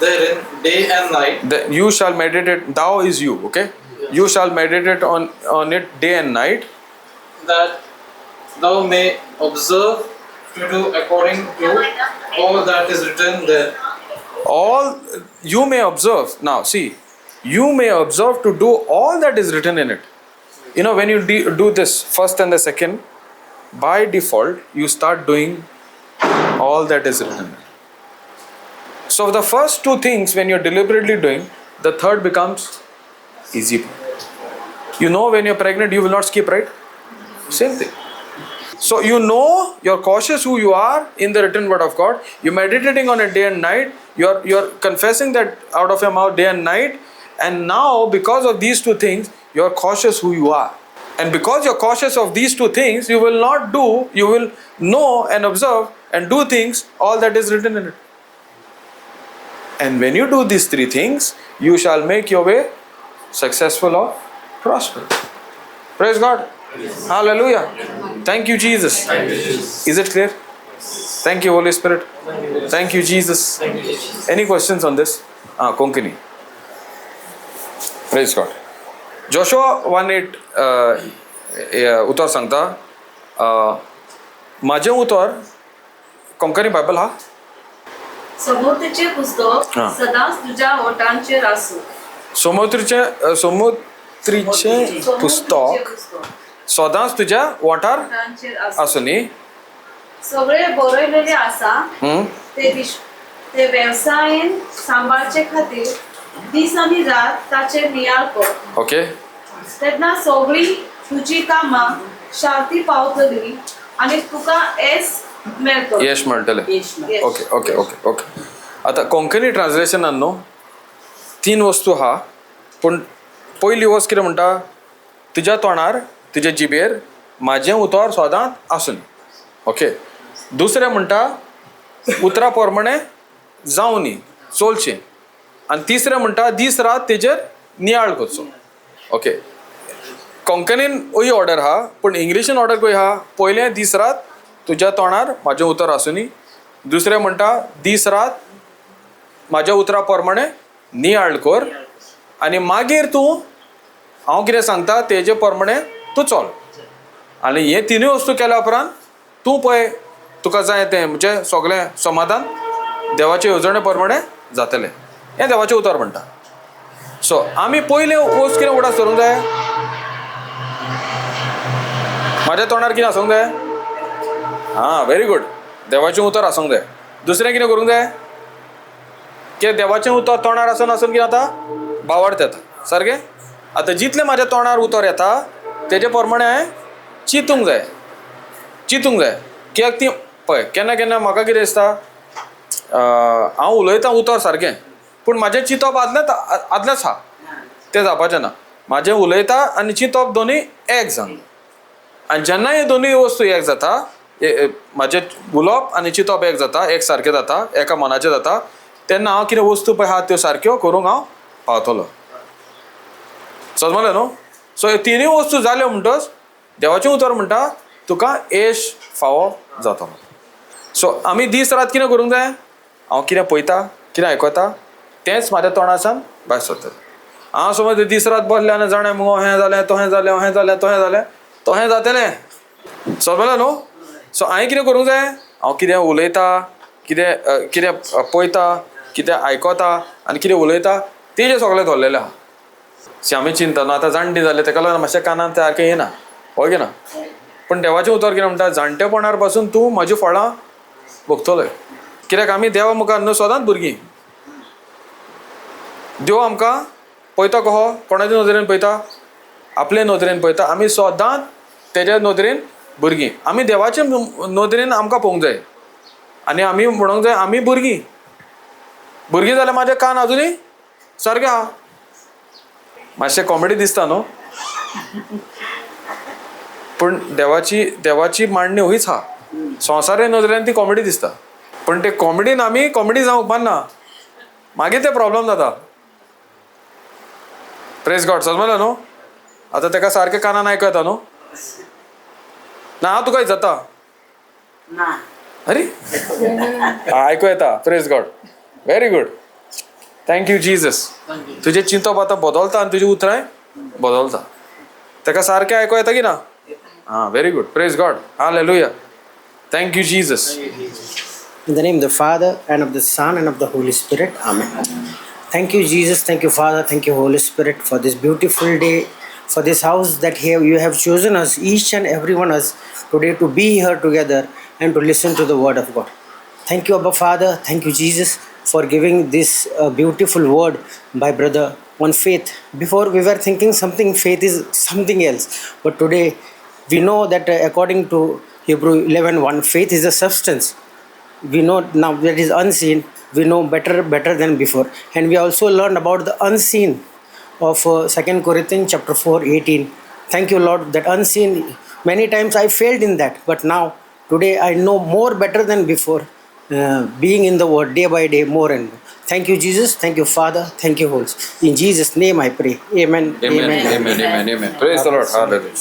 therein day and night. You shall meditate, thou is you, okay? You shall meditate on it day and night, that thou may observe to do according to all that is written there. all you may observe. Now see, you may observe to do all that is written in it. You know, when you do this first and the second, by default you start doing all that is written. So the first two things when you're deliberately doing, the third becomes easy. You know, when you're pregnant you will not skip, right? Same thing. So you know, you're cautious who you are in the written word of God. You're meditating on it day and night. You're confessing that out of your mouth day and night. And now because of these two things, you're cautious who you are. And because you're cautious of these two things, you will know and observe and do things, all that is written in it. And when you do these three things, you shall make your way successful or prosperous. Praise God. Hallelujah. Thank you, Jesus. Is it clear? Thank you, Holy Spirit. Thank you, Jesus. Any questions on this? Konkani. Praise God. Joshua 1:8 उतर सांगता माझे उतर Konkani Bible हा समुद्रीचे पुस्तक हा. सदांच तुझ्या ओठांचेर आसूं. समुद्रीचे पुस्तक सदांच तुझ्या ओठार ओठांचेर आसूं. आसुनी. सगळे बरयलेले आसा ते वेवसायेन सांबाळचे खातीर दीस आनी रात ताचेर नियाळ कर. ओके. तेन्ना सगळी तुजी कामां शांती पावतली आनी तुका मेळटलें. यश मेळटलें. Yes. Okay okay okay okay. आतां कोंकणी ट्रान्सलेशनान न्हू 3 वस्तू हा, पूण पयली वस्त कितें म्हणटा, तुज्या तोंडार तुज्या जिबेर म्हाजें उतर सदांच आसूं. ओके. दुसरें म्हणटा उतरा प्रमाणे जावं न्ही चलचें. आनी तिसरें म्हणटा दीस रात तेजेर नियाळ करचो. ओके. कोंकणीन ही ऑर्डर हा, पूण इंग्लिशीन ऑर्डर खंय हा, पयलें दीस रात तुज्या तोंडार म्हाजें उतर आसूं न्ही. दुसरें म्हणटा दीस रात म्हाज्या उतरा प्रमाणे नियाळ कर आनी मागीर तूं हांव कितें सांगता तेजे प्रमाणे तूं चल. आनी हे तिनूय वस्तू केल्या उपरांत तूं पळय तुका जाय तें म्हणजे सगळें समाधान देवाचे येवजणे प्रमाणे जातलें. हें देवाचें उतर म्हणटा. सो आमी पयलें वस्त कितें उगडास करूंक जाय, म्हाज्या तोंडार कितें आसूंक जाय. Very good. देवाचें उतर आसूंक जाय. दुसरें कितें करूंक जाय की देवाचें उतर तोंडार आसून कितें जाता भावार्थ येता. सारकें. आतां जितलें म्हाज्या तोंडार उतर येता तेजे प्रमाणे हांवें चिंतूंक जाय. कित्याक ती पळय केन्ना केन्ना म्हाका कितें दिसता, हांव उलयतां उतर सारकें, पूण म्हाजें चिंतप आदलेंच हा. तें जावपाचें ना. म्हाजें उलयता आनी चिंतप दोनूय एक जावन. आनी जेन्ना हे दोनूय वस्तू एक जाता, म्हाजें उलोवप आनी चिंतप एक जाता, एक सारकें जाता, एका मनाचें जाता, तेन्ना हांव कितें वस्तू पळय आहा त्यो सारक्यो करूंक हांव पावतलो. समजलें न्हू. सो ह्यो तिनूय वस्तू जाल्यो म्हणटच देवाचें उतर म्हणटा तुका येश फावो जातलो. सो आमी दीस रात कितें करूंक जाय, हांव कितें पळयता कितें आयकता तेंच म्हाज्या तोंडासान भायर सरतलें. हांव समज दीस रात बसलें आनी जाणें मुगो हें जालें तोहें जातलें. समजलें न्हू. सो हांवें कितें करूंक जाय, हांव कितें उलयता, कितें पळयता, कितें आयकता आनी कितें उलयता तेजें सगळें धरलेलें आहा. शी आमी चिंतना आतां जाणटी जाले ताका लागून मातशें कानान सारकें येना, हो की ना. पूण देवाचें उतर कितें म्हणटा, जाणटेपणार पासून तूं म्हजीं फळां भोगतलोय. कित्याक आमी देवा मुखार न्हू सदांच भुरगीं. देव आमकां पळयता कहो, कोणाच्या नदरेन पळयता, आपले नदरेन पळयता. आमी सदांच तेज्या नदरेन भुरगीं. आमी देवाच्या नदरेन आमकां पळोवंक जाय आनी आमी म्हणूंक जाय आमी भुरगीं जाल्यार म्हाजे कान अजुनूय सारकें आहा. मातशें कॉमेडी दिसता न्हू, पूण देवाची मांडणी हीच हा. संवसारी नदरेन ती कॉमेडी दिसता, पूण ते कॉमेडीन आमी कॉमेडी जावंक उपकारना, मागीर ते प्रॉब्लेम जाता. Praise God. समजलें न्हू. आतां ताका सारकें कानान आयकूं येता न्हू. ना हांव तुका जाता अरे आयकूं येता. Praise God. Very good. Thank you Jesus. तुजें चिंतप आतां बदलता आनी तुजी उतरांय बदलता. ताका सारकें आयकूं येता की ना. Very good. Praise God. Hallelujah. Thank you Jesus. In the name of the Father, and of the Son, and of the Holy Spirit. Amen. Thank you, Jesus. Thank you, Father. Thank you, Holy Spirit, for this beautiful day, for this house that here you have chosen us, each and every one of us, today to be here together and to listen to the Word of God. Thank you, Abba Father. Thank you, Jesus, for giving this beautiful word by brother on faith. Before we were thinking faith is something else. But today we know that according to Hebrew 11:1, faith is a substance. We know now that is unseen. We know better than before. And we also learned about the unseen of 2 Corinthians chapter 4:18. Thank you, Lord, that unseen, many times I failed in that. But now, today I know more better than before being in the word day by day more and more. Thank you, Jesus. Thank you, Father. Thank you, Holy Spirit. In Jesus' name I pray. Amen. Amen. Amen. Amen. Amen. Praise the Lord. Hallelujah.